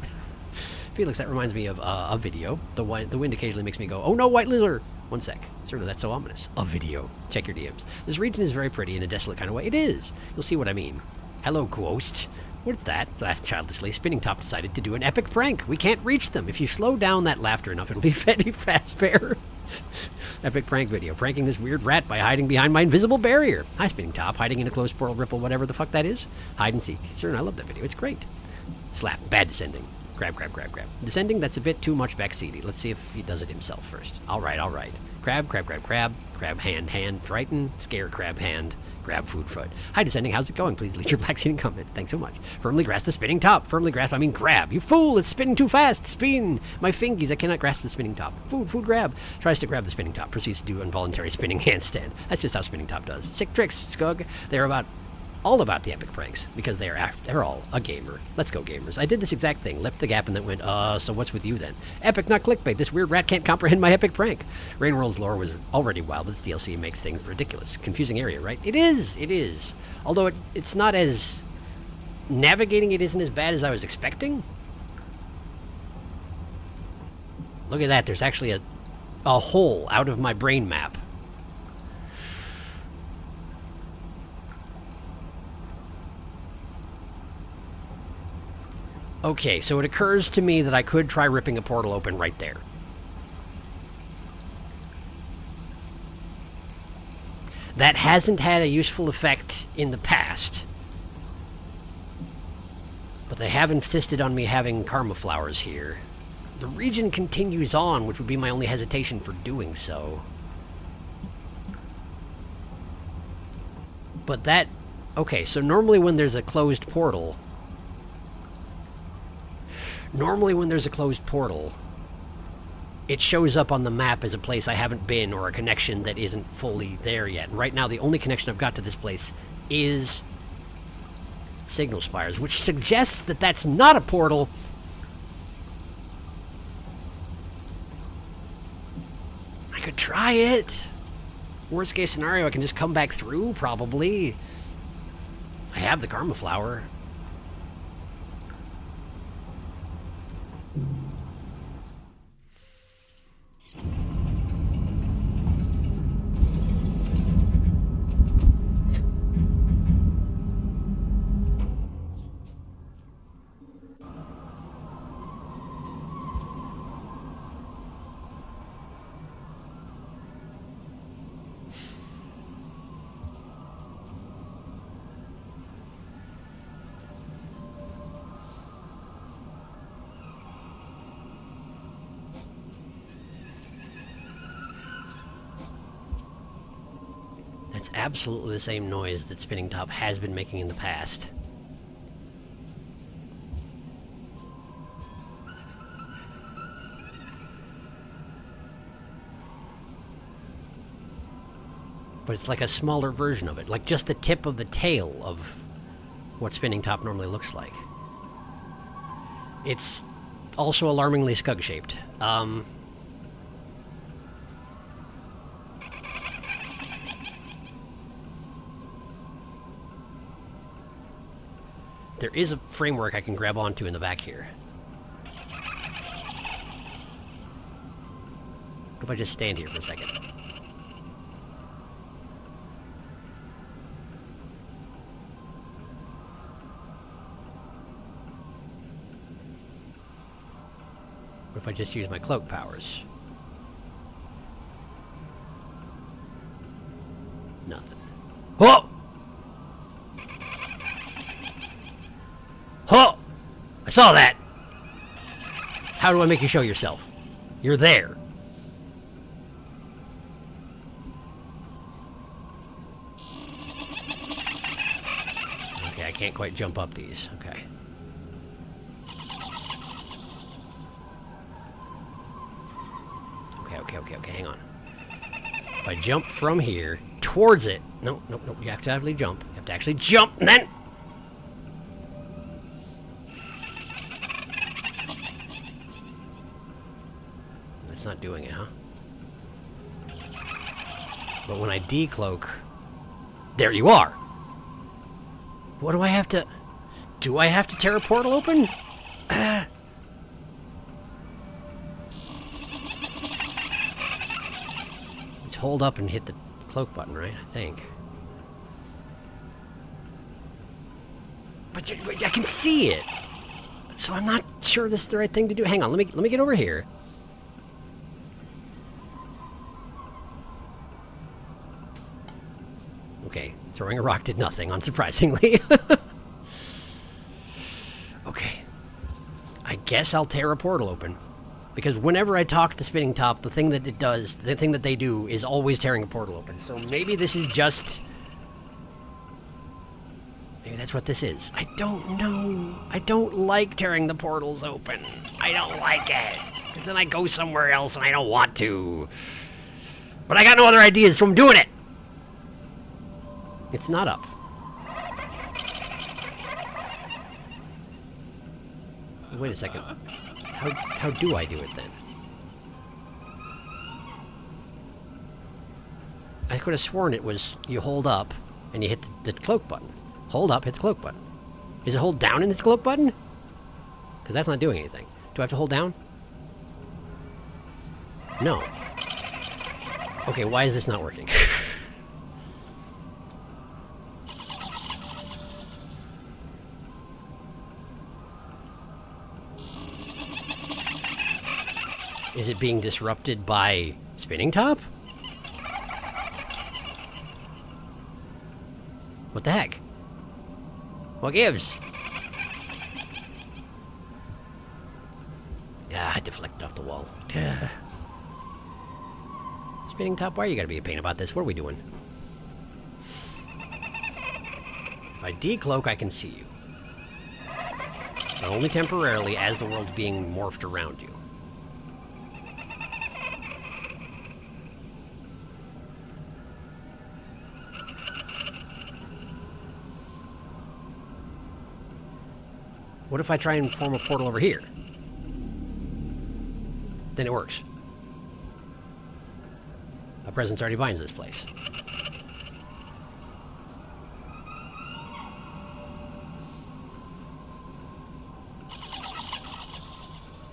Felix, that reminds me of a video. The wind occasionally makes me go, oh no, White Lizard! One sec. Certainly, that's so ominous. A video. Check your DMs. This region is very pretty in a desolate kind of way. It is. You'll see what I mean. Hello, ghost. What's that? Asked childishly. Spinning Top decided to do an epic prank. We can't reach them. If you slow down that laughter enough, it'll be very fast fair. Epic prank video. Pranking this weird rat by hiding behind my invisible barrier. Hi, Spinning Top. Hiding in a closed portal ripple, whatever the fuck that is. Hide and seek. Sir, I love that video. It's great. Slap. Bad descending. Grab, grab, grab, grab. Descending, that's a bit too much backseaty. Let's see if he does it himself first. All right, all right. Crab, crab, crab, crab. Crab, hand, hand. Frighten. Scare, crab, hand. Grab, food, foot. Hi, Descending. How's it going? Please leave your backseating comment. Thanks so much. Firmly grasp the spinning top. Firmly grasp, I mean grab. You fool! It's spinning too fast. Spin! My fingies, I cannot grasp the spinning top. Food, food, grab. Tries to grab the spinning top. Proceeds to do involuntary spinning handstand. That's just how spinning top does. Sick tricks, Skug. They're all about the epic pranks, because they are, after all, a gamer. Let's go, gamers. I did this exact thing, leapt the gap, and then went, so what's with you then? Epic, not clickbait. This weird rat can't comprehend my epic prank. Rainworld's lore was already wild, but this DLC makes things ridiculous. Confusing area, right? It is. Although it's not as... Navigating it isn't as bad as I was expecting. Look at that, there's actually a hole out of my brain map. Okay, so it occurs to me that I could try ripping a portal open right there. That hasn't had a useful effect in the past. But they have insisted on me having karma flowers here. The region continues on, which would be my only hesitation for doing so. But that... Okay, so normally when there's a closed portal... it shows up on the map as a place I haven't been or a connection that isn't fully there yet. And right now, the only connection I've got to this place is Signal Spires, which suggests that that's not a portal. I could try it. Worst case scenario, I can just come back through, probably. I have the Karma Flower. Absolutely the same noise that Spinning Top has been making in the past. But it's like a smaller version of it, like just the tip of the tail of what Spinning Top normally looks like. It's also alarmingly Skug-shaped. There is a framework I can grab onto in the back here. What if I just stand here for a second? What if I just use my cloak powers? Nothing. Whoa! Oh! I saw that! How do I make you show yourself? You're there. Okay, I can't quite jump up these. Okay. Okay, hang on. If I jump from here towards it... No, you have to actually jump. You have to actually jump, and then... Not doing it, huh? But when I decloak, there you are. What do I have to... Do I have to tear a portal open? Let's hold up and hit the cloak button, right? I think. But I can see it. So I'm not sure this is the right thing to do. Hang on, let me get over here. Okay, throwing a rock did nothing, unsurprisingly. Okay. I guess I'll tear a portal open. Because whenever I talk to Spinning Top, the thing that it does, the thing that they do, is always tearing a portal open. So maybe this is just... Maybe that's what this is. I don't know. I don't like tearing the portals open. I don't like it. Because then I go somewhere else and I don't want to. But I got no other ideas, so I'm doing it. It's not up. Wait a second. How do I do it then? I could have sworn it was you hold up and you hit the cloak button. Hold up, hit the cloak button. Is it hold down and hit the cloak button? Because that's not doing anything. Do I have to hold down? No. Okay, why is this not working? Is it being disrupted by Spinning Top? What the heck? What gives? Ah, I deflected off the wall. Duh. Spinning Top, why are you gotta be a pain about this? What are we doing? If I decloak, I can see you. But only temporarily as the world's being morphed around you. What if I try and form a portal over here? Then it works. A presence already binds this place.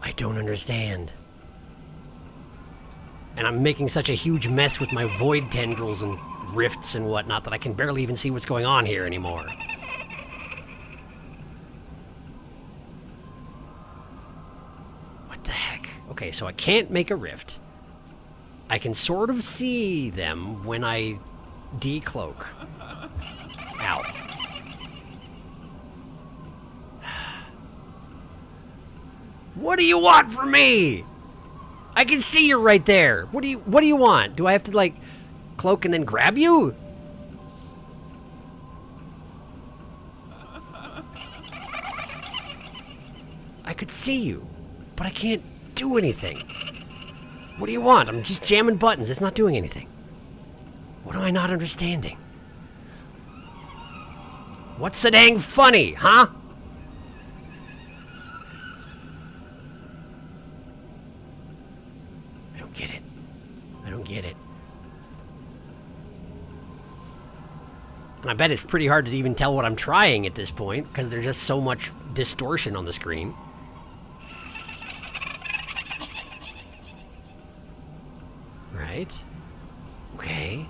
I don't understand. And I'm making such a huge mess with my void tendrils and rifts and whatnot that I can barely even see what's going on here anymore. Okay, so I can't make a rift. I can sort of see them when I decloak. Ow. What do you want from me? I can see you right there. What do you want? Do I have to like cloak and then grab you? I could see you, but I can't do anything. What do you want? I'm just jamming buttons. It's not doing anything. What am I not understanding? What's so dang funny, huh? I don't get it. I don't get it. And I bet it's pretty hard to even tell what I'm trying at this point, because there's just so much distortion on the screen. Right. Okay.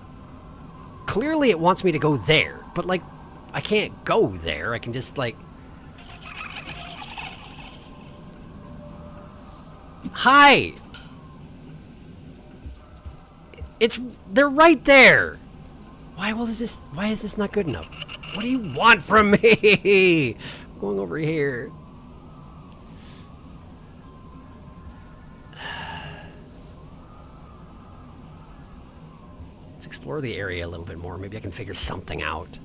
Clearly it wants me to go there, but like, I can't go there. I can just like... Hi! They're right there! Why is this not good enough? What do you want from me? I'm going over here. Explore the area a little bit more. Maybe I can figure something out.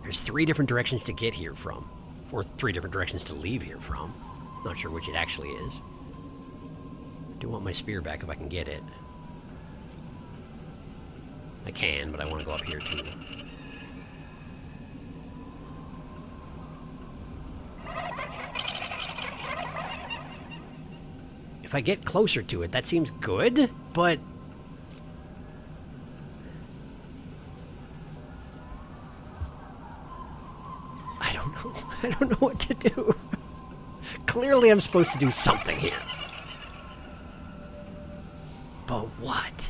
There's 3 different directions to get here from. Or 3 different directions to leave here from. Not sure which it actually is. I do want my spear back if I can get it. I can, but I want to go up here too. If I get closer to it, that seems good, but... I don't know what to do. Clearly I'm supposed to do something here. But what?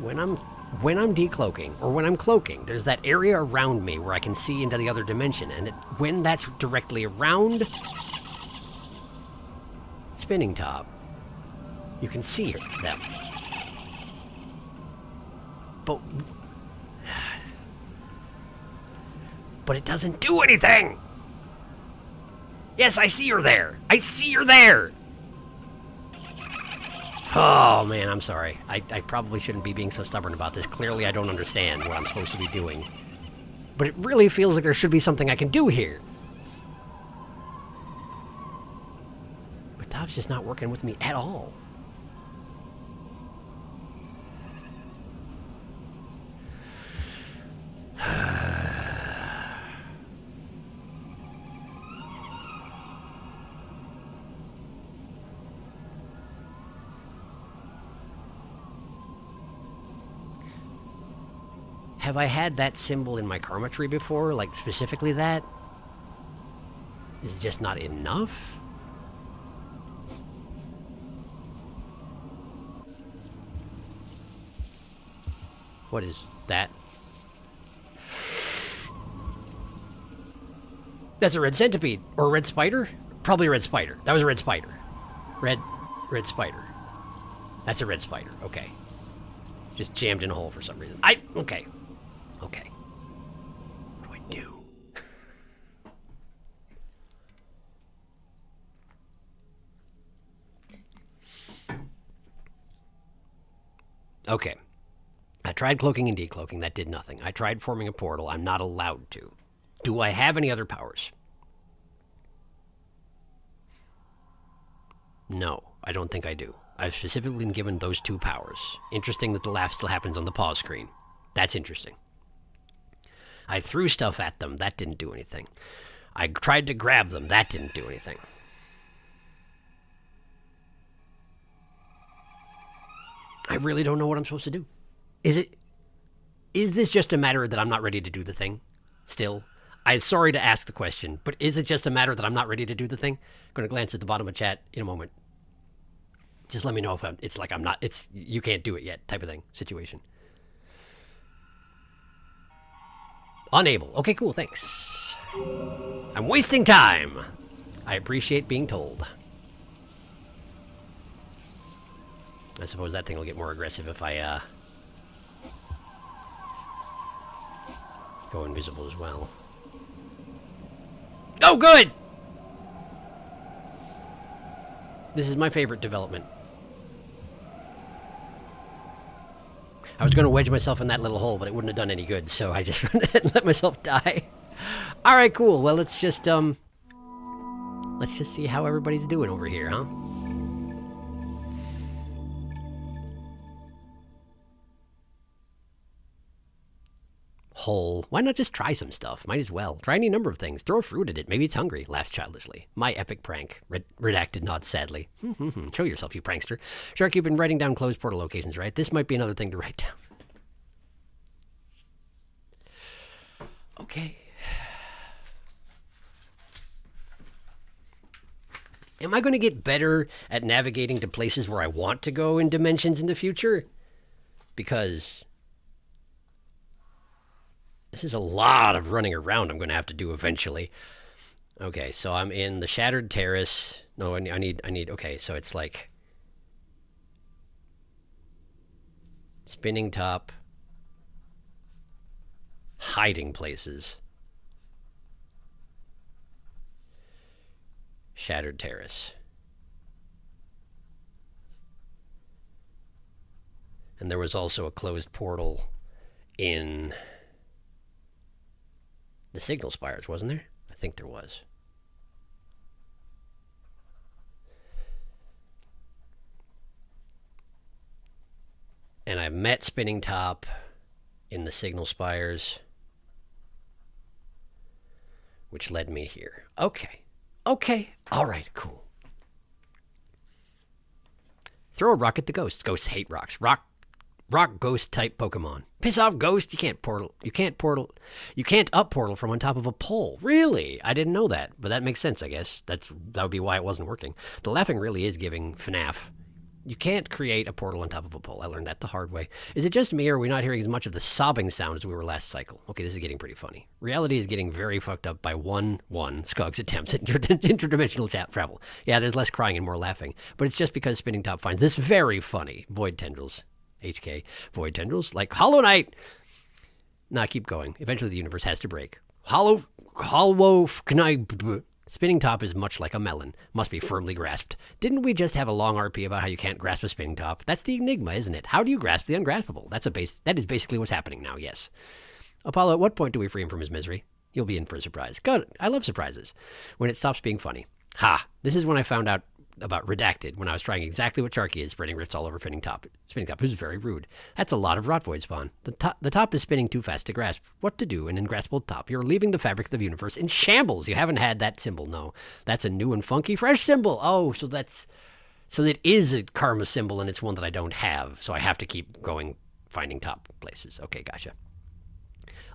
When I'm decloaking, or when I'm cloaking, there's that area around me where I can see into the other dimension, and when that's directly around spinning top, you can see them. But it doesn't do anything! Yes, I see her there! I see her there! Oh, man, I'm sorry. I probably shouldn't be being so stubborn about this. Clearly, I don't understand what I'm supposed to be doing. But it really feels like there should be something I can do here. But Top's just not working with me at all. Have I had that symbol in my karma tree before? Like, specifically that? Is it just not enough? What is that? That's a red centipede. Or a red spider? Probably a red spider. That was a red spider. Red spider. That's a red spider. Okay. Just jammed in a hole for some reason. Okay. Okay. What do I do? Okay. I tried cloaking and decloaking. That did nothing. I tried forming a portal. I'm not allowed to. Do I have any other powers? No, I don't think I do. I've specifically been given those 2 powers. Interesting that the laugh still happens on the pause screen. That's interesting. I threw stuff at them. That didn't do anything. I tried to grab them. That didn't do anything. I really don't know what I'm supposed to do. Is this just a matter that I'm not ready to do the thing? Still? I'm sorry to ask the question, but is it just a matter that I'm not ready to do the thing? I'm going to glance at the bottom of chat in a moment. Just let me know if it's like I'm not, you can't do it yet type of thing, situation. Unable. Okay, cool, thanks. I'm wasting time. I appreciate being told. I suppose that thing will get more aggressive if I, go invisible as well. Oh, good! This is my favorite development. I was going to wedge myself in that little hole, but it wouldn't have done any good, so I just went ahead and let myself die. Alright, cool. Well, let's just see how everybody's doing over here, huh? Hole. Why not just try some stuff? Might as well. Try any number of things. Throw a fruit at it. Maybe it's hungry. Laughs childishly. My epic prank. Redacted nods sadly. Show yourself, you prankster. Shark, you've been writing down closed portal locations, right? This might be another thing to write down. Okay. Am I going to get better at navigating to places where I want to go in dimensions in the future? Because this is a lot of running around I'm going to have to do eventually. Okay, so I'm in the Shattered Terrace. No, I need, okay, so it's like spinning top, hiding places, Shattered Terrace. And there was also a closed portal in the Signal Spires, wasn't there? I think there was. And I met Spinning Top in the Signal Spires, which led me here. Okay. Okay. All right, cool. Throw a rock at the ghosts. Ghosts hate rocks. Rock ghost type Pokemon. Piss off, ghost. You can't up portal from on top of a pole. Really? I didn't know that, but that makes sense, I guess. That would be why it wasn't working. The laughing really is giving FNAF You can't create a portal on top of a pole. I learned that the hard way. Is it just me, or are we not hearing as much of the sobbing sound as we were last cycle? Okay, this is getting pretty funny. Reality is getting very fucked up by one Skug's attempts at interdimensional travel. Yeah, there's less crying and more laughing. But it's just because Spinning Top finds this very funny. Void tendrils. HK. Void tendrils. Like Hollow Knight. Nah, keep going. Eventually the universe has to break. Spinning Top is much like a melon. Must be firmly grasped. Didn't we just have a long RP about how you can't grasp a spinning top? That's the enigma, isn't it? How do you grasp the ungraspable? That is basically what's happening now, yes. Apollo, at what point do we free him from his misery? You'll be in for a surprise. Good. I love surprises. When it stops being funny. Ha! This is when I found out about Redacted, when I was trying exactly what Sharky is, spreading rifts all over Spinning Top, who's very rude. That's a lot of rot void spawn. The top is spinning too fast to grasp. What to do, an ingraspable top? You're leaving the fabric of the universe in shambles. You haven't had that symbol, no. That's a new and funky, fresh symbol. Oh, so it is a karma symbol, and it's one that I don't have, so I have to keep going, finding top places. Okay, gotcha.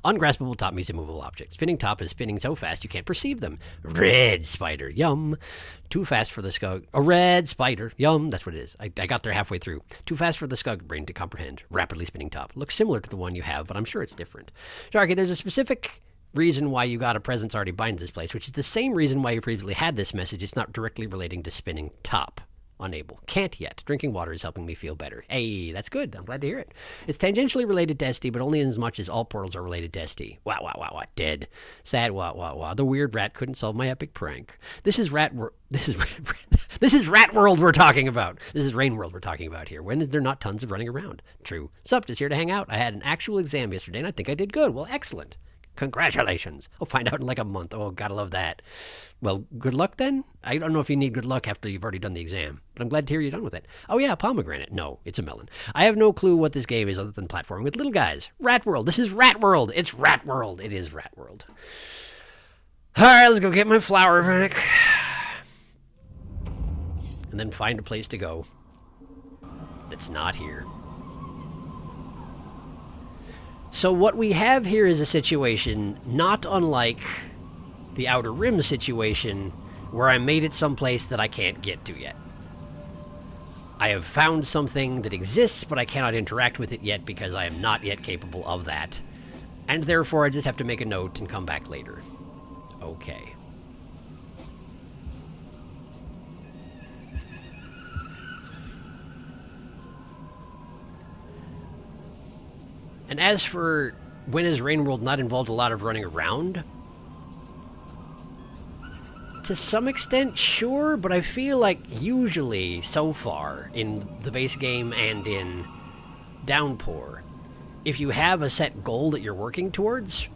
Ungraspable top means immovable object. Spinning top is spinning so fast you can't perceive them. Red spider, yum. Too fast for the Skug. A red spider, yum. That's what it is. I got there halfway through. Too fast for the Skug brain to comprehend. Rapidly spinning top. Looks similar to the one you have, but I'm sure it's different. Sharky, there's a specific reason why you got a presence already binds this place, which is the same reason why you previously had this message. It's not directly relating to spinning top. Unable. Can't yet. Drinking water is helping me feel better. Hey, that's good. I'm glad to hear it. It's tangentially related to SD, but only in as much as all portals are related to SD. Wow. Dead. Sad. Wow. The weird rat couldn't solve my epic prank. This is Rat World we're talking about. This is Rain World we're talking about here. When is there not tons of running around? True. Sup, just here to hang out. I had an actual exam yesterday, and I think I did good. Well, excellent. Congratulations. I'll find out in like a month. Oh, gotta love that. Well, good luck then? I don't know if you need good luck after you've already done the exam, but I'm glad to hear you're done with it. Oh yeah, pomegranate. No, it's a melon. I have no clue what this game is other than platforming with little guys. Rat World. This is Rat World. It's Rat World. It is Rat World. All right, let's go get my flower back. And then find a place to go that's not here. So what we have here is a situation not unlike the Outer Rim situation, where I made it someplace that I can't get to yet. I have found something that exists, but I cannot interact with it yet because I am not yet capable of that. And therefore I just have to make a note and come back later. Okay. And as for when has Rain World not involved a lot of running around? To some extent, sure, but I feel like usually, so far, in the base game and in Downpour, if you have a set goal that you're working towards,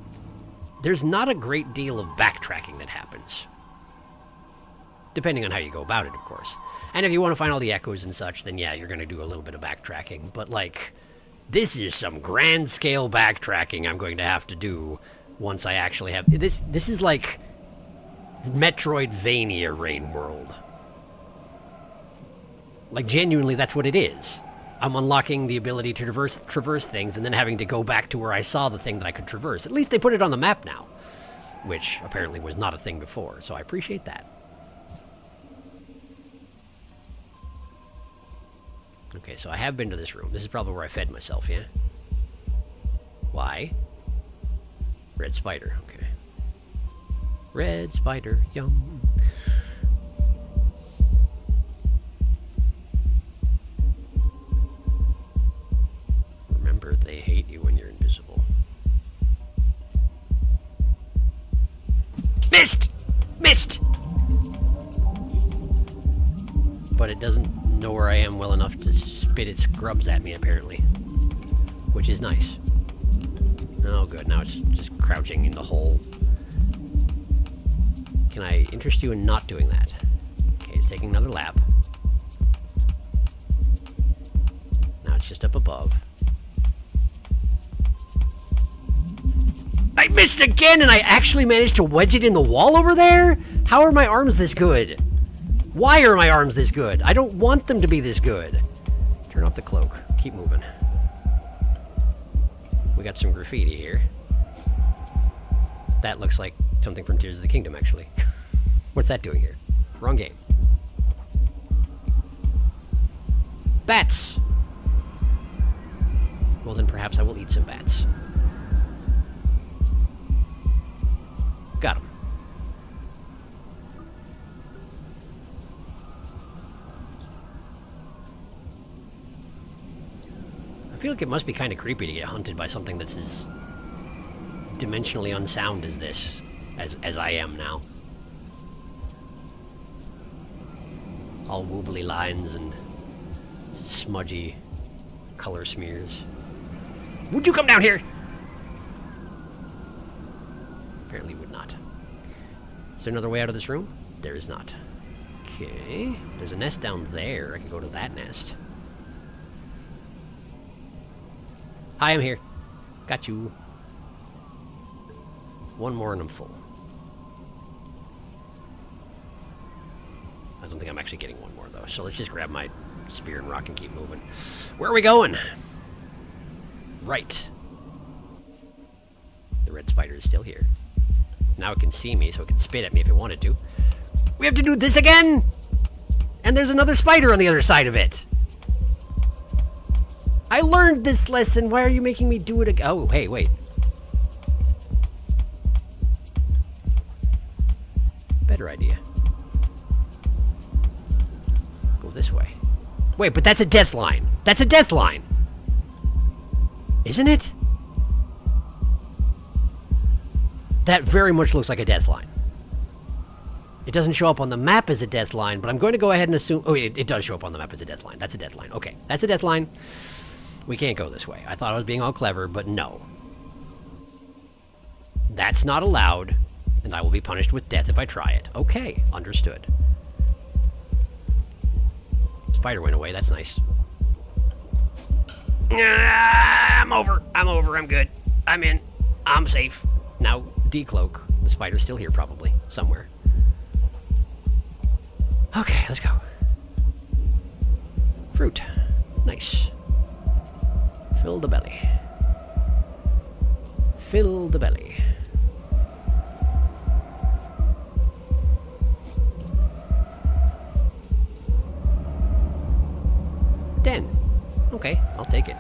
there's not a great deal of backtracking that happens. Depending on how you go about it, of course. And if you want to find all the echoes and such, then yeah, you're going to do a little bit of backtracking, but like, this is some grand scale backtracking I'm going to have to do once I actually have... This is like Metroidvania Rain World. Like, genuinely, that's what it is. I'm unlocking the ability to traverse things and then having to go back to where I saw the thing that I could traverse. At least they put it on the map now, which apparently was not a thing before, so I appreciate that. Okay, so I have been to this room. This is probably where I fed myself, yeah? Why? Red spider, okay. Red spider, yum. Remember, they hate you when you're invisible. Missed! Missed! But it doesn't know where I am well enough to spit its grubs at me, apparently. Which is nice. Oh, good. Now it's just crouching in the hole. Can I interest you in not doing that? Okay, it's taking another lap. Now it's just up above. I missed again, and I actually managed to wedge it in the wall over there? How are my arms this good? Why are my arms this good? I don't want them to be this good. Turn off the cloak. Keep moving. We got some graffiti here. That looks like something from Tears of the Kingdom, actually. What's that doing here? Wrong game. Bats! Well, then perhaps I will eat some bats. Got him. I feel like it must be kind of creepy to get hunted by something that's as dimensionally unsound as this, as I am now. All wobbly lines and smudgy color smears. Would you come down here? Apparently would not. Is there another way out of this room? There is not. Okay. There's a nest down there. I can go to that nest. Hi, I'm here. Got you. One more and I'm full. I don't think I'm actually getting one more, though. So let's just grab my spear and rock and keep moving. Where are we going? Right. The red spider is still here. Now it can see me, so it can spit at me if it wanted to. We have to do this again! And there's another spider on the other side of it! I learned this lesson. Why are you making me do it again? Oh, hey, wait. Better idea. Go this way. Wait, but that's a death line. That's a death line. Isn't it? That very much looks like a death line. It doesn't show up on the map as a death line, but I'm going to go ahead and assume... Oh, it does show up on the map as a death line. That's a death line. Okay, that's a death line. We can't go this way. I thought I was being all clever, but no. That's not allowed, and I will be punished with death if I try it. Okay, understood. Spider went away. That's nice. I'm over. I'm good. I'm in. I'm safe. Now, decloak. The spider's still here, probably. Somewhere. Okay, let's go. Fruit. Nice. Fill the belly. Fill the belly. Den. Okay, I'll take it.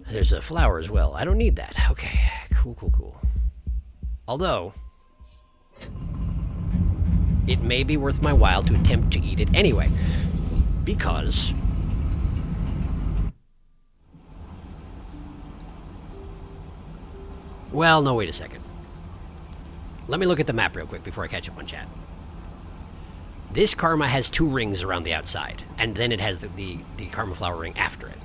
There's a flower as well. I don't need that. Okay, cool. Although, it may be worth my while to attempt to eat it anyway. Because... Well, no, wait a second. Let me look at the map real quick before I catch up on chat. This karma has 2 rings around the outside, and then it has the karma flower ring after it.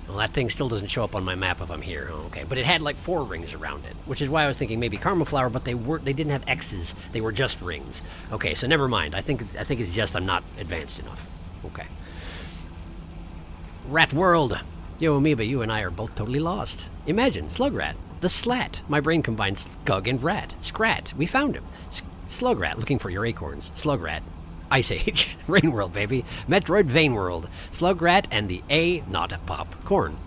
Well, that thing still doesn't show up on my map if I'm here. Oh, okay, but it had like 4 rings around it, which is why I was thinking maybe karma flower, but they didn't have X's. They were just rings. Okay, so never mind. I think it's just I'm not advanced enough. Okay. Rat world. Yo, Amoeba, you and I are both totally lost. Imagine, Slugrat. The Slat. My brain combines Skug and Rat. Scrat. We found him. Slugrat, looking for your acorns. Slugrat. Ice Age. Rain World, baby. Metroid Vein World. Slugrat and the A not popcorn.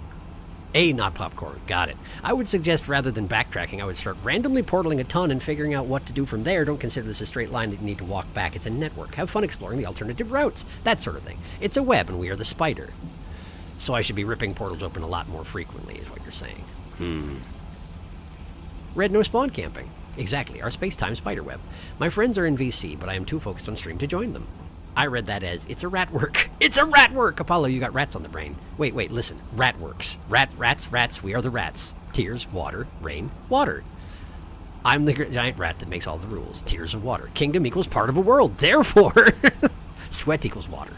A not popcorn. Got it. I would suggest rather than backtracking, I would start randomly portaling a ton and figuring out what to do from there. Don't consider this a straight line that you need to walk back. It's a network. Have fun exploring the alternative routes. That sort of thing. It's a web and we are the spider. So I should be ripping portals open a lot more frequently, is what you're saying. Red no spawn camping. Exactly, our space-time spiderweb. My friends are in VC, but I am too focused on stream to join them. I read that as, it's a rat work. It's a rat work! Apollo, you got rats on the brain. Wait, listen. Rat works. Rats, we are the rats. Tears, water, rain, water. I'm the giant rat that makes all the rules. Tears of water. Kingdom equals part of a world. Therefore, sweat equals water.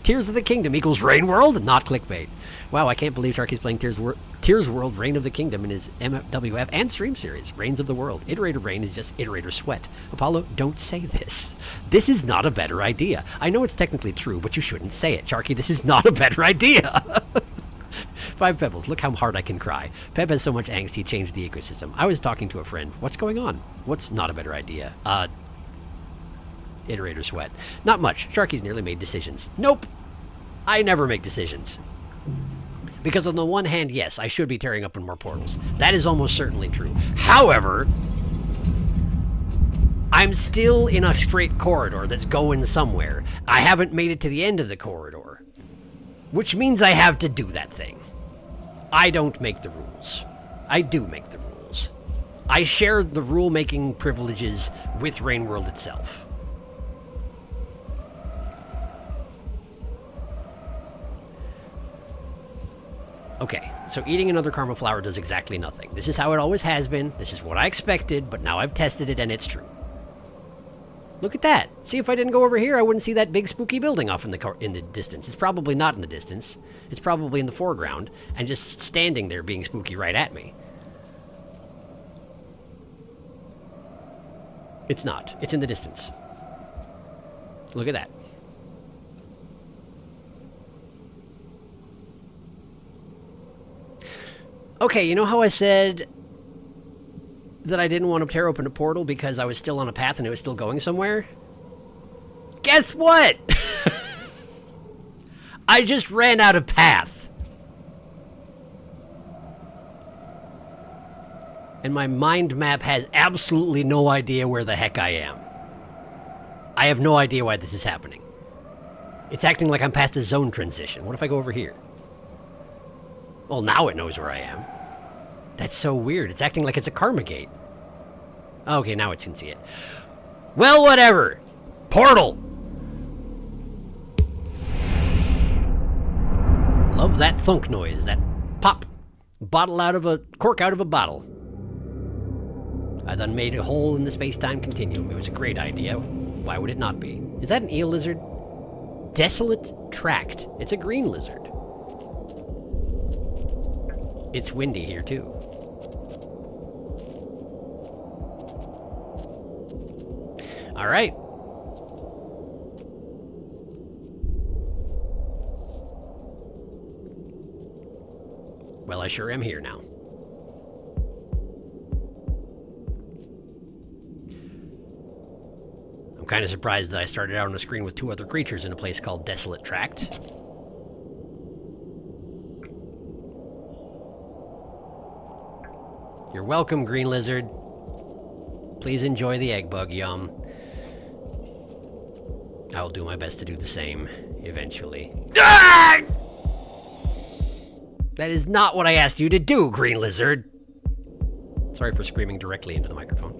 Tears of the Kingdom equals Rain World, not clickbait. Wow, I can't believe Sharky's playing Tears World Reign of the Kingdom in his MWF and stream series, Reigns of the World. Iterator Rain is just Iterator Sweat. Apollo, don't say this. This is not a better idea. I know it's technically true, but you shouldn't say it. Sharky, this is not a better idea. 5 Pebbles, look how hard I can cry. Peb has so much angst he changed the ecosystem. I was talking to a friend. What's going on? What's not a better idea? Iterator Sweat. Not much. Sharky's nearly made decisions. Nope. I never make decisions. Because on the one hand, yes, I should be tearing up in more portals. That is almost certainly true. However, I'm still in a straight corridor that's going somewhere. I haven't made it to the end of the corridor. Which means I have to do that thing. I don't make the rules. I do make the rules. I share the rule-making privileges with Rainworld itself. Okay, so eating another karma flower does exactly nothing. This is how it always has been. This is what I expected, but now I've tested it and it's true. Look at that. See, if I didn't go over here, I wouldn't see that big spooky building off in the distance. It's probably not in the distance. It's probably in the foreground and just standing there being spooky right at me. It's not. It's in the distance. Look at that. Okay, you know how I said that I didn't want to tear open a portal because I was still on a path and it was still going somewhere? Guess what? I just ran out of path. And my mind map has absolutely no idea where the heck I am. I have no idea why this is happening. It's acting like I'm past a zone transition. What if I go over here? Well, now it knows where I am. That's so weird. It's acting like it's a karma gate. Okay, now it can see it. Well, whatever. Portal! Love that thunk noise. That pop. Bottle out of a... cork out of a bottle. I done made a hole in the space-time continuum. It was a great idea. Why would it not be? Is that an eel lizard? Desolate tract. It's a green lizard. It's windy here, too. All right. Well, I sure am here now. I'm kind of surprised that I started out on a screen with 2 other creatures in a place called Desolate Tract. You're welcome, green lizard. Please enjoy the egg bug, yum. I'll do my best to do the same, eventually. Ah! That is not what I asked you to do, green lizard. Sorry for screaming directly into the microphone.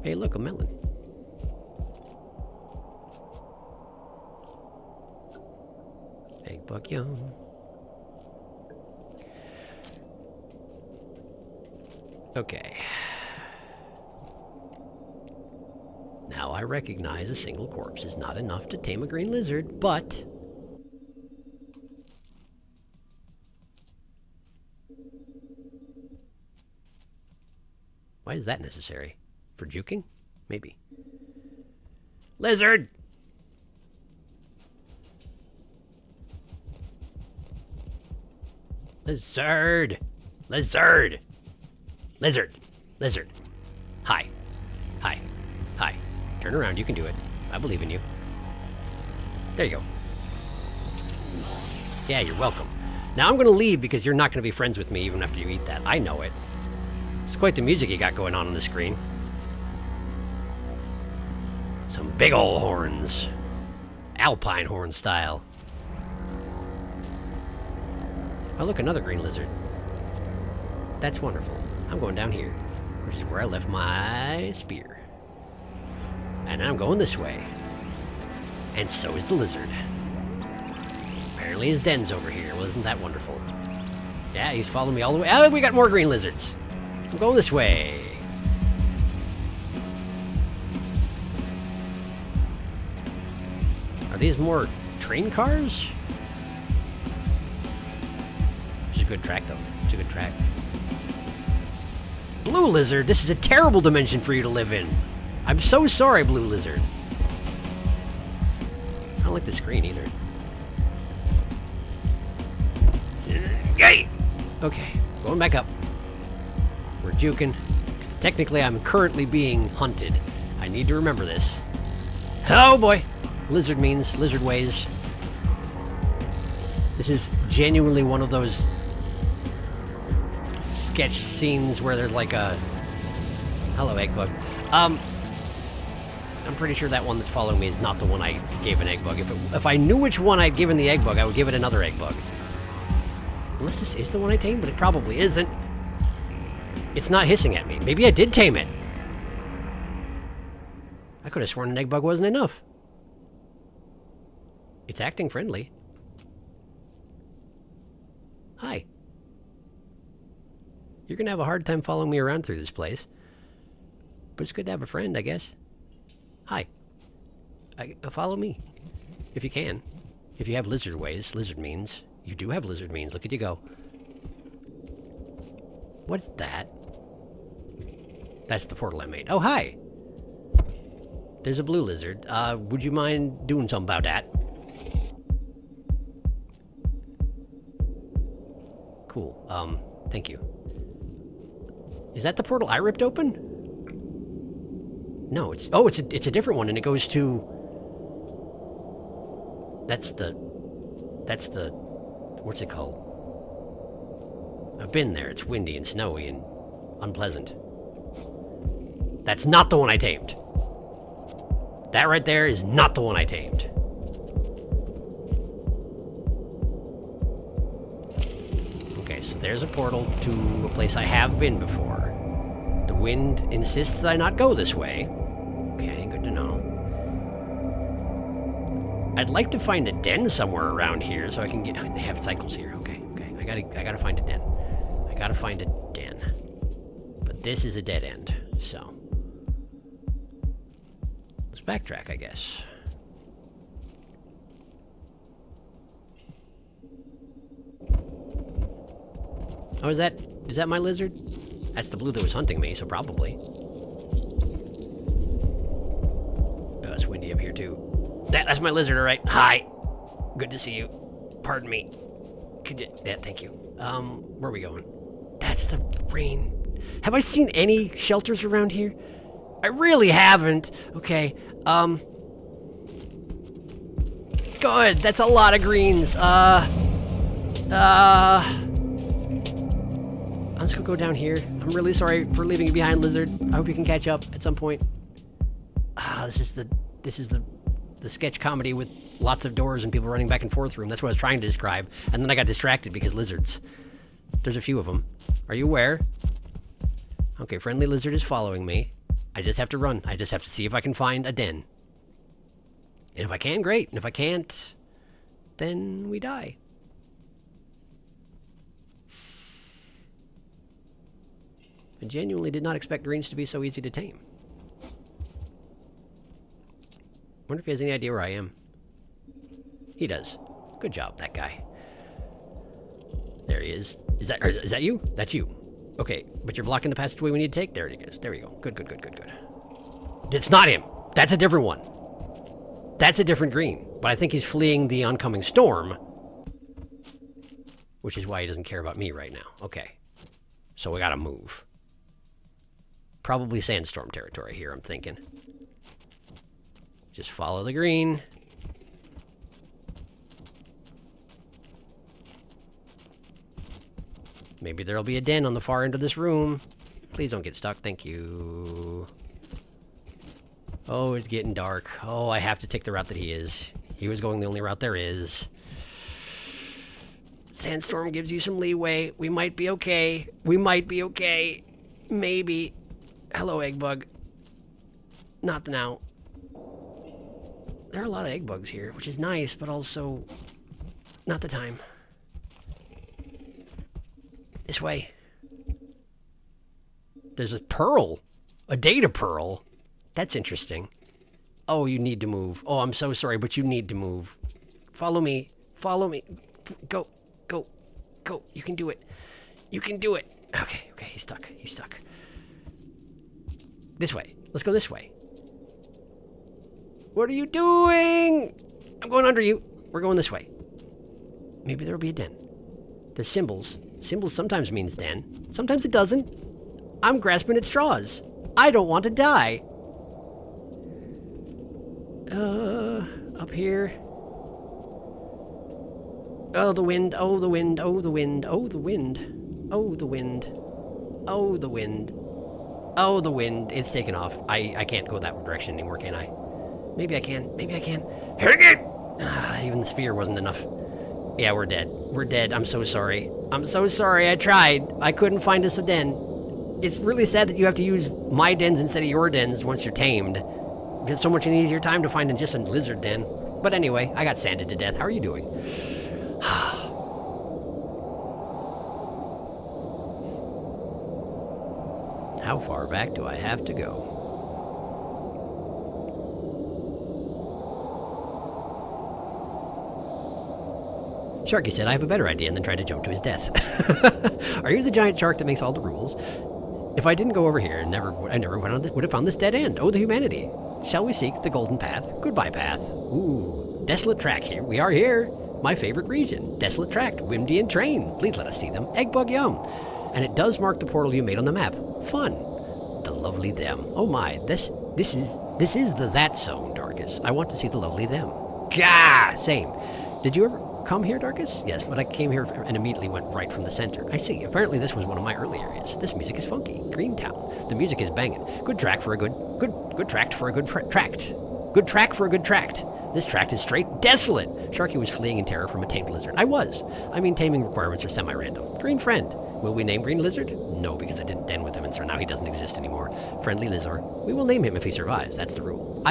Hey, look, a melon. Egg bug, yum. Okay. Now I recognize a single corpse is not enough to tame a green lizard, but... why is that necessary? For juking? Maybe. Lizard! Lizard! Lizard! Lizard! Lizard! Hi. Hi. Hi. Turn around, you can do it. I believe in you. There you go. Yeah, you're welcome. Now I'm going to leave because you're not going to be friends with me even after you eat that. I know it. It's quite the music you got going on the screen. Some big ol' horns. Alpine horn style. Oh, look, another green lizard. That's wonderful. I'm going down here, which is where I left my spear. And I'm going this way. And so is the lizard. Apparently his den's over here. Well, isn't that wonderful? Yeah, he's following me all the way. Oh, we got more green lizards. I'm going this way. Are these more train cars? It's a good track, though. It's a good track. Blue lizard, this is a terrible dimension for you to live in. I'm so sorry, blue lizard. I don't like the screen either. Yay! Okay, going back up. We're juking. Technically, I'm currently being hunted. I need to remember this. Oh boy! Lizard means lizard ways. This is genuinely one of those sketch scenes where there's like a Hello, egg bug. I'm pretty sure that one that's following me is not the one I gave an egg bug. If I knew which one I'd given the egg bug, I would give it another egg bug. Unless this is the one I tamed, but it probably isn't. It's not hissing at me. Maybe I did tame it. I could have sworn an egg bug wasn't enough. It's acting friendly. Hi. You're gonna have a hard time following me around through this place. But it's good to have a friend, I guess. Hi. Follow me. If you can. If you have lizard ways, lizard means. You do have lizard means. Look at you go. What's that? That's the portal I made. Oh, hi! There's a blue lizard. Would you mind doing something about that? Cool. Thank you. Is that the portal I ripped open? No, it's a different one, and it goes to... That's the... What's it called? I've been there. It's windy and snowy and unpleasant. That's not the one I tamed. That right there is not the one I tamed. Okay, so there's a portal to a place I have been before. The wind insists that I not go this way. Okay, good to know. I'd like to find a den somewhere around here so I can get... They have cycles here. Okay. I gotta find a den. I gotta find a den. But this is a dead end, so... Let's backtrack, I guess. Oh, is that my lizard? That's the blue that was hunting me, so probably. Oh, it's windy up here, too. That's my lizard, all right. Hi. Good to see you. Pardon me. Could you... Yeah, thank you. Where are we going? That's the rain. Have I seen any shelters around here? I really haven't. Okay, Good, that's a lot of greens. I'm just gonna go down here. I'm really sorry for leaving you behind, lizard. I hope you can catch up at some point. This is the sketch comedy with lots of doors and people running back and forth room. That's what I was trying to describe. And then I got distracted because lizards. There's a few of them. Are you aware? Okay, friendly lizard is following me. I just have to run. I just have to see if I can find a den. And if I can, great. And if I can't, then we die. I genuinely did not expect greens to be so easy to tame. Wonder if he has any idea where I am. He does. Good job, that guy. There he is. Is that you? That's you. Okay, but you're blocking the passageway we need to take? There it is. There we go. Good. It's not him. That's a different one. That's a different green. But I think he's fleeing the oncoming storm. Which is why he doesn't care about me right now. Okay. So we gotta move. Probably sandstorm territory here, I'm thinking. Just follow the green. Maybe there'll be a den on the far end of this room. Please don't get stuck, thank you. Oh, it's getting dark. Oh, I have to take the route that he is. He was going the only route there is. Sandstorm gives you some leeway. We might be okay. Maybe. Hello, egg bug. Not now. There are a lot of egg bugs here, which is nice, but also not the time. This way. There's a pearl. A data pearl. That's interesting. Oh, you need to move. Oh, I'm so sorry, but you need to move. Follow me. Go. You can do it. Okay, he's stuck. This way. Let's go this way. What are you doing? I'm going under you. We're going this way. Maybe there'll be a den. There's symbols. Symbols sometimes means den. Sometimes it doesn't. I'm grasping at straws. I don't want to die. Up here. Oh, the wind. Oh, the wind. It's taken off. I can't go that direction anymore, can I? Maybe I can. Maybe I can. Hang it! Even the spear wasn't enough. Yeah, we're dead. We're dead. I'm so sorry. I'm so sorry. I tried. I couldn't find us a den. It's really sad that you have to use my dens instead of your dens once you're tamed. It's so much an easier time to find just a lizard den. But anyway, I got sanded to death. How are you doing? How far back do I have to go? Sharky said, I have a better idea, and then tried to jump to his death. Are you the giant shark that makes all the rules? If I didn't go over here, I never would have found this dead end. Oh, the humanity. Shall we seek the golden path? Goodbye, path. Ooh, desolate track here. We are here. My favorite region. Desolate tract, Wimdy and Train. Please let us see them. Eggbug Yum. And it does mark the portal you made on the map. Fun. The lovely them. Oh my, this is the that zone, Darkus. I want to see the lovely them. Gah! Same. Did you ever come here, Darkus? Yes, but I came here and immediately went right from the center. I see. Apparently this was one of my early areas. This music is funky. Greentown. The music is banging. Good track for a good tract for a good tract. Good track for a good tract. This tract is straight desolate. Sharky was fleeing in terror from a tamed lizard. I was. I mean, taming requirements are semi-random. Green friend. Will we name Green Lizard? No, because I didn't den with him, and so now he doesn't exist anymore. Friendly Lizard. We will name him if he survives. That's the rule.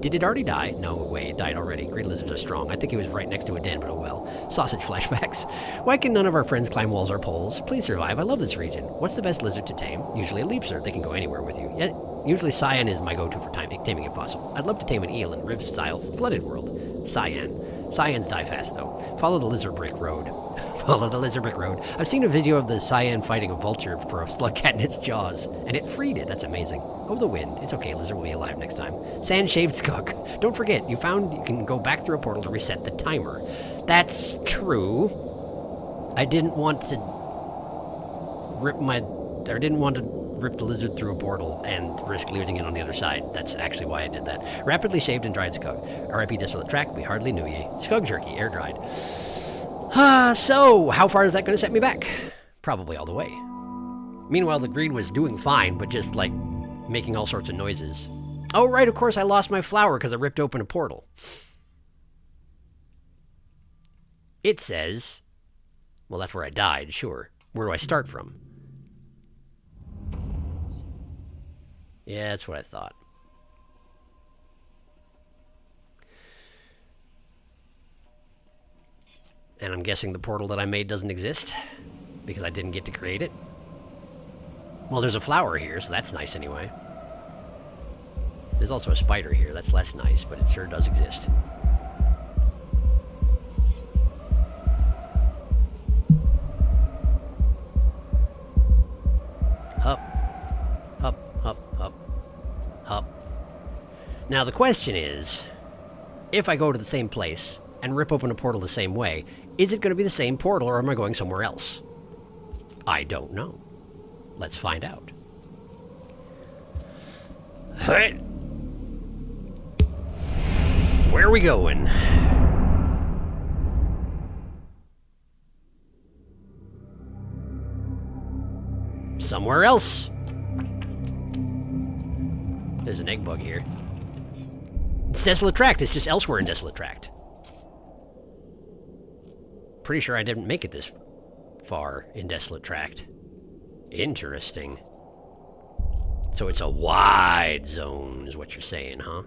Did it already die? No way, it died already. Green lizards are strong. I think he was right next to a den, but oh well. Sausage flashbacks. Why can none of our friends climb walls or poles? Please survive. I love this region. What's the best lizard to tame? Usually a leapser. They can go anywhere with you. Yet, usually Cyan is my go-to for taming if possible. I'd love to tame an eel in Rift-style flooded world. Cyan. Cyans die fast, though. Follow the lizard brick road. Follow the lizard brick road. I've seen a video of the cyan fighting a vulture for a slug cat in its jaws, and it freed it. That's amazing. Oh, the wind. It's okay, lizard will be alive next time. Sand-shaved skunk. Don't forget, you can go back through a portal to reset the timer. That's true. I didn't want to rip the lizard through a portal and risk losing it on the other side. That's actually why I did that. Rapidly shaved and dried skug. R.I.P. desolate track, we hardly knew ye. Skug jerky, air dried. So, how far is that going to set me back? Probably all the way. Meanwhile, the greed was doing fine, but just, like, making all sorts of noises. Oh, right, of course I lost my flower because I ripped open a portal. It says... Well, that's where I died, sure. Where do I start from? Yeah, that's what I thought. And I'm guessing the portal that I made doesn't exist, because I didn't get to create it. Well, there's a flower here, so that's nice anyway. There's also a spider here, that's less nice, but it sure does exist. Hup. Hup, hup, hup. Hup. Now the question is, if I go to the same place and rip open a portal the same way, is it going to be the same portal, or am I going somewhere else? I don't know. Let's find out. Hey. Where are we going? Somewhere else. There's an egg bug here. It's Desolate Tract. It's just elsewhere in Desolate Tract. Pretty sure I didn't make it this far in Desolate Tract. Interesting. So it's a wide zone, is what you're saying, huh?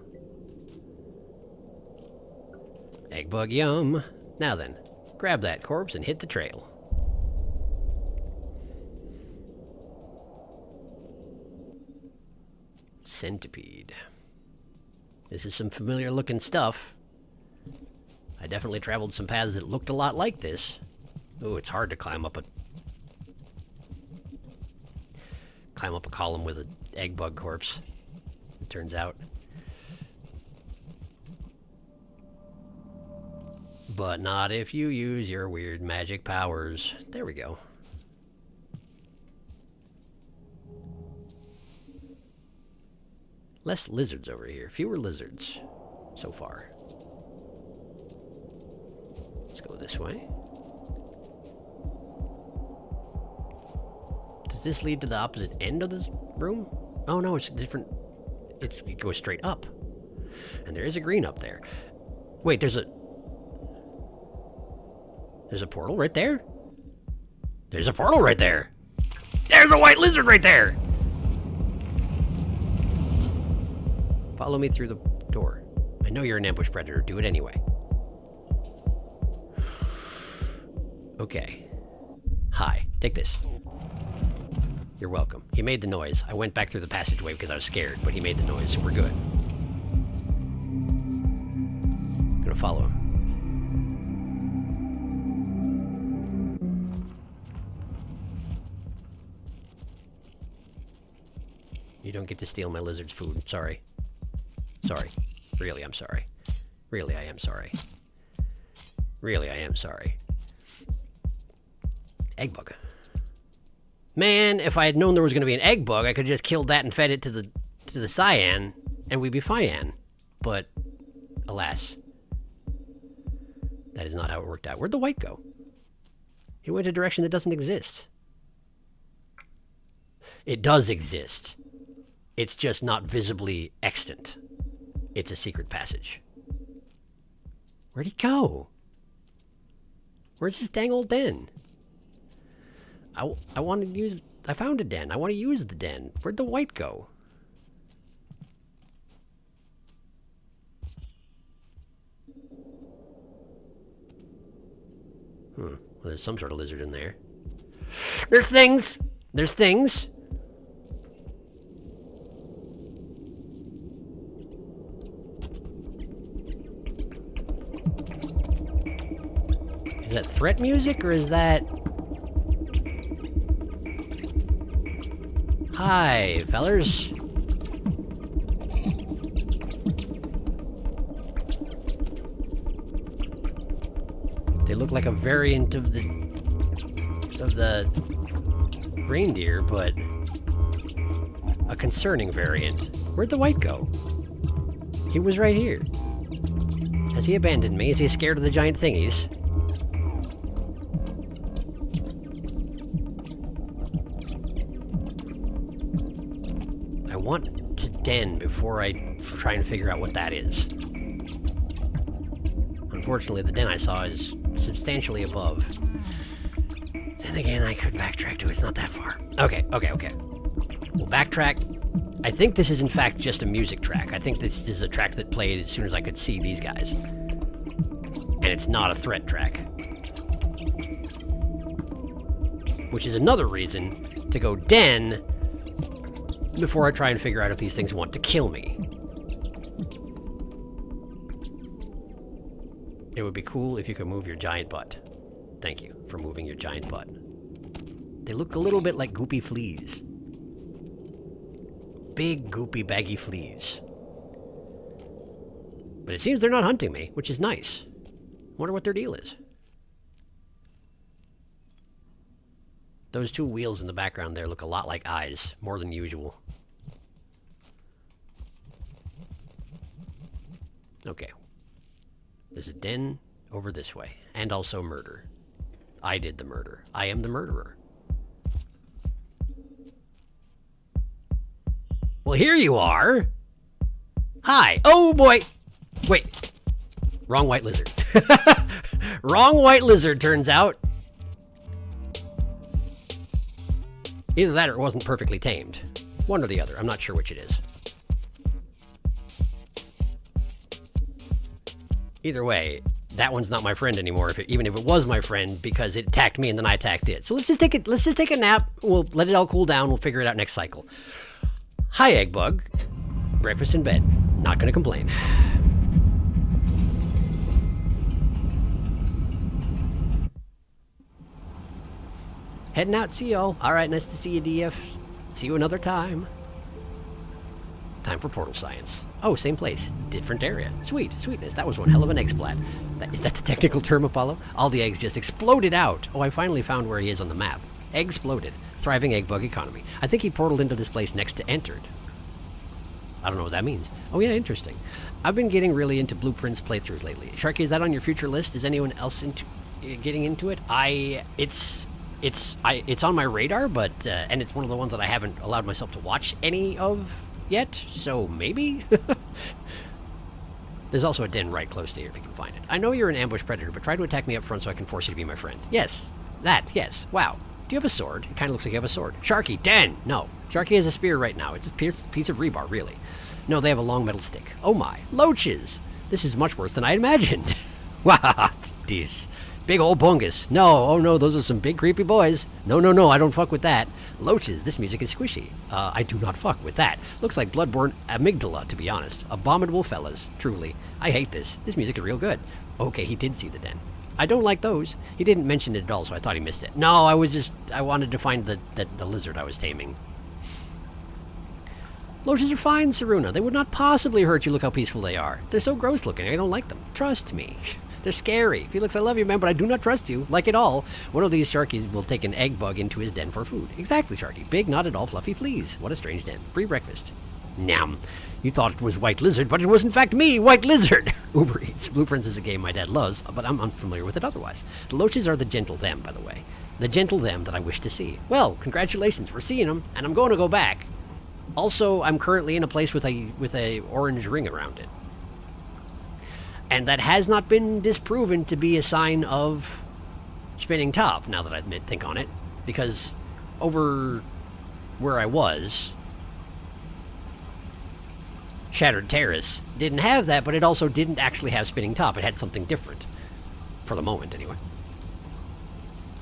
Egg bug yum. Now then, grab that corpse and hit the trail. Centipede. This is some familiar looking stuff. I definitely traveled some paths that looked a lot like this. Ooh, it's hard to climb up a column with an egg bug corpse, it turns out. But not if you use your weird magic powers. There we go. Less lizards over here. Fewer lizards so far. Let's go this way. Does this lead to the opposite end of this room? Oh no, it's different. It goes straight up. And there is a green up there. Wait, there's a portal right there? There's a portal right there. There's a white lizard right there! Follow me through the door. I know you're an ambush predator. Do it anyway. Okay. Hi. Take this. You're welcome. He made the noise. I went back through the passageway because I was scared, but he made the noise, so we're good. I'm gonna follow him. You don't get to steal my lizard's food. Sorry. Sorry. Really, I'm sorry. Really, I am sorry. Really, I am sorry. Egg bug. Man, if I had known there was going to be an egg bug, I could have just killed that and fed it to the cyan, and we'd be fine. But, alas, that is not how it worked out. Where'd the white go? He went a direction that doesn't exist. It does exist. It's just not visibly extant. It's a secret passage. Where'd he go? Where's this dang old den? I want to use... I found a den. I want to use the den. Where'd the white go? Well, there's some sort of lizard in there. There's things! There's things! Is that threat music, or is that... Hi, fellers. They look like a variant of the reindeer, but a concerning variant. Where'd the white go? He was right here. Has he abandoned me? Is he scared of the giant thingies? I want to den before I try and figure out what that is. Unfortunately, the den I saw is substantially above. Then again, I could backtrack to it. It's not that far. Okay. We'll backtrack. I think this is, in fact, just a music track. I think this is a track that played as soon as I could see these guys. And it's not a threat track. Which is another reason to go den before I try and figure out if these things want to kill me. It would be cool if you could move your giant butt. Thank you for moving your giant butt. They look a little bit like goopy fleas. Big, goopy, baggy fleas. But it seems they're not hunting me, which is nice. Wonder what their deal is. Those two wheels in the background there look a lot like eyes, more than usual. Okay. There's a den over this way, and also murder. I did the murder. I am the murderer. Well, here you are! Hi! Oh boy! Wait. Wrong white lizard. Wrong white lizard, turns out. Either that or it wasn't perfectly tamed. One or the other. I'm not sure which it is. Either way, that one's not my friend anymore, even if it was my friend, because it attacked me and then I attacked it. So let's just take a nap. We'll let it all cool down. We'll figure it out next cycle. Hi, egg bug. Breakfast in bed. Not gonna complain. Heading out, see y'all. Alright, nice to see you, DF. See you another time. Time for portal science. Oh, same place. Different area. Sweetness. That was one hell of an egg splat. Is that the technical term, Apollo? All the eggs just exploded out. Oh, I finally found where he is on the map. Egg-sploded. Thriving egg bug economy. I think he portaled into this place next to entered. I don't know what that means. Oh yeah, interesting. I've been getting really into Blueprints playthroughs lately. Sharky, is that on your future list? Is anyone else getting into it? it's on my radar, but and it's one of the ones that I haven't allowed myself to watch any of yet. So maybe. There's also a den right close to here if you can find it. I know you're an ambush predator, but try to attack me up front so I can force you to be my friend. Yes, that. Yes. Wow. Do you have a sword? It kind of looks like you have a sword. Sharky, den! No. Sharky has a spear right now. It's a piece of rebar, really. No, they have a long metal stick. Oh my. Loaches! This is much worse than I imagined. What? This. Big old bungus. No, oh no, those are some big creepy boys. No, no, no, I don't fuck with that. Loaches, this music is squishy. I do not fuck with that. Looks like bloodborne amygdala, to be honest. Abominable fellas, truly. I hate this. This music is real good. Okay, he did see the den. I don't like those. He didn't mention it at all, so I thought he missed it. No, I wanted to find the lizard I was taming. Loaches are fine, Saruna. They would not possibly hurt you. Look how peaceful they are. They're so gross looking. I don't like them. Trust me. They're scary. Felix, I love you, man, but I do not trust you. Like at all. One of these Sharkies will take an egg bug into his den for food. Exactly, Sharky. Big, not at all fluffy fleas. What a strange den. Free breakfast. Nyam. You thought it was White Lizard, but it was in fact me, White Lizard! Uber Eats. Blueprints is a game my dad loves, but I'm unfamiliar with it otherwise. The Loaches are the gentle them, by the way. The gentle them that I wish to see. Well, congratulations. We're seeing them, and I'm going to go back. Also, I'm currently in a place with a orange ring around it. And that has not been disproven to be a sign of spinning top, now that I think on it. Because over where I was, Shattered Terrace didn't have that, but it also didn't actually have spinning top. It had something different. For the moment, anyway.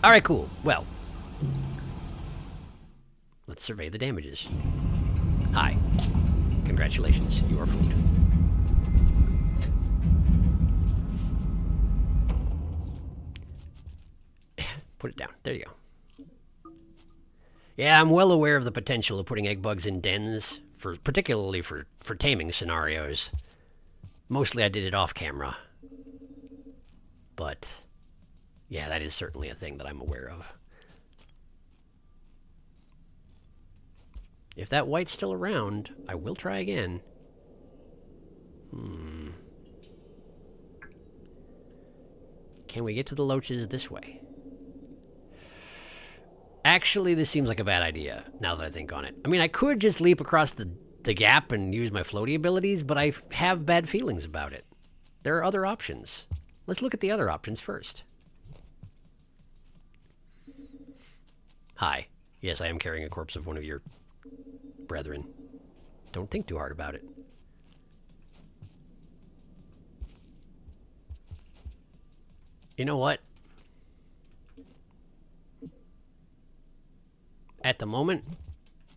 Alright, cool. Well, let's survey the damages. Hi. Congratulations. You are food. Put it down. There you go. Yeah, I'm well aware of the potential of putting egg bugs in dens, particularly for taming scenarios. Mostly I did it off camera. But, yeah, that is certainly a thing that I'm aware of. If that white's still around, I will try again. Can we get to the Loaches this way? Actually, this seems like a bad idea, now that I think on it. I mean, I could just leap across the gap and use my floaty abilities, but I have bad feelings about it. There are other options. Let's look at the other options first. Hi. Yes, I am carrying a corpse of one of your brethren. Don't think too hard about it. You know what? At the moment,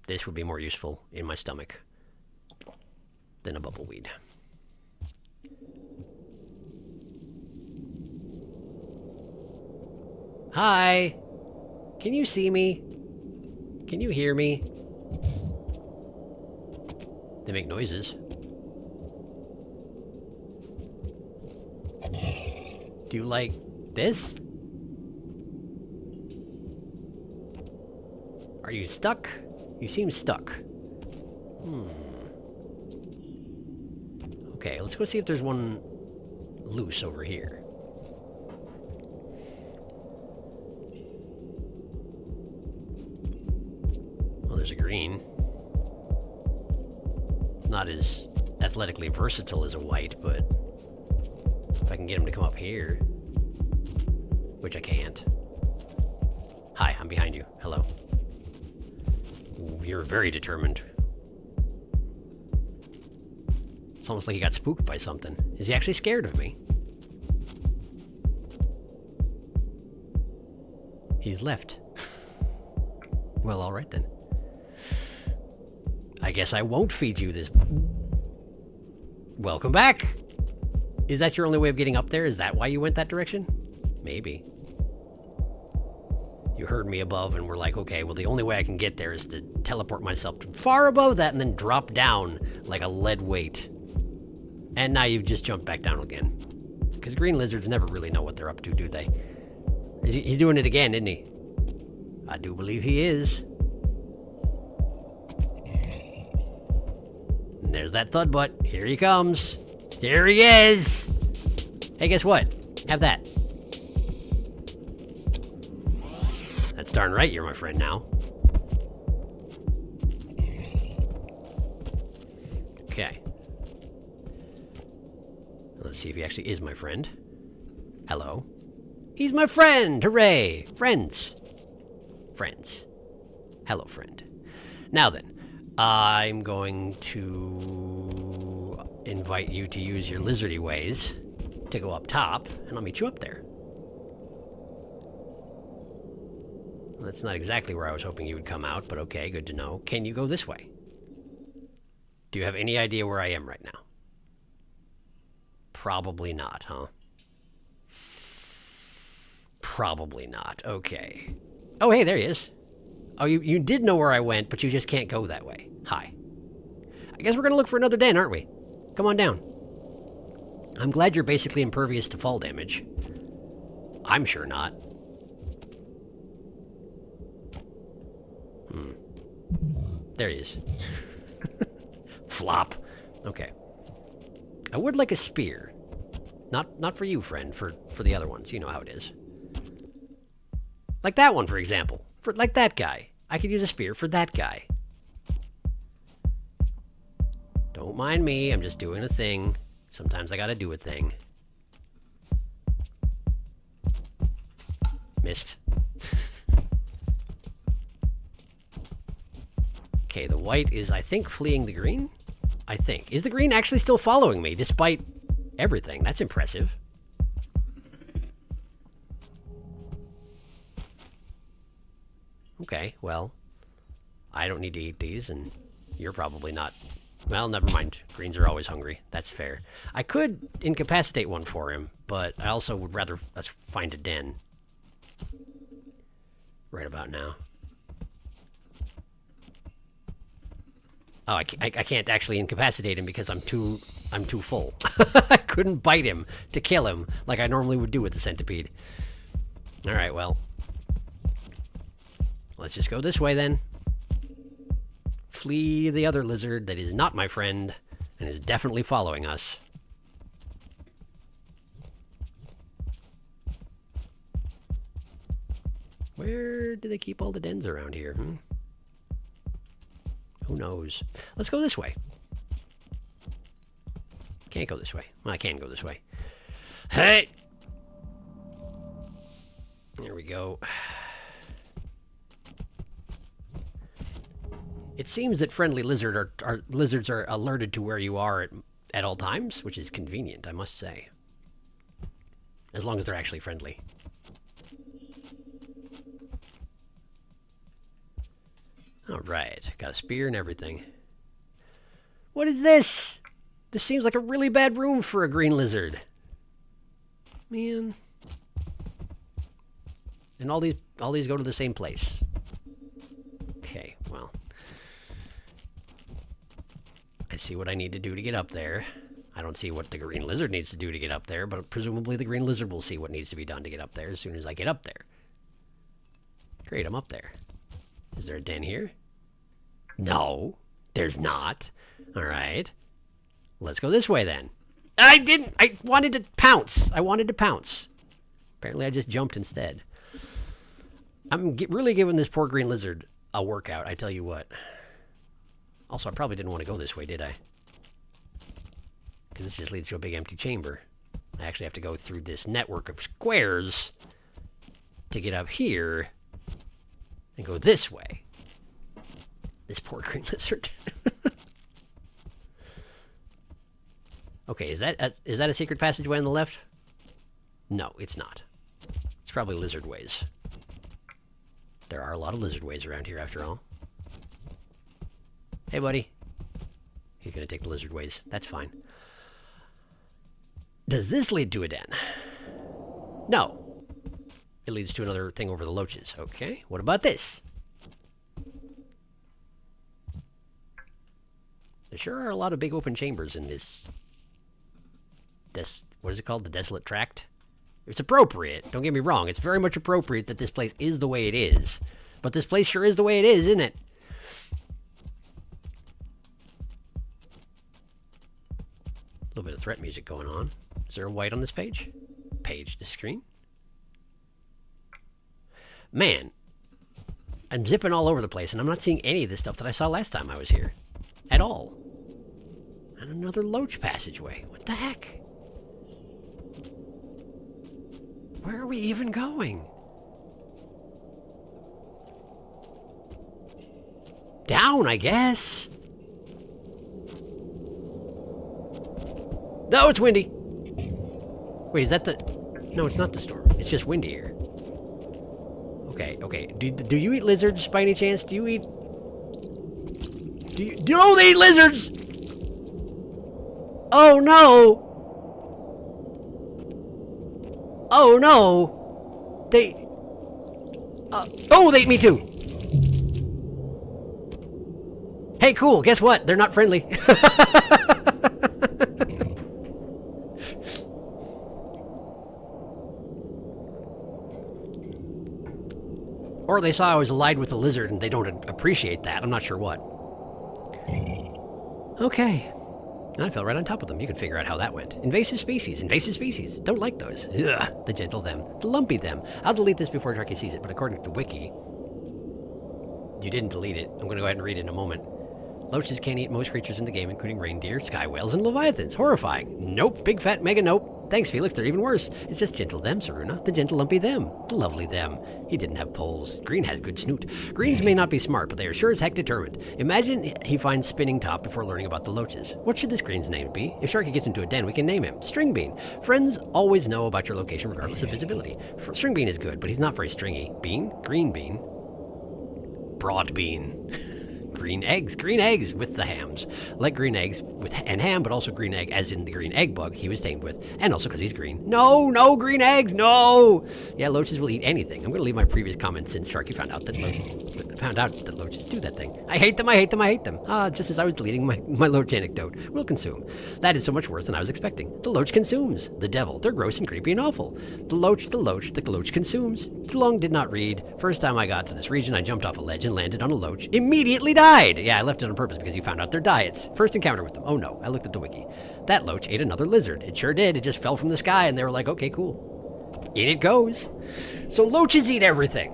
this would be more useful in my stomach than a bubbleweed. Hi! Can you see me? Can you hear me? They make noises. Do you like this? Are you stuck? You seem stuck. Okay, let's go see if there's one loose over here. Well, there's a green. Not as athletically versatile as a white, but if I can get him to come up here, which I can't. Hi, I'm behind you. Hello. Ooh, you're very determined. It's almost like he got spooked by something. Is he actually scared of me? He's left. Well, alright then. I guess I won't feed you this. Welcome back! Is that your only way of getting up there? Is that why you went that direction? Maybe. You heard me above and were like, okay, well the only way I can get there is to teleport myself to far above that and then drop down like a lead weight. And now you've just jumped back down again. Because green lizards never really know what they're up to, do they? He's doing it again, isn't he? I do believe he is. And there's that thud butt. Here he comes. Here he is! Hey, guess what? Have that. darn right you're my friend now. Okay. Let's see if he actually is my friend. Hello. He's my friend! Hooray! Friends! Friends. Hello, friend. Now then, I'm going to invite you to use your lizardy ways to go up top, and I'll meet you up there. Well, that's not exactly where I was hoping you would come out, but okay, good to know. Can you go this way? Do you have any idea where I am right now? Probably not, huh? Probably not. Okay. Oh, hey, there he is. Oh, you did know where I went, but you just can't go that way. Hi. I guess we're going to look for another den, aren't we? Come on down. I'm glad you're basically impervious to fall damage. I'm sure not. There he is. Flop. Okay. I would like a spear. Not for you, friend. For the other ones. You know how it is. Like that one, for example. Like that guy. I could use a spear for that guy. Don't mind me. I'm just doing a thing. Sometimes I gotta do a thing. Missed. Okay, the white is, I think, fleeing the green? I think. Is the green actually still following me, despite everything? That's impressive. Okay, well, I don't need to eat these, and you're probably not. Well, never mind. Greens are always hungry. That's fair. I could incapacitate one for him, but I also would rather us find a den. Right about now. Oh, I can't actually incapacitate him because I'm too full. I couldn't bite him to kill him like I normally would do with the centipede. All right, well. Let's just go this way then. Flee the other lizard that is not my friend and is definitely following us. Where do they keep all the dens around here? Who knows? Let's go this way. Can't go this way. Well, I can go this way. Hey! There we go. It seems that friendly lizards are alerted to where you are at all times, which is convenient, I must say. As long as they're actually friendly. Alright, got a spear and everything. What is this? This seems like a really bad room for a green lizard. Man. And all these go to the same place. Okay, well. I see what I need to do to get up there. I don't see what the green lizard needs to do to get up there, but presumably the green lizard will see what needs to be done to get up there as soon as I get up there. Great, I'm up there. Is there a den here? No, there's not. All right. Let's go this way then. I wanted to pounce. Apparently I just jumped instead. I'm really giving this poor green lizard a workout, I tell you what. Also, I probably didn't want to go this way, did I? Because this just leads to a big empty chamber. I actually have to go through this network of squares to get up here and go this way. This poor green lizard. Okay, is that a secret passageway on the left? No, it's not. It's probably lizard ways. There are a lot of lizard ways around here, after all. Hey, buddy. He's going to take the lizard ways. That's fine. Does this lead to a den? No. It leads to another thing over the loaches. Okay, what about this? There sure are a lot of big open chambers in this... what is it called? The Desolate Tract? It's appropriate. Don't get me wrong. It's very much appropriate that this place is the way it is. But this place sure is the way it is, isn't it? A little bit of threat music going on. Is there a white on this page? Page to screen. Man, I'm zipping all over the place, and I'm not seeing any of the stuff that I saw last time I was here. At all. And another loach passageway. What the heck? Where are we even going? Down, I guess. No, it's windy. Wait, is that the... No, it's not the storm. It's just windy here. Okay, okay. Do you eat lizards by any chance? Do you eat... No, they eat lizards! Oh, no! Oh, no! They... oh, they ate me too! Hey, cool, guess what? They're not friendly. Or they saw I was allied with a lizard and they don't appreciate that. I'm not sure what. Okay. I fell right on top of them. You can figure out how that went. Invasive species. Invasive species. Don't like those. Ugh. The gentle them. The lumpy them. I'll delete this before Sharky sees it, but according to the wiki... You didn't delete it. I'm going to go ahead and read it in a moment. Loaches can eat most creatures in the game, including reindeer, sky whales, and leviathans. Horrifying. Nope. Big fat mega nope. Thanks, Felix. They're even worse. It's just gentle them, Saruna. The gentle lumpy them. The lovely them. He didn't have poles. Green has good snoot. Greens may not be smart, but they are sure as heck determined. Imagine he finds spinning top before learning about the loaches. What should this green's name be? If Sharky gets into a den, we can name him Stringbean. Friends always know about your location regardless of visibility. Stringbean is good, but he's not very stringy. Bean? Green bean. Broad bean. Green eggs with the hams. Like green eggs with and ham, but also green egg as in the green egg bug he was tamed with, and also because he's green. No green eggs, no! Yeah, loaches will eat anything. I'm going to leave my previous comment since Sharky found out that loaches do that thing. I hate them. Just as I was deleting my loach anecdote. Will consume. That is so much worse than I was expecting. The loach consumes. The devil. They're gross and creepy and awful. The loach consumes. Too long did not read. First time I got to this region, I jumped off a ledge and landed on a loach. Immediately died. Yeah, I left it on purpose because you found out their diets. First encounter with them. Oh no, I looked at the wiki. That loach ate another lizard. It sure did. It just fell from the sky and they were like, okay, cool. In it goes. So loaches eat everything.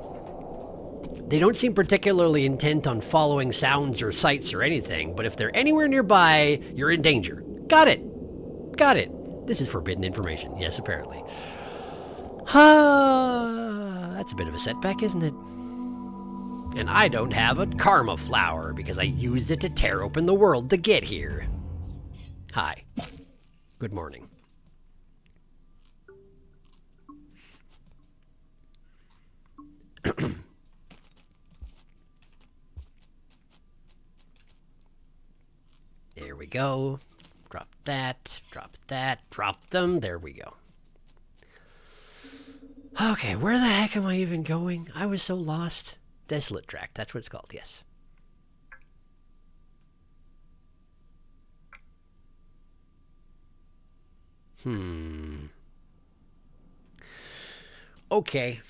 They don't seem particularly intent on following sounds or sights or anything, but if they're anywhere nearby, you're in danger. Got it. This is forbidden information. Yes, apparently. That's a bit of a setback, isn't it? And I don't have a karma flower because I used it to tear open the world to get here. Hi. Good morning. There we go. Drop that, drop them. There we go. Okay, where the heck am I even going? I was so lost. Desolate Tract, that's what it's called, yes. Okay.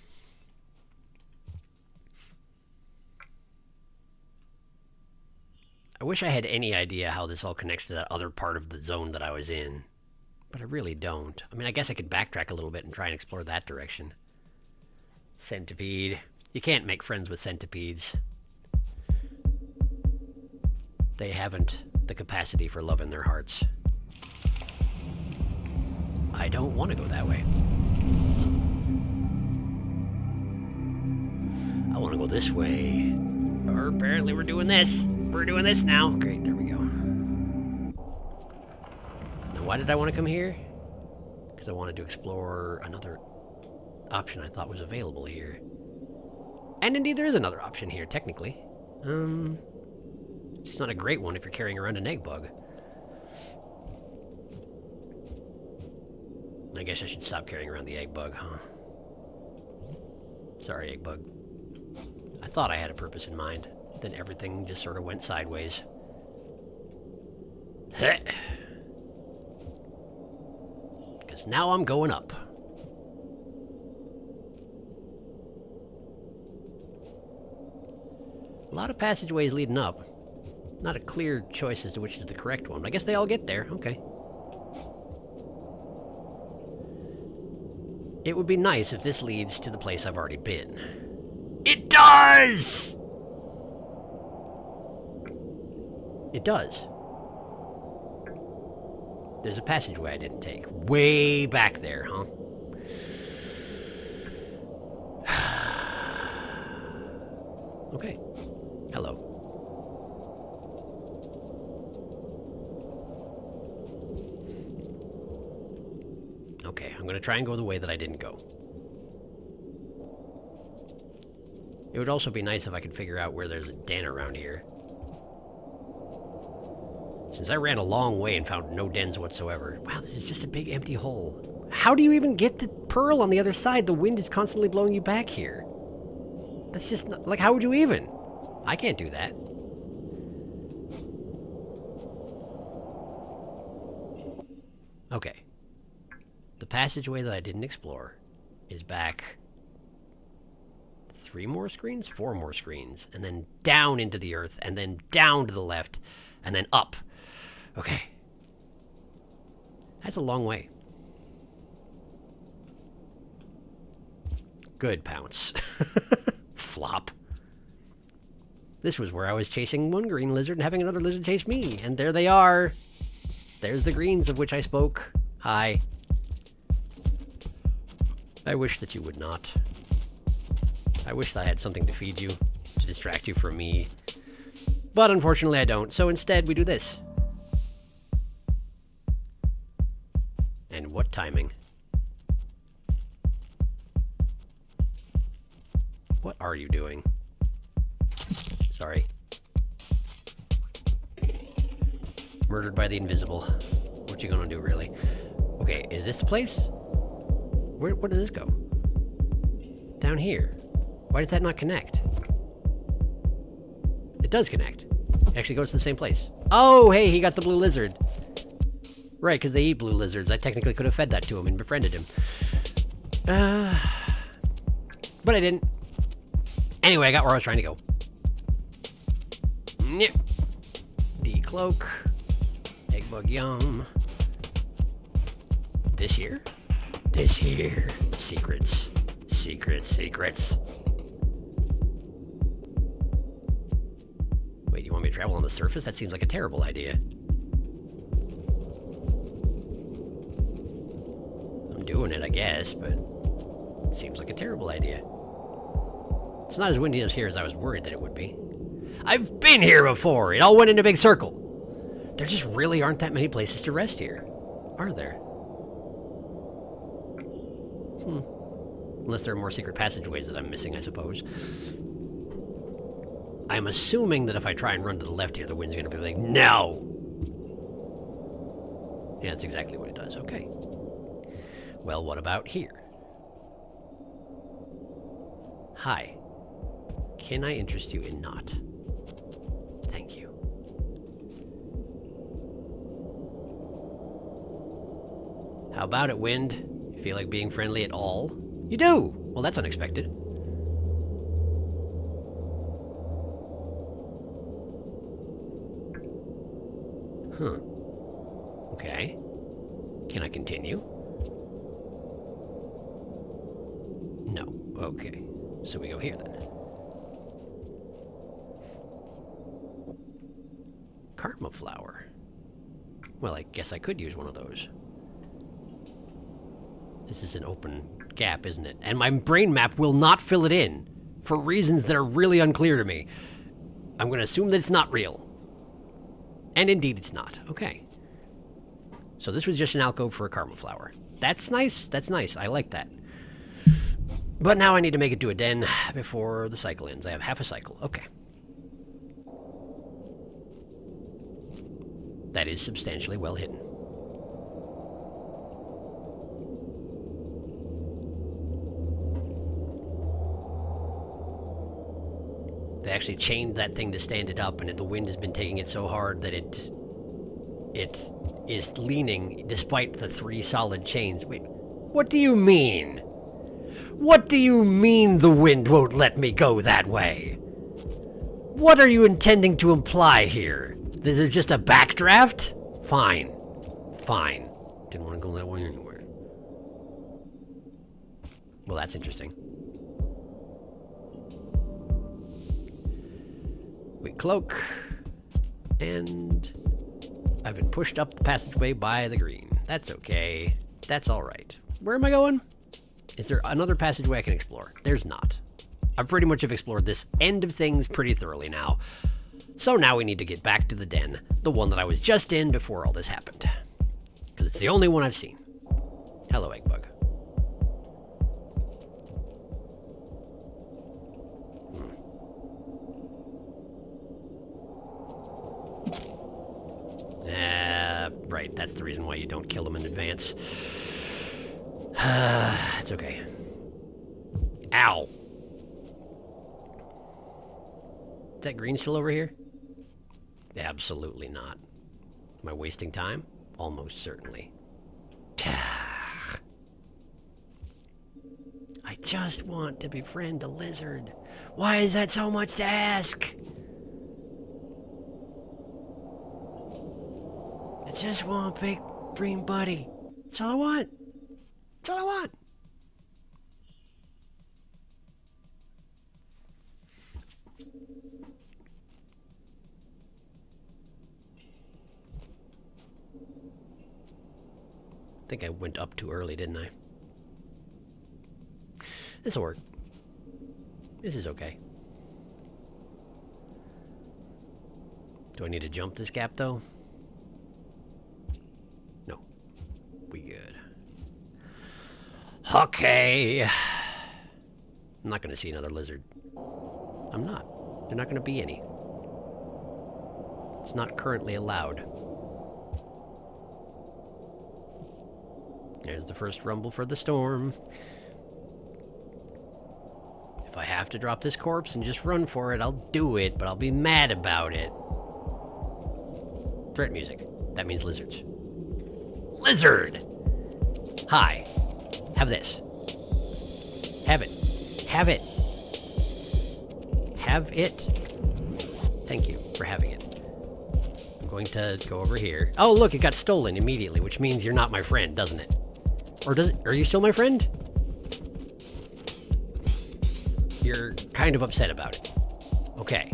I wish I had any idea how this all connects to that other part of the zone that I was in. But I really don't. I mean, I guess I could backtrack a little bit and try and explore that direction. Centipede. You can't make friends with centipedes. They haven't the capacity for love in their hearts. I don't want to go that way. I want to go this way. Or apparently we're doing this. We're doing this now. Great, there we go. Now why did I want to come here? Because I wanted to explore another option I thought was available here. And indeed, there is another option here, technically. It's just not a great one if you're carrying around an egg bug. I guess I should stop carrying around the egg bug, huh? Sorry, egg bug. I thought I had a purpose in mind. Then everything just sort of went sideways. Because now I'm going up. A lot of passageways leading up. Not a clear choice as to which is the correct one, but I guess they all get there. Okay. It would be nice if this leads to the place I've already been. It does! It does. There's a passageway I didn't take. Way back there, huh? Okay. Hello. Okay, I'm gonna try and go the way that I didn't go. It would also be nice if I could figure out where there's a den around here. Since I ran a long way and found no dens whatsoever. Wow, this is just a big empty hole. How do you even get the pearl on the other side? The wind is constantly blowing you back here. That's just not, like, how would you even? I can't do that. Okay. The passageway that I didn't explore is back 3 more screens? 4 more screens. And then down into the earth, and then down to the left, and then up. Okay. That's a long way. Good, Pounce. Flop. This was where I was chasing one green lizard and having another lizard chase me. And there they are. There's the greens of which I spoke. Hi. I wish that you would not. I wish that I had something to feed you, to distract you from me. But unfortunately I don't, so instead we do this. And what timing. What are you doing? Sorry. Murdered by the invisible. What you gonna do, really? Okay, is this the place? Where does this go? Down here. Why does that not connect? It does connect. It actually goes to the same place. Oh, hey, he got the blue lizard. Right, because they eat blue lizards. I technically could have fed that to him and befriended him. But I didn't. Anyway, I got where I was trying to go. Nyeh. Decloak. Eggbug yum. This here? This here. Secrets. Secrets, secrets. Wait, you want me to travel on the surface? That seems like a terrible idea. I'm doing it, I guess, but it seems like a terrible idea. It's not as windy as here as I was worried that it would be. I've been here before! It all went in a big circle! There just really aren't that many places to rest here. Are there? Unless there are more secret passageways that I'm missing, I suppose. I'm assuming that if I try and run to the left here, the wind's gonna be like, no! Yeah, that's exactly what it does. Okay. Well, what about here? Hi. Can I interest you in not? Thank you. How about it, wind? You feel like being friendly at all? You do! Well, that's unexpected. Huh. Okay. Can I continue? No. Okay. So we go here then. Karma flower. Well, I guess I could use one of those. This is an open gap, isn't it? And my brain map will not fill it in for reasons that are really unclear to me. I'm going to assume that it's not real. And indeed it's not. Okay. So this was just an alcove for a karma flower. That's nice. That's nice. I like that. But now I need to make it to a den before the cycle ends. I have half a cycle. Okay. That is substantially well hidden. They actually chained that thing to stand it up, and the wind has been taking it so hard that it is leaning despite the 3 solid chains. Wait, what do you mean? What do you mean the wind won't let me go that way? What are you intending to imply here? This is just a backdraft? Fine. Fine. Didn't want to go that way anyway. Well, that's interesting. We cloak. And I've been pushed up the passageway by the green. That's okay. That's all right. Where am I going? Is there another passageway I can explore? There's not. I pretty much have explored this end of things pretty thoroughly now. So now we need to get back to the den, the one that I was just in before all this happened. Because it's the only one I've seen. Hello, egg bug. Right, that's the reason why you don't kill them in advance. It's okay. Ow! Is that green still over here? Absolutely not. Am I wasting time? Almost certainly. I just want to befriend a lizard. Why is that so much to ask? I just want a big green buddy. That's all I want. That's all I want. I think I went up too early, didn't I? This'll work. This is okay. Do I need to jump this gap, though? No. We good. Okay. I'm not going to see another lizard. I'm not. There's not going to be any. It's not currently allowed. There's the first rumble for the storm. If I have to drop this corpse and just run for it, I'll do it, but I'll be mad about it. Threat music. That means lizards. Lizard! Hi. Have this. Have it. Have it. Have it. Thank you for having it. I'm going to go over here. Oh, look, it got stolen immediately, which means you're not my friend, doesn't it? Or does it? Are you still my friend? You're kind of upset about it. Okay.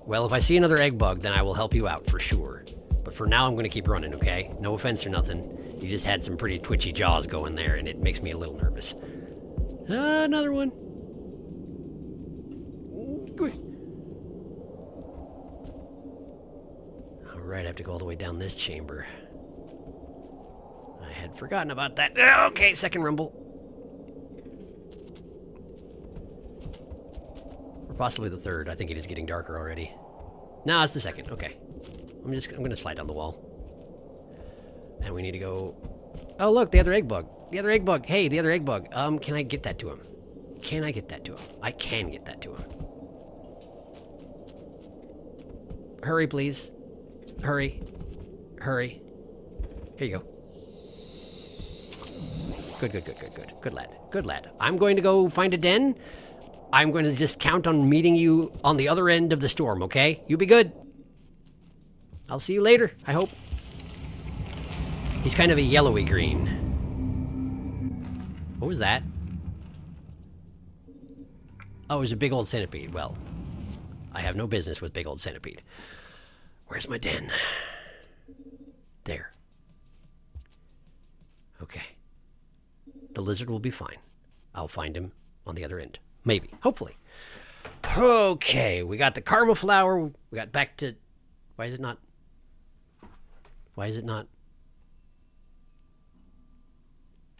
Well, if I see another egg bug, then I will help you out for sure. But for now, I'm going to keep running, okay? No offense or nothing. You just had some pretty twitchy jaws going there, and it makes me a little nervous. Another one. Alright, I have to go all the way down this chamber. I had forgotten about that. Okay, second rumble. Or possibly the third. I think it is getting darker already. No, it's the second. Okay. I'm going to slide down the wall. And we need to go... Oh, look, the other egg bug. The other egg bug. Hey, the other egg bug. Can I get that to him? Can I get that to him? I can get that to him. Hurry, please. Hurry. Hurry. Here you go. Good, good, good, good, good. Good lad. Good lad. I'm going to go find a den. I'm going to just count on meeting you on the other end of the storm, okay? You be good. I'll see you later, I hope. He's kind of a yellowy green. What was that? Oh, it was a big old centipede. Well, I have no business with big old centipede. Where's my den? There. Okay. The lizard will be fine. I'll find him on the other end. Maybe. Hopefully. Okay, we got the karma flower. We got back to... Why is it not... Why is it not...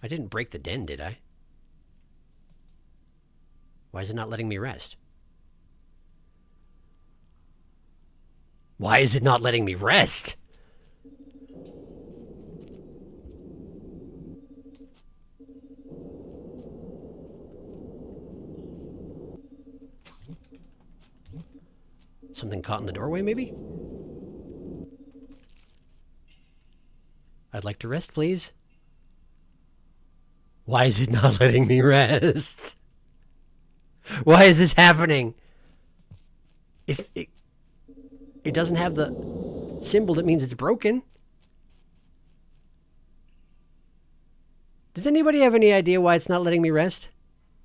I didn't break the den, did I? Why is it not letting me rest? Why is it not letting me rest? Something caught in the doorway, maybe? I'd like to rest, please. Why is it not letting me rest? Why is this happening? It doesn't have the symbol that means it's broken. Does anybody have any idea why it's not letting me rest?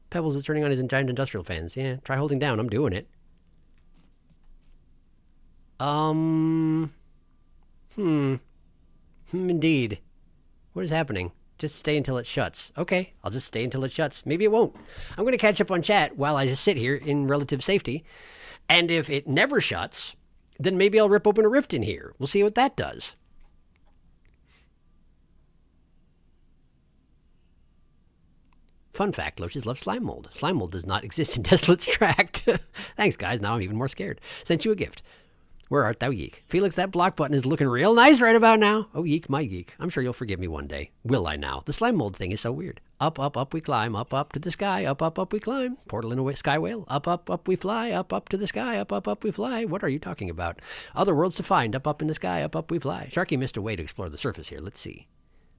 Pebbles is turning on his giant industrial fans. Yeah, try holding down. I'm doing it. Indeed. What is happening? Just stay until it shuts. Okay, I'll just stay until it shuts. Maybe it won't. I'm going to catch up on chat while I just sit here in relative safety. And if it never shuts, then maybe I'll rip open a rift in here. We'll see what that does. Fun fact, loaches love slime mold. Slime mold does not exist in Desolate's Tract. Thanks, guys. Now I'm even more scared. Sent you a gift. Where art thou, Yeek? Felix, that block button is looking real nice right about now. Oh, Yeek, my Yeek. I'm sure you'll forgive me one day. Will I now? The slime mold thing is so weird. Up, up, up we climb. Up, up to the sky. Up, up, up we climb. Portal in a sky whale. Up, up, up we fly. Up, up to the sky. Up, up, up we fly. What are you talking about? Other worlds to find. Up, up in the sky. Up, up we fly. Sharky missed a way to explore the surface here. Let's see.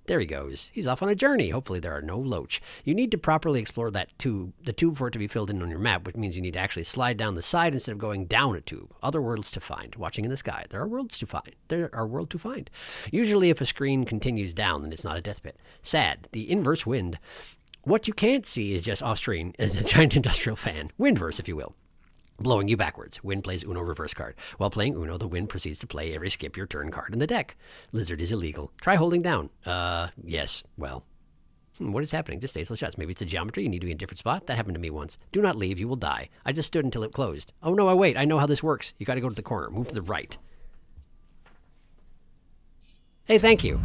There he goes. He's off on a journey. Hopefully there are no loach. You need to properly explore that tube, the tube for it to be filled in on your map, which means you need to actually slide down the side instead of going down a tube. Other worlds to find. Watching in the sky. There are worlds to find. There are worlds to find. Usually if a screen continues down, then it's not a death pit. Sad. The inverse wind. What you can't see is just off-screen is a giant industrial fan. Windverse, if you will. Blowing you backwards. Wind plays Uno reverse card. While playing Uno, the wind proceeds to play every skip your turn card in the deck. Lizard is illegal. Try holding down. Yes. Well. What is happening? Just stay till it shuts. Maybe it's a geometry. You need to be in a different spot. That happened to me once. Do not leave. You will die. I just stood until it closed. Oh, no, I wait. I know how this works. You got to go to the corner. Move to the right. Hey, thank you.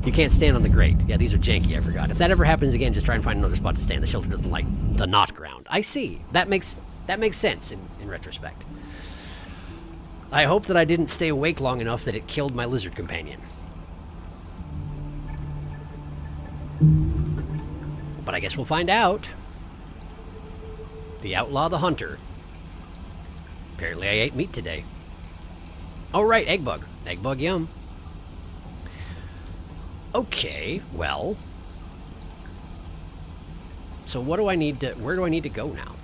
You can't stand on the grate. Yeah, these are janky, I forgot. If that ever happens again, just try and find another spot to stand. The shelter doesn't like the not ground. I see. That makes sense in retrospect. I hope that I didn't stay awake long enough that it killed my lizard companion. But I guess we'll find out. The outlaw, the hunter. Apparently I ate meat today. Oh, right, egg bug. Egg bug, yum. Okay, well. So what do I need to, where do I need to go now?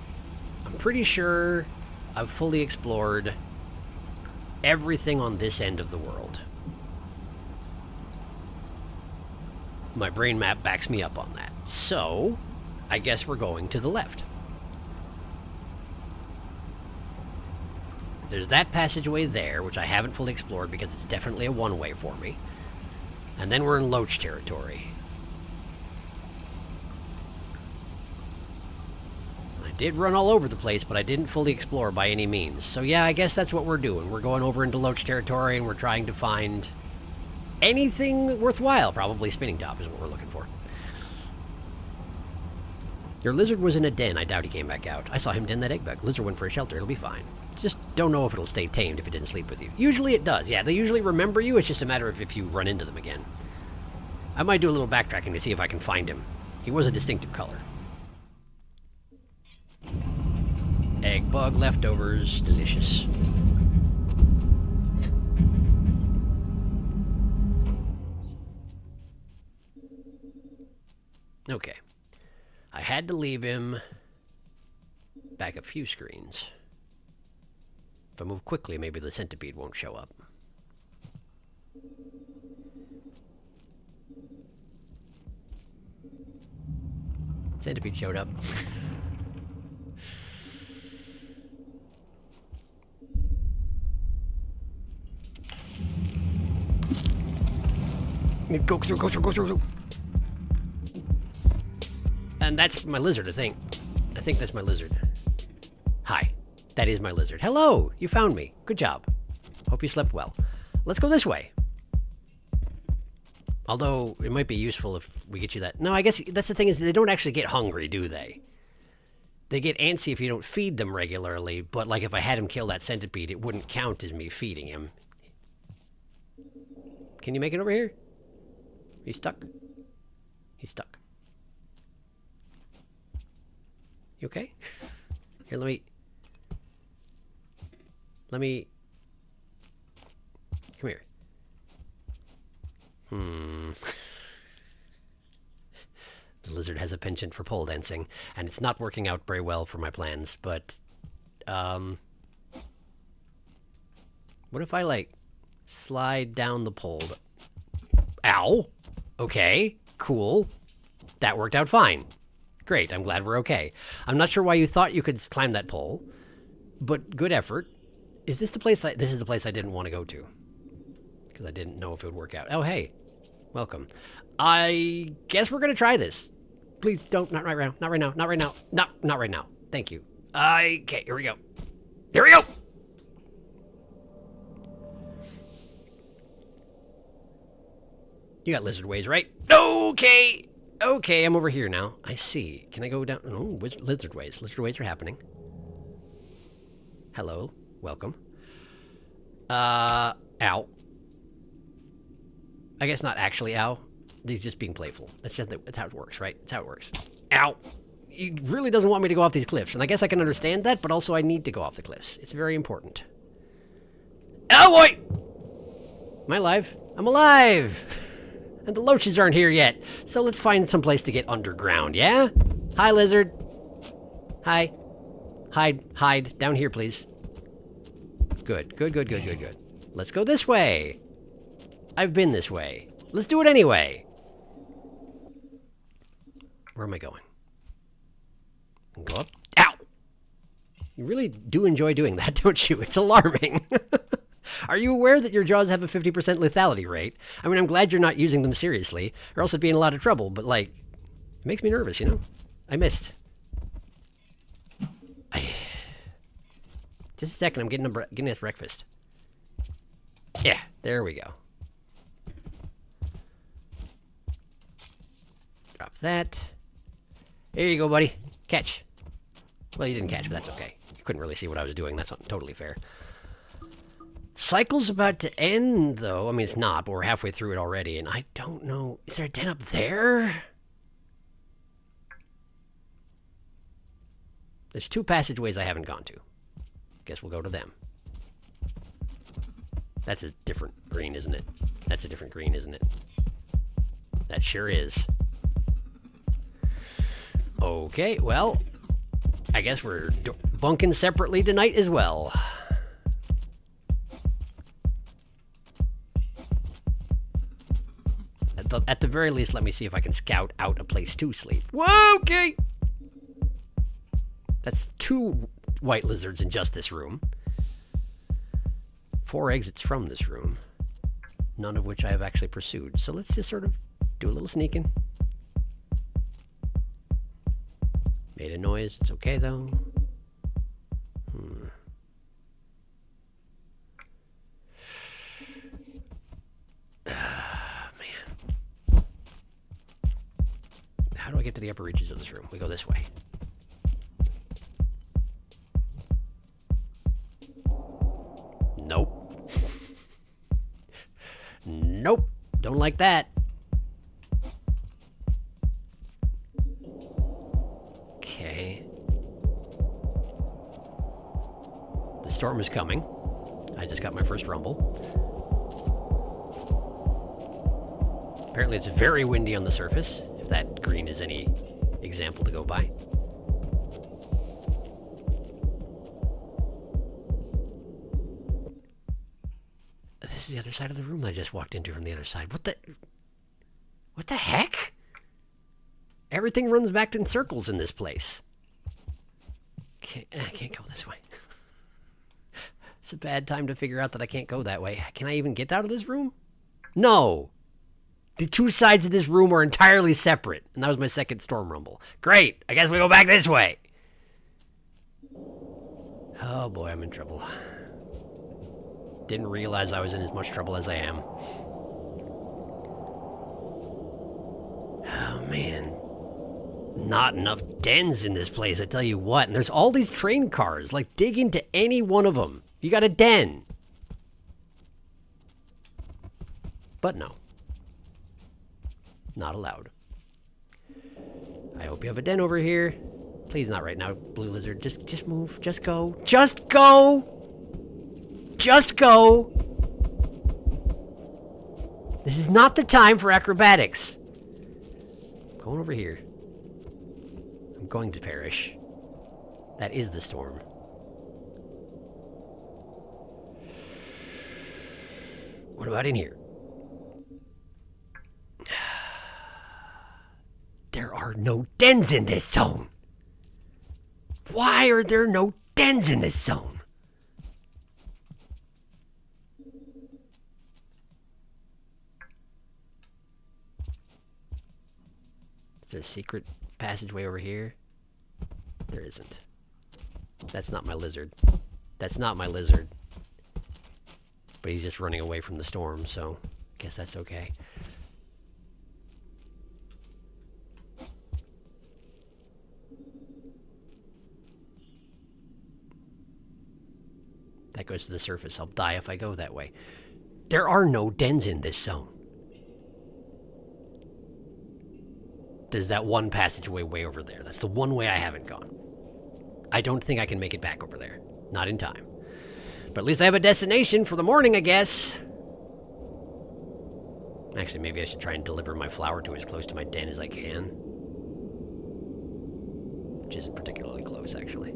I'm pretty sure I've fully explored everything on this end of the world. My brain map backs me up on that. So, I guess we're going to the left. There's that passageway there, which I haven't fully explored because it's definitely a one-way for me. And then we're in loach territory. I did run all over the place, but I didn't fully explore by any means. So yeah, I guess that's what we're doing. We're going over into loach territory and we're trying to find anything worthwhile. Probably spinning top is what we're looking for. Your lizard was in a den. I doubt he came back out. I saw him den that egg bug. Lizard went for a shelter. It'll be fine. Just don't know if it'll stay tamed if it didn't sleep with you. Usually it does. Yeah, they usually remember you. It's just a matter of if you run into them again. I might do a little backtracking to see if I can find him. He was a distinctive color. Egg bug leftovers. Delicious. Okay. I had to leave him back a few screens. If I move quickly, maybe the centipede won't show up. Centipede showed up. Go through. And that's my lizard, I think. I think that's my lizard. Hi. That is my lizard. Hello! You found me. Good job. Hope you slept well. Let's go this way. Although, it might be useful if we get you that. No, I guess that's the thing is they don't actually get hungry, do they? They get antsy if you don't feed them regularly, but like if I had him kill that centipede, it wouldn't count as me feeding him. Can you make it over here? He's stuck? He's stuck. You okay? Here, let me... Come here. The lizard has a penchant for pole dancing, and it's not working out very well for my plans, but... What if I, like, slide down the pole? Ow! Okay, cool. That worked out fine. Great, I'm glad we're okay. I'm not sure why you thought you could climb that pole, but good effort. Is this the place this is the place I didn't want to go to. Because I didn't know if it would work out. Oh, hey. Welcome. I guess we're going to try this. Please don't. Not right now. Not right now. Not right now. Not right now. Thank you. Okay, here we go. Here we go! You got lizard ways, right? Okay! Okay, I'm over here now. I see. Can I go down? Oh, lizard ways. Lizard ways are happening. Hello. Welcome. Ow. I guess not actually ow. He's just being playful. That's how it works, right? That's how it works. Ow. He really doesn't want me to go off these cliffs, and I guess I can understand that, but also I need to go off the cliffs. It's very important. Oh, boy! Am I alive? I'm alive! And the loaches aren't here yet, so let's find some place to get underground, yeah? Hi, lizard. Hi. Hide. Down here, please. Good. Let's go this way. I've been this way. Let's do it anyway. Where am I going? Go up. Ow! You really do enjoy doing that, don't you? It's alarming. Are you aware that your jaws have a 50% lethality rate? I mean, I'm glad you're not using them seriously, or else I'd be in a lot of trouble, but, like, it makes me nervous, you know? I missed. Just a second, I'm getting us breakfast. Yeah, there we go. Drop that. Here you go, buddy. Catch. Well, you didn't catch, but that's okay. You couldn't really see what I was doing. That's not totally fair. Cycle's about to end, though. I mean, it's not, but we're halfway through it already, and I don't know. Is there a den up there? There's 2 passageways I haven't gone to. Guess we'll go to them. That's a different green, isn't it? That's a different green, isn't it? That sure is. Okay, well, I guess we're bunking separately tonight as well. At the very least, let me see if I can scout out a place to sleep. Whoa, okay! That's 2 white lizards in just this room. 4 exits from this room, none of which I have actually pursued. So let's just sort of do a little sneaking. Made a noise. It's okay, though. Man. How do I get to the upper reaches of this room? We go this way. Nope. Nope. Don't like that. Okay. The storm is coming. I just got my first rumble. Apparently it's very windy on the surface, if that green is any example to go by. This is the other side of the room I just walked into from the other side. What the heck? Everything runs back in circles in this place. I can't go this way. It's a bad time to figure out that I can't go that way. Can I even get out of this room? No. The 2 sides of this room are entirely separate. And that was my second storm rumble. Great. I guess we go back this way. Oh boy, I'm in trouble. Didn't realize I was in as much trouble as I am. Oh, man. Not enough dens in this place, I tell you what. And there's all these train cars. Like, dig into any one of them. You got a den. But no. Not allowed. I hope you have a den over here. Please not right now, blue lizard. Just move. Just go. Just go! Just go! This is not the time for acrobatics. I'm going over here. I'm going to perish. That is the storm. What about in here? There are no dens in this zone. Why are there no dens in this zone? there a secret passageway over here? There isn't. That's not my lizard. That's not my lizard. But he's just running away from the storm, so I guess that's okay. That goes to the surface. I'll die if I go that way. There are no dens in this zone. There's that one passageway way over there. That's the one way I haven't gone. I don't think I can make it back over there. Not in time. But at least I have a destination for the morning, I guess. Actually, maybe I should try and deliver my flower to as close to my den as I can. Which isn't particularly close, actually.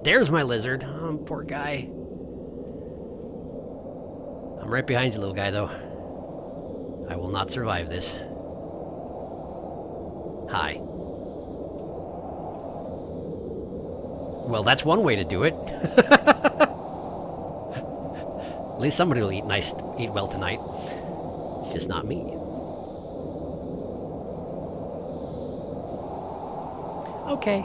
There's my lizard. Oh, poor guy. I'm right behind you, little guy, though. I will not survive this. Hi. Well, that's one way to do it. At least somebody will eat well tonight. It's just not me. Okay.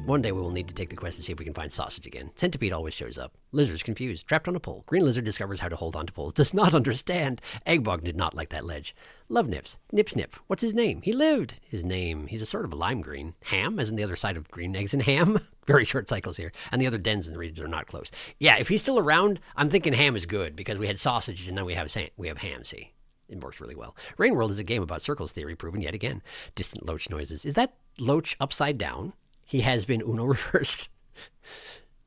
One day we will need to take the quest to see if we can find sausage again. Centipede always shows up. Lizard's confused. Trapped on a pole. Green lizard discovers how to hold on to poles. Does not understand. Eggbog did not like that ledge. Love Nips. Nip Snip. What's his name? He lived. His name. He's a sort of a lime green. Ham, as in the other side of green eggs and ham. Very short cycles here. And the other dens and regions are not close. Yeah, if he's still around, I'm thinking ham is good because we had sausage and now we have ham, see? It works really well. Rain World is a game about circles theory proven yet again. Distant loach noises. Is that loach upside down? He has been Uno reversed.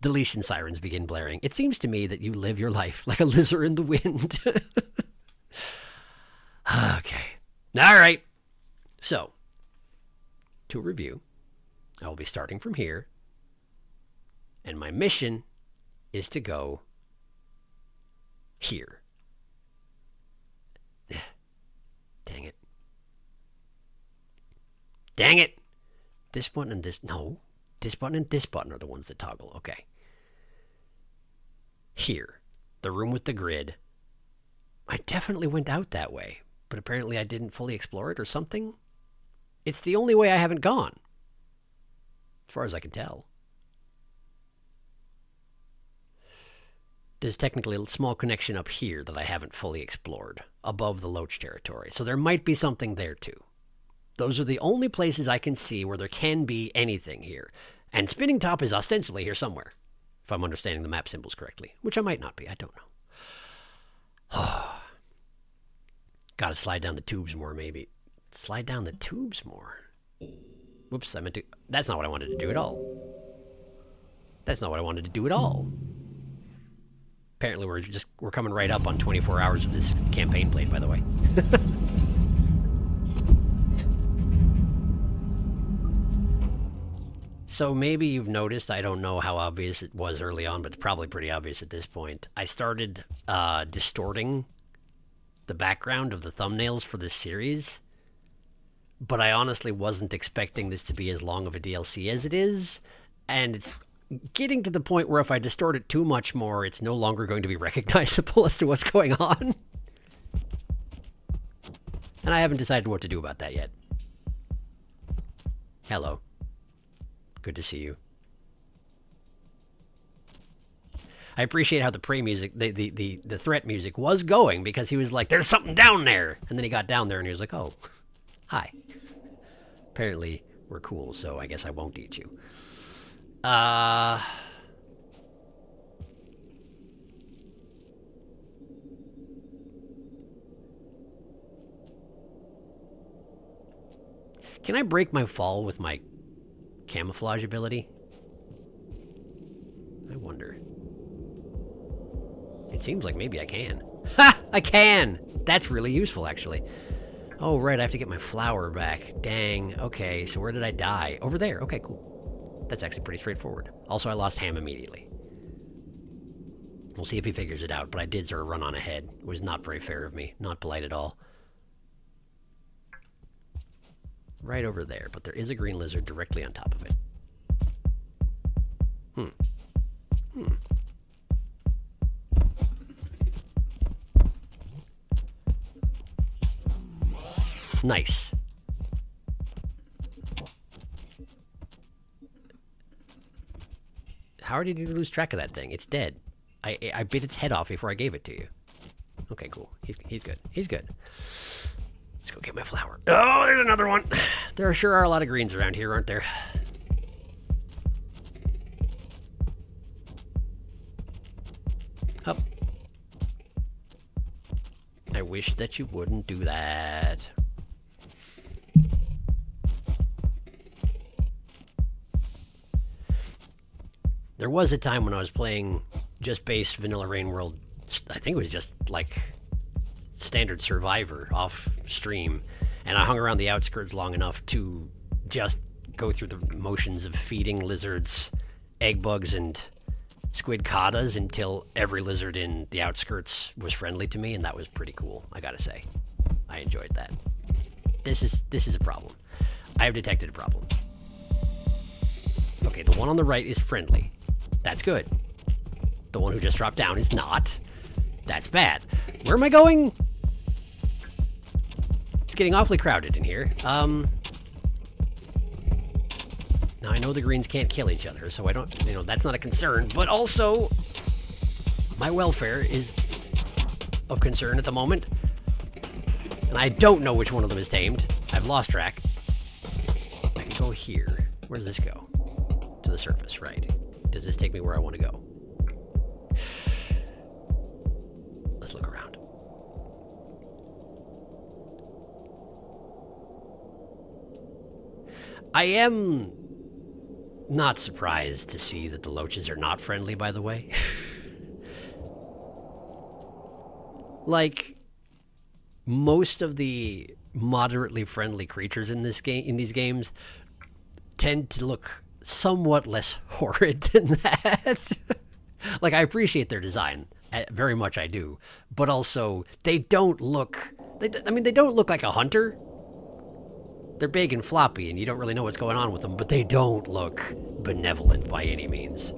Deletion sirens begin blaring. It seems to me that you live your life like a lizard in the wind. Okay. All right. So, to review, I will be starting from here. And my mission is to go here. Dang it. Dang it. This button and this... No. This button and this button are the ones that toggle. Okay. Here. The room with the grid. I definitely went out that way. But apparently I didn't fully explore it or something. It's the only way I haven't gone. As far as I can tell. There's technically a small connection up here that I haven't fully explored. Above the Loach territory. So there might be something there too. Those are the only places I can see where there can be anything here. And Spinning Top is ostensibly here somewhere. If I'm understanding the map symbols correctly. Which I might not be. I don't know. Gotta slide down the tubes more, maybe. Slide down the tubes more. Whoops, I meant to... That's not what I wanted to do at all. That's not what I wanted to do at all. Apparently we're coming right up on 24 hours of this campaign played, by the way. So maybe you've noticed, I don't know how obvious it was early on, but it's probably pretty obvious at this point. I started distorting the background of the thumbnails for this series, but I honestly wasn't expecting this to be as long of a DLC as it is, and it's getting to the point where if I distort it too much more, it's no longer going to be recognizable as to what's going on. And I haven't decided what to do about that yet. Hello. Good to see you. I appreciate how the prey music, the threat music was going because he was like, there's something down there. And then he got down there and he was like, oh, hi. Apparently we're cool, so I guess I won't eat you. Can I break my fall with my camouflage ability? I wonder. It seems like maybe I can. Ha! I can! That's really useful, actually. Oh, right, I have to get my flower back. Dang. Okay, so where did I die? Over there. Okay, cool. That's actually pretty straightforward. Also, I lost Ham immediately. We'll see if he figures it out, but I did sort of run on ahead. It was not very fair of me. Not polite at all. Right over there, but there is a green lizard directly on top of it. Nice. How did you lose track of that thing? It's dead. I bit its head off before I gave it to you. Okay, cool. He's good. He's good. Let's go get my flower. Oh, there's another one. There sure are a lot of greens around here, aren't there? Up. I wish that you wouldn't do that. There was a time when I was playing just base Vanilla Rain World. I think it was just like standard Survivor off stream, and I hung around the outskirts long enough to just go through the motions of feeding lizards, egg bugs, and squid cotta's until every lizard in the outskirts was friendly to me, and that was pretty cool, I gotta say. I enjoyed that. This is a problem. I have detected a problem. Okay, the one on the right is friendly. That's good. The one who just dropped down is not. That's bad. Where am I going? It's getting awfully crowded in here. Now I know the greens can't kill each other, so I don't, that's not a concern, but also my welfare is of concern at the moment. And I don't know which one of them is tamed. I've lost track. I can go here. Where does this go? To the surface, right. Does this take me where I want to go? Let's look around. I am not surprised to see that the loaches are not friendly, by the way. Like, most of the moderately friendly creatures in these games tend to look somewhat less horrid than that. Like, I appreciate their design. Very much I do. But also, they don't look... they don't look like a hunter. They're big and floppy, and you don't really know what's going on with them, but they don't look benevolent by any means.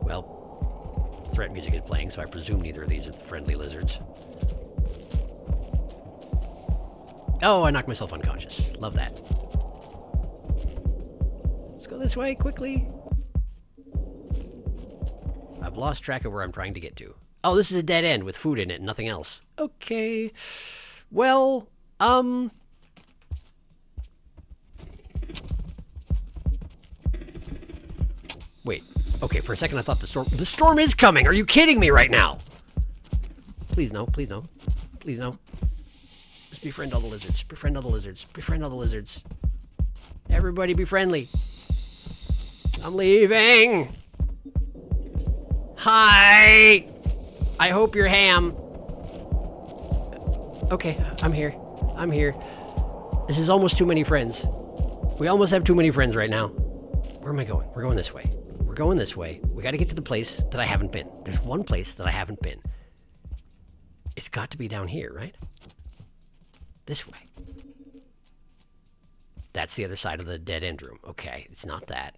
Well, threat music is playing, so I presume neither of these are friendly lizards. Oh, I knocked myself unconscious. Love that. Let's go this way, quickly. I've lost track of where I'm trying to get to. Oh, this is a dead end with food in it and nothing else. Okay. Well, wait. Okay, for a second I thought the storm is coming. Are you kidding me right now? Please no, please no. Please no. Just befriend all the lizards. Befriend all the lizards. Befriend all the lizards. Everybody be friendly. I'm leaving. Hi. I hope you're ham. Okay, I'm here. I'm here. This is almost too many friends. We almost have too many friends right now. Where am I going? We're going this way. We're going this way. We got to get to the place that I haven't been. There's one place that I haven't been. It's got to be down here, right? This way. That's the other side of the dead end room. Okay, it's not that.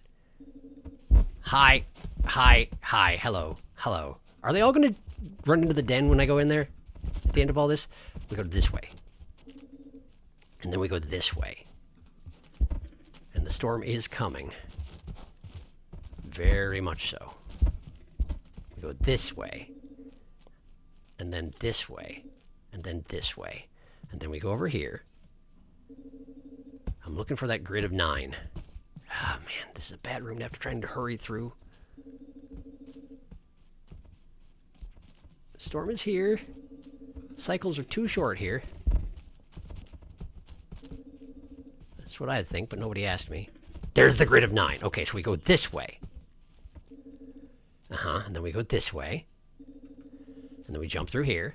Hi. Hi. Hi. Hello. Hello. Are they all going to run into the den when I go in there? At the end of all this? We go this way. And then we go this way. And the storm is coming. Very much so. We go this way. And then this way. And then this way. And then we go over here. I'm looking for that grid of 9. Ah, man, this is a bad room to have to try to hurry through. The storm is here. Cycles are too short here. That's what I think, but nobody asked me. There's the grid of 9. Okay, so we go this way. And then we go this way. And then we jump through here.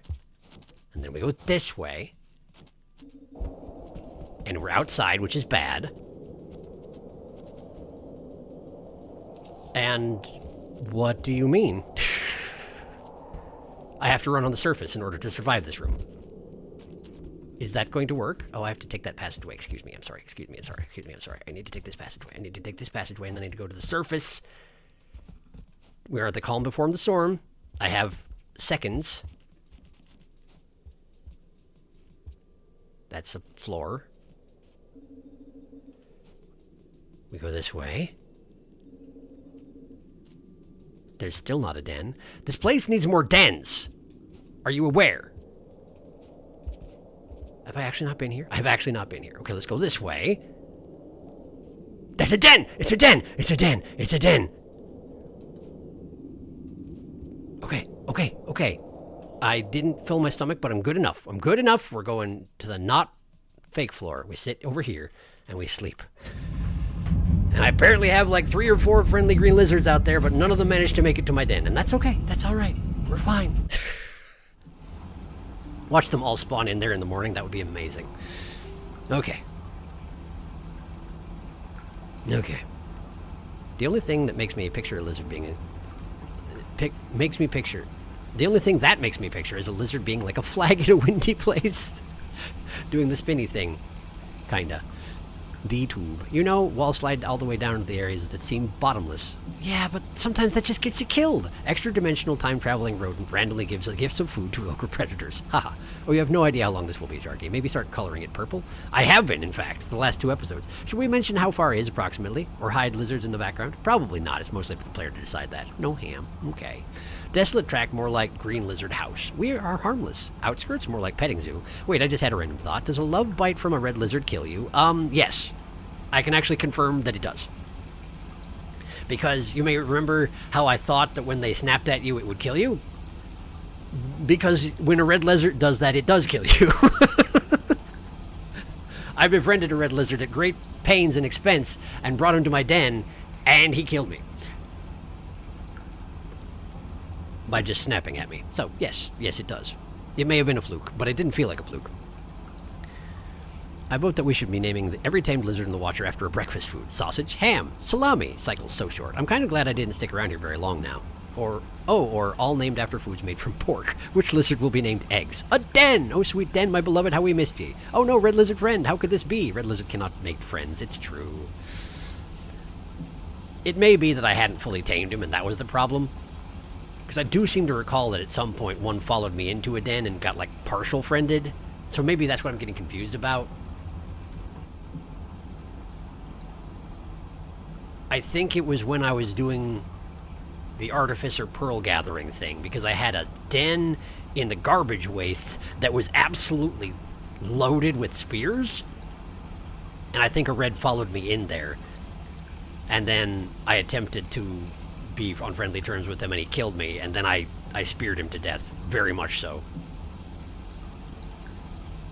And then we go this way. And we're outside, which is bad. And what do you mean? I have to run on the surface in order to survive this room. Is that going to work? Oh, I have to take that passageway. Excuse me, I'm sorry. Excuse me, I'm sorry. Excuse me, I'm sorry. I need to take this passageway. I need to take this passageway, and then I need to go to the surface. We are at the calm before the storm. I have seconds. That's a floor. We go this way. There's still not a den. This place needs more dens. Are you aware? Have I actually not been here? I have actually not been here. Okay, let's go this way. That's a den! It's a den! It's a den! It's a den! Okay, okay, okay. I didn't fill my stomach, but I'm good enough. I'm good enough. We're going to the not fake floor. We sit over here and we sleep. And I apparently have like 3 or 4 friendly green lizards out there, but none of them managed to make it to my den. And that's okay. That's all right. We're fine. Watch them all spawn in there in the morning. That would be amazing. Okay. Okay. The only thing that makes me picture a lizard being the only thing that makes me picture is a lizard being like a flag in a windy place. Doing the spinny thing. Kinda. The tube. You know, wall slide all the way down to the areas that seem bottomless. Yeah, but sometimes that just gets you killed. Extra-dimensional time-traveling rodent randomly gives a gift of food to local predators. Haha. Oh, you have no idea how long this will be, Sharky. Maybe start coloring it purple? I have been, in fact, for the last 2 episodes. Should we mention how far it is, approximately? Or hide lizards in the background? Probably not. It's mostly up to the player to decide that. No ham. Okay. Desolate track, more like green lizard house. We are harmless. Outskirts, more like petting zoo. Wait, I just had a random thought. Does a love bite from a red lizard kill you? Yes. I can actually confirm that it does. Because you may remember how I thought that when they snapped at you, it would kill you. Because when a red lizard does that, it does kill you. I befriended a red lizard at great pains and expense and brought him to my den, and he killed me. By just snapping at me. So, yes, it does. It may have been a fluke, but it didn't feel like a fluke. I vote that we should be naming every tamed lizard in the Watcher after a breakfast food. Sausage, ham, salami. Cycle's so short. I'm kind of glad I didn't stick around here very long now. Or all named after foods made from pork. Which lizard will be named eggs? A den! Oh, sweet den, my beloved, how we missed ye. Oh no, red lizard friend, how could this be? Red lizard cannot make friends, it's true. It may be that I hadn't fully tamed him and that was the problem. Because I do seem to recall that at some point one followed me into a den and got like partial friended. So maybe that's what I'm getting confused about. I think it was when I was doing the Artificer Pearl Gathering thing, because I had a den in the garbage wastes that was absolutely loaded with spears, and I think a red followed me in there, and then I attempted to be on friendly terms with him, and he killed me, and then I speared him to death, very much so,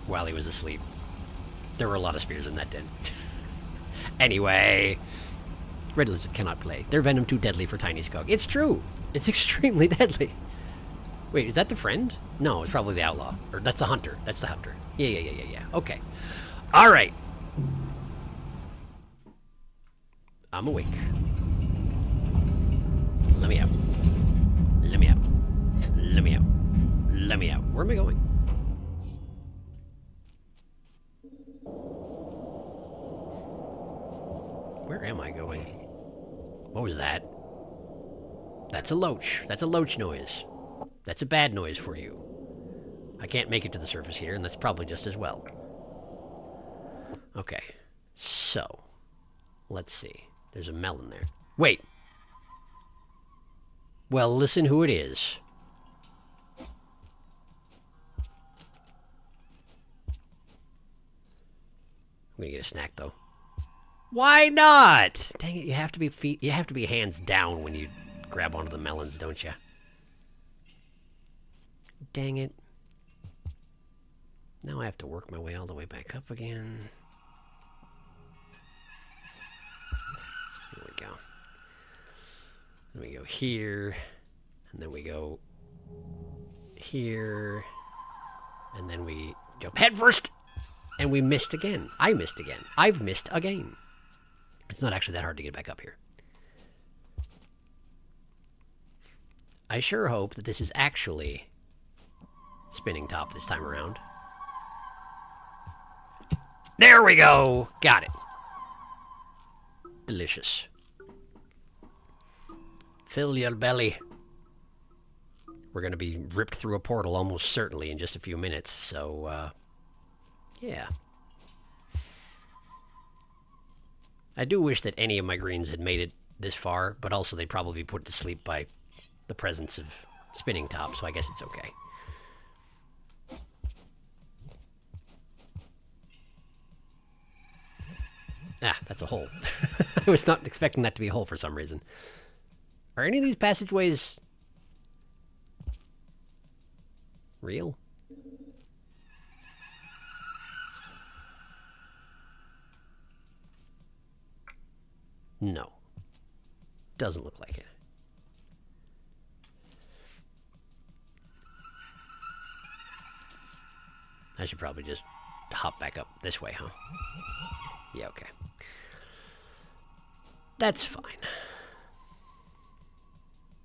while he was asleep. There were a lot of spears in that den. Anyway... Red lizard cannot play. Their venom too deadly for tiny skug. It's true. It's extremely deadly. Wait, is that the friend? No, it's probably the outlaw. Or that's the hunter. That's the hunter. Yeah. Okay. All right. I'm awake. Let me out. Let me out. Let me out. Let me out. Where am I going? Where am I going? What was that? That's a loach. That's a loach noise. That's a bad noise for you. I can't make it to the surface here, and that's probably just as well. Okay. So, let's see. There's a melon there. Wait! Well, listen who it is. I'm gonna get a snack, though. Why not? Dang it, you have to be hands down when you grab onto the melons, don't you? Dang it. Now I have to work my way all the way back up again. Here we go. Then we go here, and then we go here, and then we jump head first, and we missed again. I missed again. I've missed again. It's not actually that hard to get back up here. I sure hope that this is actually spinning top this time around. There we go! Got it. Delicious. Fill your belly. We're going to be ripped through a portal almost certainly in just a few minutes, so Yeah. I do wish that any of my greens had made it this far, but also they'd probably be put to sleep by the presence of spinning top, so I guess it's okay. Ah, that's a hole. I was not expecting that to be a hole for some reason. Are any of these passageways real? No. Doesn't look like it. I should probably just hop back up this way, huh? Yeah, okay. That's fine.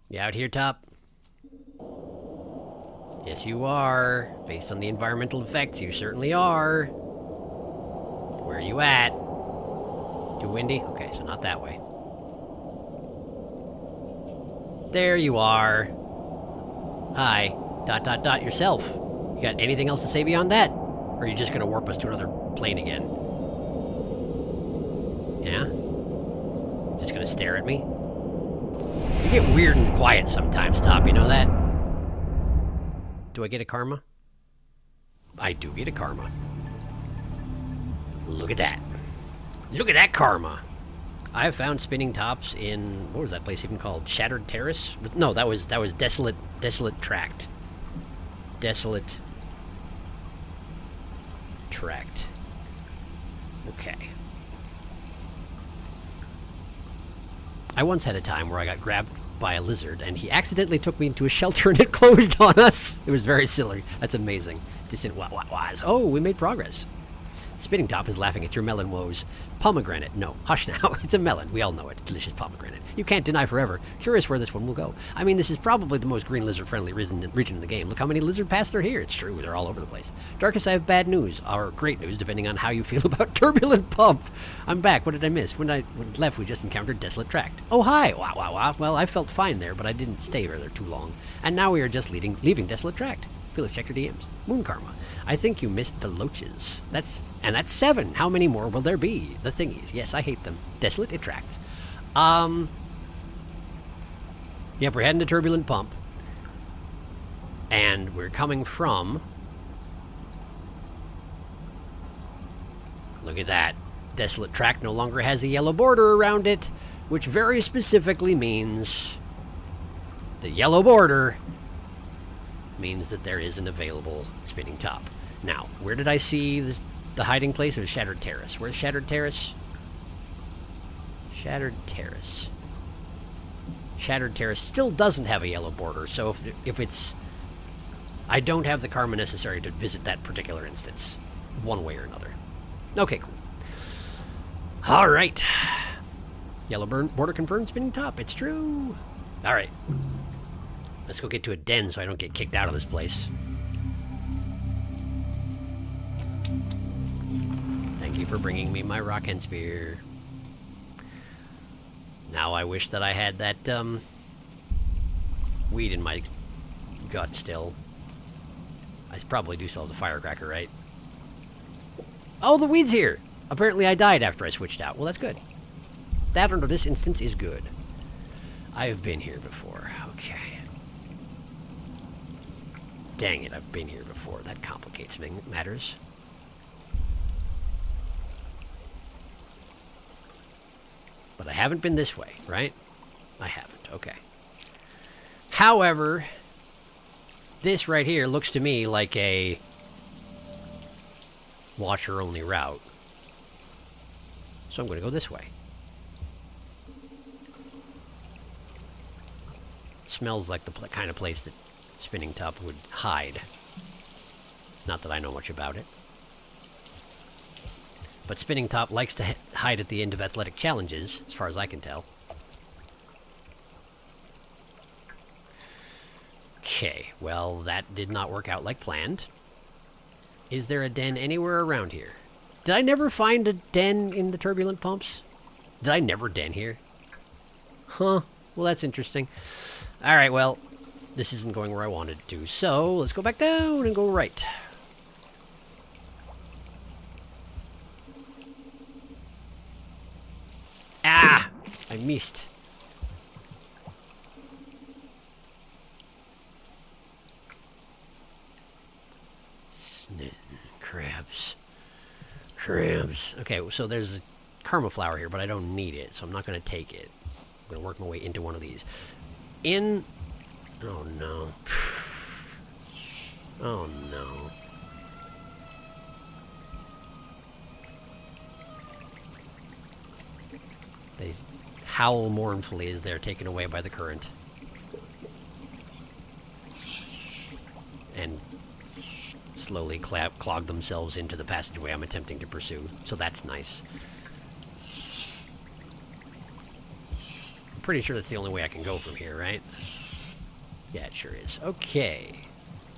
You out here, Top? Yes, you are. Based on the environmental effects, you certainly are. Where are you at? Too windy? Okay, so not that way. There you are. Hi. ... yourself. You got anything else to say beyond that? Or are you just gonna warp us to another plane again? Yeah? Just gonna stare at me? You get weird and quiet sometimes, Top, you know that? Do I get a karma? I do get a karma. Look at that. Look at that karma! I have found spinning tops in... what was that place even called? Shattered Terrace? No, that was Desolate Tract. Desolate Tract. Okay. I once had a time where I got grabbed by a lizard, and he accidentally took me into a shelter and it closed on us. It was very silly. That's amazing. Distant wise. Oh, we made progress. Spinning Top is laughing at your melon woes. Pomegranate. No, hush now. It's a melon. We all know it. Delicious pomegranate. You can't deny forever. Curious where this one will go. I mean, this is probably the most green lizard-friendly region in the game. Look how many lizard paths are here. It's true. They're all over the place. Darkest, I have bad news. Or great news, depending on how you feel about Turbulent Pump. I'm back. What did I miss? When I left, we just encountered Desolate Tract. Oh, hi. Wow. Well, I felt fine there, but I didn't stay there too long. And now we are just leaving Desolate Tract. Felix, check your DMs. Moon Karma. I think you missed the loaches. That's 7. How many more will there be? The thingies. Yes, I hate them. Desolate attracts. Yep, we're heading to Turbulent Pump. And we're coming from... look at that. Desolate Tract no longer has a yellow border around it, which very specifically means the yellow border means that there is an available spinning top. Now, where did I see the hiding place? It was Shattered Terrace. Where's Shattered Terrace? Shattered Terrace. Shattered Terrace still doesn't have a yellow border, so if it's... I don't have the karma necessary to visit that particular instance, one way or another. Okay, cool. All right. Yellow border confirmed spinning top. It's true. All right. Let's go get to a den so I don't get kicked out of this place. Thank you for bringing me my rock and spear. Now I wish that I had that, weed in my gut still. I probably do still have the firecracker, right? Oh, the weed's here! Apparently I died after I switched out. Well, that's good. That under this instance is good. I've been here before. Okay. Dang it, I've been here before. That complicates matters. But I haven't been this way, right? I haven't, okay. However, this right here looks to me like a washer-only route. So I'm going to go this way. Smells like the kind of place that Spinning Top would hide. Not that I know much about it. But Spinning Top likes to hide at the end of athletic challenges, as far as I can tell. Okay, well, that did not work out like planned. Is there a den anywhere around here? Did I never find a den in the Turbulent Pumps? Did I never den here? Huh, well, that's interesting. Alright, well, this isn't going where I wanted to, so let's go back down and go right. I missed. Crabs. Crabs. Okay, so there's a karma flower here, but I don't need it, so I'm not going to take it. I'm going to work my way into one of these. In... Oh, no. Oh, no. They howl mournfully as they're taken away by the current. And slowly clog themselves into the passageway I'm attempting to pursue. So that's nice. I'm pretty sure that's the only way I can go from here, right? Yeah, it sure is. Okay.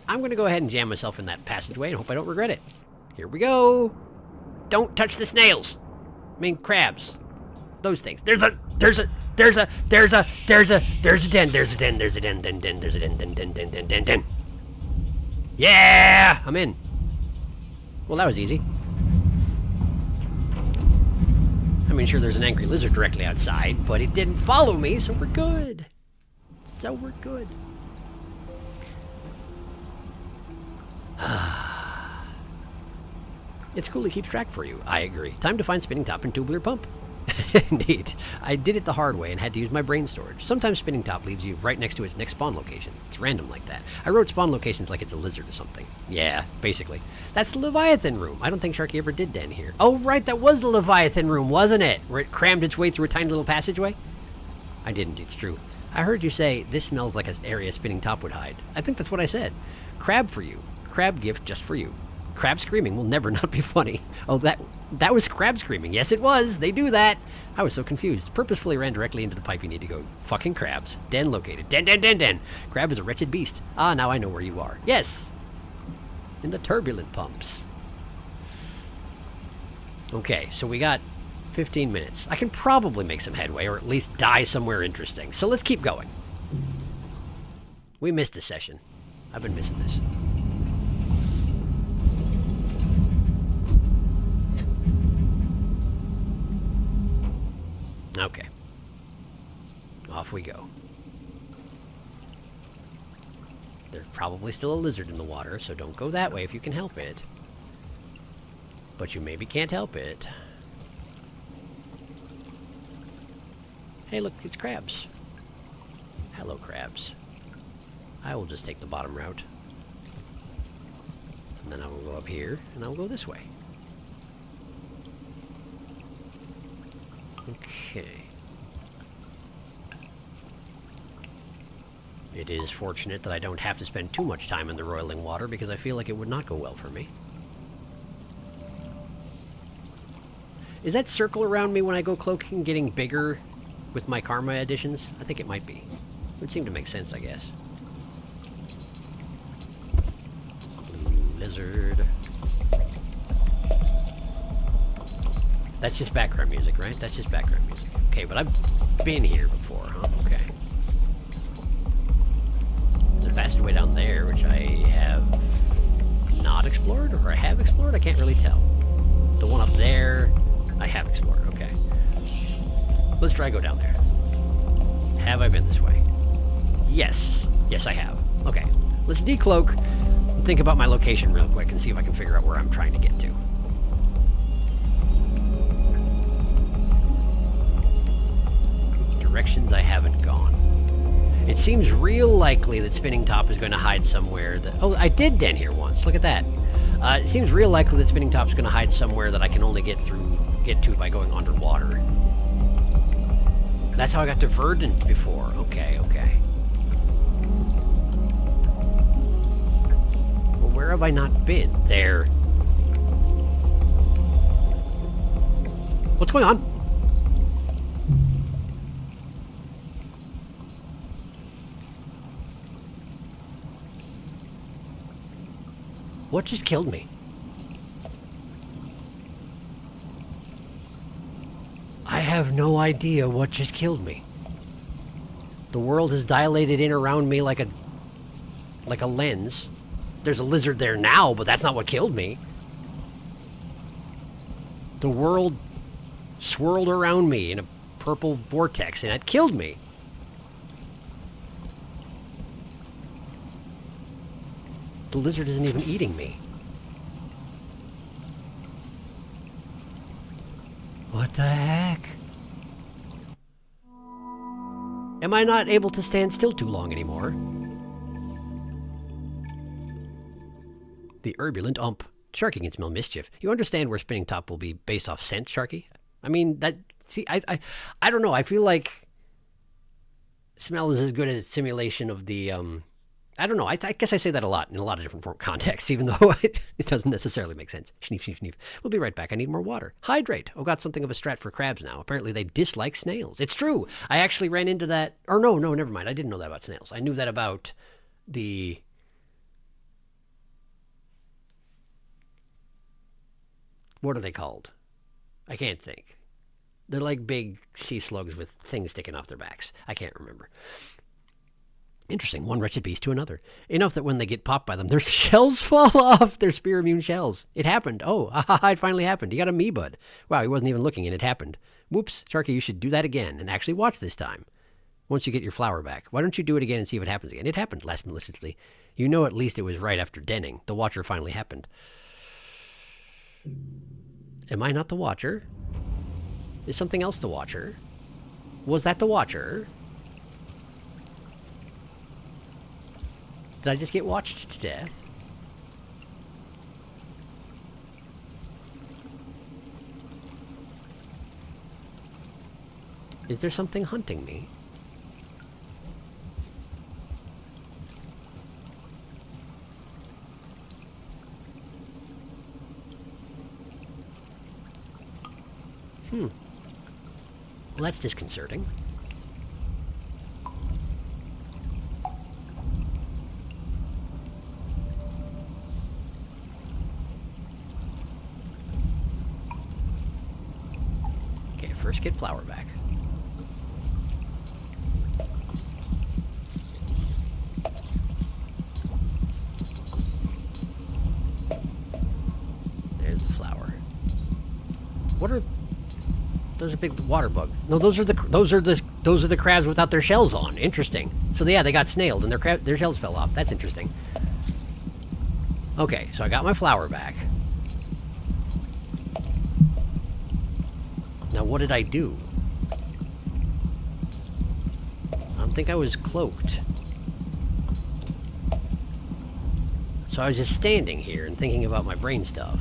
I'm going to go ahead and jam myself in that passageway and hope I don't regret it. Here we go. Don't touch the snails. I mean, crabs. Those things. There's a den, there's a den. Yeah! I'm in. Well, that was easy. I mean, sure, there's an angry lizard directly outside, but it didn't follow me, so we're good. So we're good. It's cool, it keeps track for you. I agree. Time to find spinning top and tubular pump. Indeed. I did it the hard way and had to use my brain storage. Sometimes spinning top leaves you right next to its next spawn location. It's random like that. I wrote spawn locations like it's a lizard or something. Yeah, basically. That's the Leviathan room. I don't think Sharky ever did den here. Oh, right, that was the Leviathan room, wasn't it? Where it crammed its way through a tiny little passageway? I didn't, it's true. I heard you say, this smells like an area spinning top would hide. I think that's what I said. Crab for you. Crab gift just for you. Crab screaming will never not be funny. Oh, that was crab screaming. Yes, it was. They do that. I was so confused. Purposefully ran directly into the pipe you need to go. Fucking crabs. Den located. Den. Crab is a wretched beast. Ah, now I know where you are. Yes. In the turbulent pumps. Okay, so we got 15 minutes. I can probably make some headway, or at least die somewhere interesting. So let's keep going. We missed a session. I've been missing this. Okay. Off we go. There's probably still a lizard in the water, so don't go that way if you can help it. But you maybe can't help it. Hey, look, it's crabs. Hello, crabs. I will just take the bottom route. And then I will go up here, and I will go this way. Okay. It is fortunate that I don't have to spend too much time in the roiling water because I feel like it would not go well for me. Is that circle around me when I go cloaking getting bigger with my karma additions? I think it might be. It would seem to make sense, I guess. Blue lizard. That's just background music, right? That's just background music. Okay, but I've been here before, huh? Okay. There's a passageway down there, which I have not explored, or I have explored? I can't really tell. The one up there, I have explored. Okay. Let's try go down there. Have I been this way? Yes. Yes, I have. Okay. Let's decloak and think about my location real quick and see if I can figure out where I'm trying to get to. Directions I haven't gone. It seems real likely that Spinning Top is going to hide somewhere that... Oh, I did den here once. Look at that. It seems real likely that Spinning Top's going to hide somewhere that I can only get to by going underwater. That's how I got to Verdant before. Okay, okay. Well, where have I not been? There. What's going on? What just killed me? I have no idea what just killed me. The world has dilated in around me like a lens. There's a lizard there now, but that's not what killed me. The world swirled around me in a purple vortex, and it killed me. The lizard isn't even eating me. What the heck? Am I not able to stand still too long anymore? The Urbulent Ump. Sharky can smell mischief. You understand where Spinning Top will be based off scent, Sharky? I mean, that... See, I don't know. I feel like smell is as good as simulation of the... I don't know. I guess I say that a lot in a lot of different contexts, even though it doesn't necessarily make sense. Sneef, sneef, sneef. We'll be right back. I need more water. Hydrate. Oh, got something of a strat for crabs now. Apparently they dislike snails. It's true. I actually ran into that. Or no, never mind. I didn't know that about snails. I knew that about the... What are they called? I can't think. They're like big sea slugs with things sticking off their backs. I can't remember. Interesting. One wretched beast to another. Enough that when they get popped by them, their shells fall off. Their spear immune shells. It happened. Oh, it finally happened. You got a me, bud. Wow, he wasn't even looking and it happened. Whoops. Sharky, you should do that again and actually watch this time. Once you get your flower back. Why don't you do it again and see if it happens again? It happened less maliciously. You know at least it was right after denning. The watcher finally happened. Am I not the watcher? Is something else the watcher? Was that the watcher? Did I just get watched to death? Is there something hunting me? Well, that's disconcerting. Okay, first get flower back. There's the flower. What are... Those are big water bugs. No, those are the crabs without their shells on. Interesting. So yeah, they got snailed and their shells fell off. That's interesting. Okay, so I got my flower back. Now what did I do? I don't think I was cloaked. So I was just standing here and thinking about my brain stuff.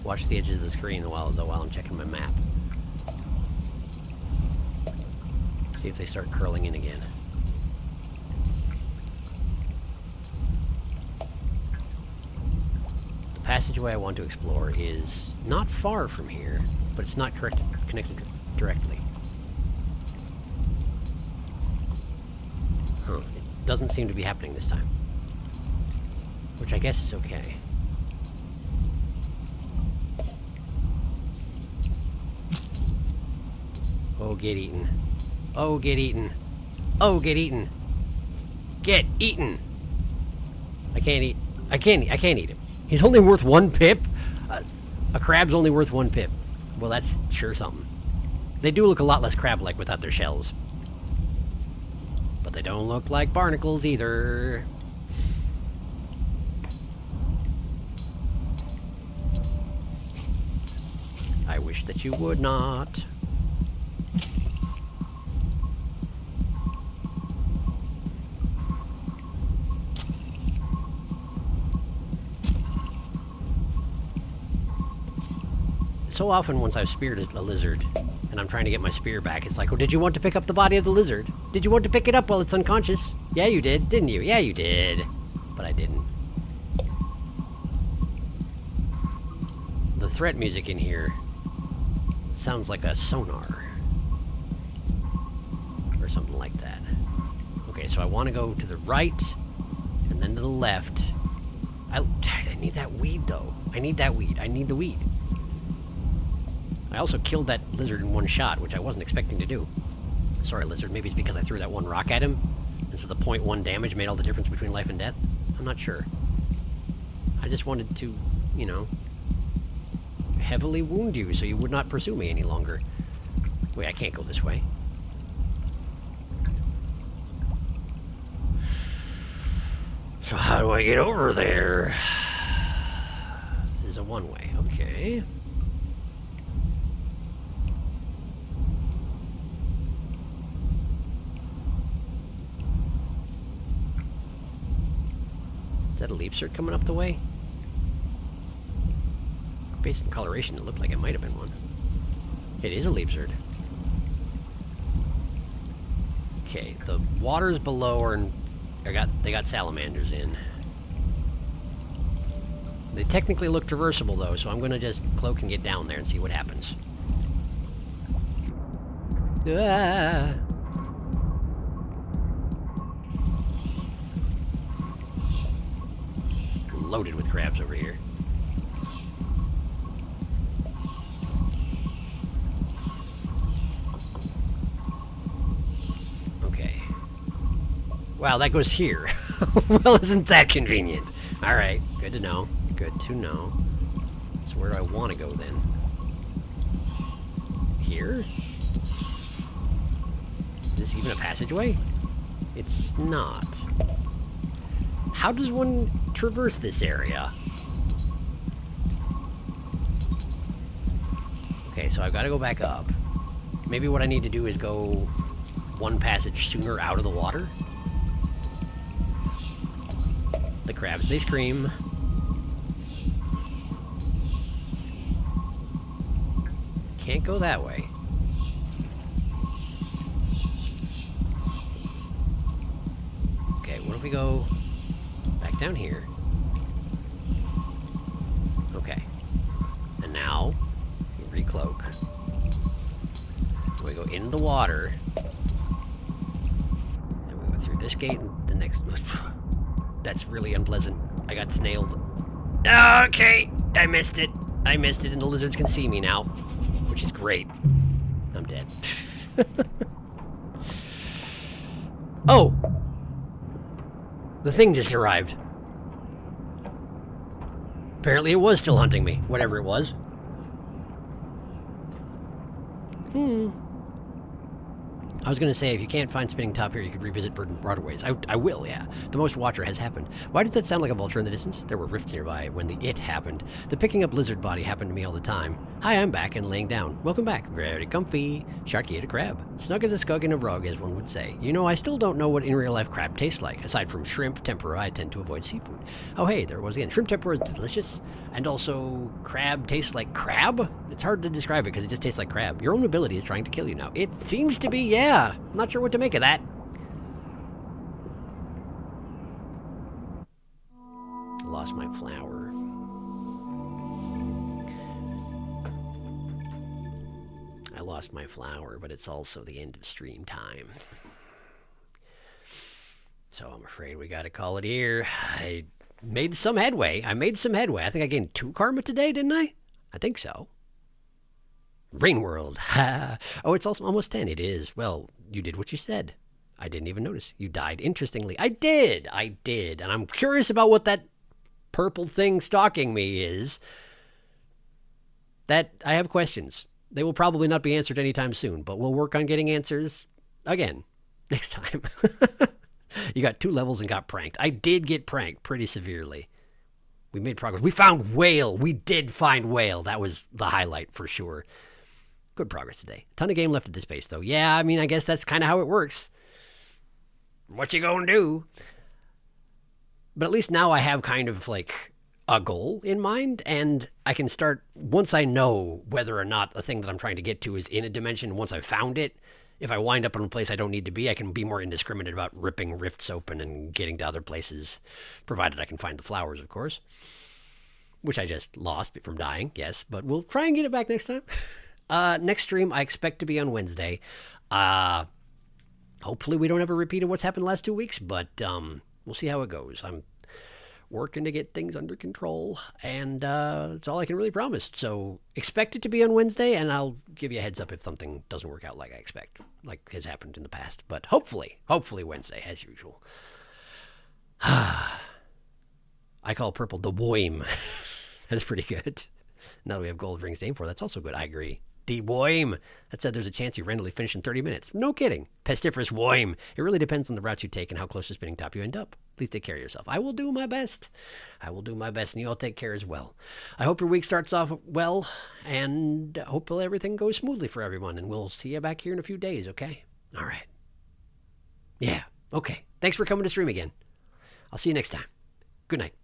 Watch the edges of the screen while I'm checking my map. See if they start curling in again. The passageway I want to explore is not far from here, but it's not connected directly. Huh. It doesn't seem to be happening this time. Which I guess is okay. Oh, get eaten. Oh, get eaten. Oh, get eaten. Get eaten. I can't eat. I can't eat him. He's only worth 1 pip? A crab's only worth 1 pip. Well, that's sure something. They do look a lot less crab-like without their shells. But they don't look like barnacles either. I wish that you would not. So often once I've speared a lizard and I'm trying to get my spear back, it's like, oh, did you want to pick up the body of the lizard? Did you want to pick it up while it's unconscious? Yeah, you did, didn't you? Yeah, you did. But I didn't. The threat music in here sounds like a sonar. Or something like that. Okay, so I want to go to the right and then to the left. I need that weed, though. I need that weed. I need the weed. I also killed that lizard in 1 shot, which I wasn't expecting to do. Sorry, lizard. Maybe it's because I threw that 1 rock at him, and so the 0.1 damage made all the difference between life and death? I'm not sure. I just wanted to, you know, heavily wound you so you would not pursue me any longer. Wait, I can't go this way. So how do I get over there? This is a one-way, okay. Is that a leap cert coming up the way? Based on coloration, it looked like it might have been one. It is a leap cert. Okay, the waters below are in, they got salamanders in. They technically look traversable though, so I'm gonna just cloak and get down there and see what happens. Ah! Loaded with crabs over here. Okay. Wow, that goes here. Well, isn't that convenient? Alright, good to know. Good to know. So where do I want to go then? Here? Is this even a passageway? It's not. How does one traverse this area? Okay, so I've got to go back up. Maybe what I need to do is go one passage sooner out of the water. The crabs, they scream. Can't go that way. Okay, what if we go back down here? Okay. And now, we recloak. We go in the water. And we go through this gate and the next... That's really unpleasant. I got snailed. Okay, I missed it. I missed it, and the lizards can see me now, which is great. I'm dead. Oh! The thing just arrived. Apparently it was still hunting me, whatever it was. I was going to say, if you can't find Spinning Top here, you could revisit Verdant Waterways. I will, yeah. The Most Watcher has happened. Why did that sound like a vulture in the distance? There were rifts nearby when the it happened. The picking up lizard body happened to me all the time. Hi, I'm back and laying down. Welcome back. Very comfy. Sharky ate a crab. Snug as a skug in a rug, as one would say. You know, I still don't know what in real life crab tastes like. Aside from shrimp tempura, I tend to avoid seafood. Oh, hey, there it was again. Shrimp tempura is delicious. And also, crab tastes like crab? It's hard to describe it because it just tastes like crab. Your own ability is trying to kill you now. It seems to be, yeah. Not sure what to make of that. Lost my flower. I lost my flower, but it's also the end of stream time. So I'm afraid we gotta call it here. I made some headway. I think I gained 2 karma today, didn't I? I think so. Rain World. Oh, it's also almost 10. It is. Well, you did what you said. I didn't even notice. You died. Interestingly. I did. And I'm curious about what that purple thing stalking me is. That I have questions. They will probably not be answered anytime soon, but we'll work on getting answers again next time. You got 2 levels and got pranked. I did get pranked pretty severely. We made progress. We found whale. We did find whale. That was the highlight for sure. Good progress today. Ton of game left at this pace, though. Yeah, I mean, I guess that's kind of how it works. What you gonna do? But at least now I have kind of like a goal in mind, and I can start, once I know whether or not the thing that I'm trying to get to is in a dimension, once I've found it, if I wind up in a place I don't need to be, I can be more indiscriminate about ripping rifts open and getting to other places, provided I can find the flowers, of course. Which I just lost from dying, yes, but we'll try and get it back next time. Next stream, I expect to be on Wednesday. Hopefully we don't have a repeat of what's happened the last 2 weeks, but we'll see how it goes. I'm working to get things under control, and it's all I can really promise. So expect it to be on Wednesday, and I'll give you a heads up if something doesn't work out like I expect, like has happened in the past. But hopefully Wednesday, as usual. I call purple the Boim. That's pretty good. Now that we have gold rings to aim for, that's also good. I agree. The Boim. That said, there's a chance you randomly finish in 30 minutes. No kidding. Pestiferous Boim. It really depends on the route you take and how close to spinning top you end up. Please take care of yourself. I will do my best. I will do my best, and you all take care as well. I hope your week starts off well, and hopefully everything goes smoothly for everyone, and we'll see you back here in a few days, okay? All right. Yeah, okay. Thanks for coming to stream again. I'll see you next time. Good night.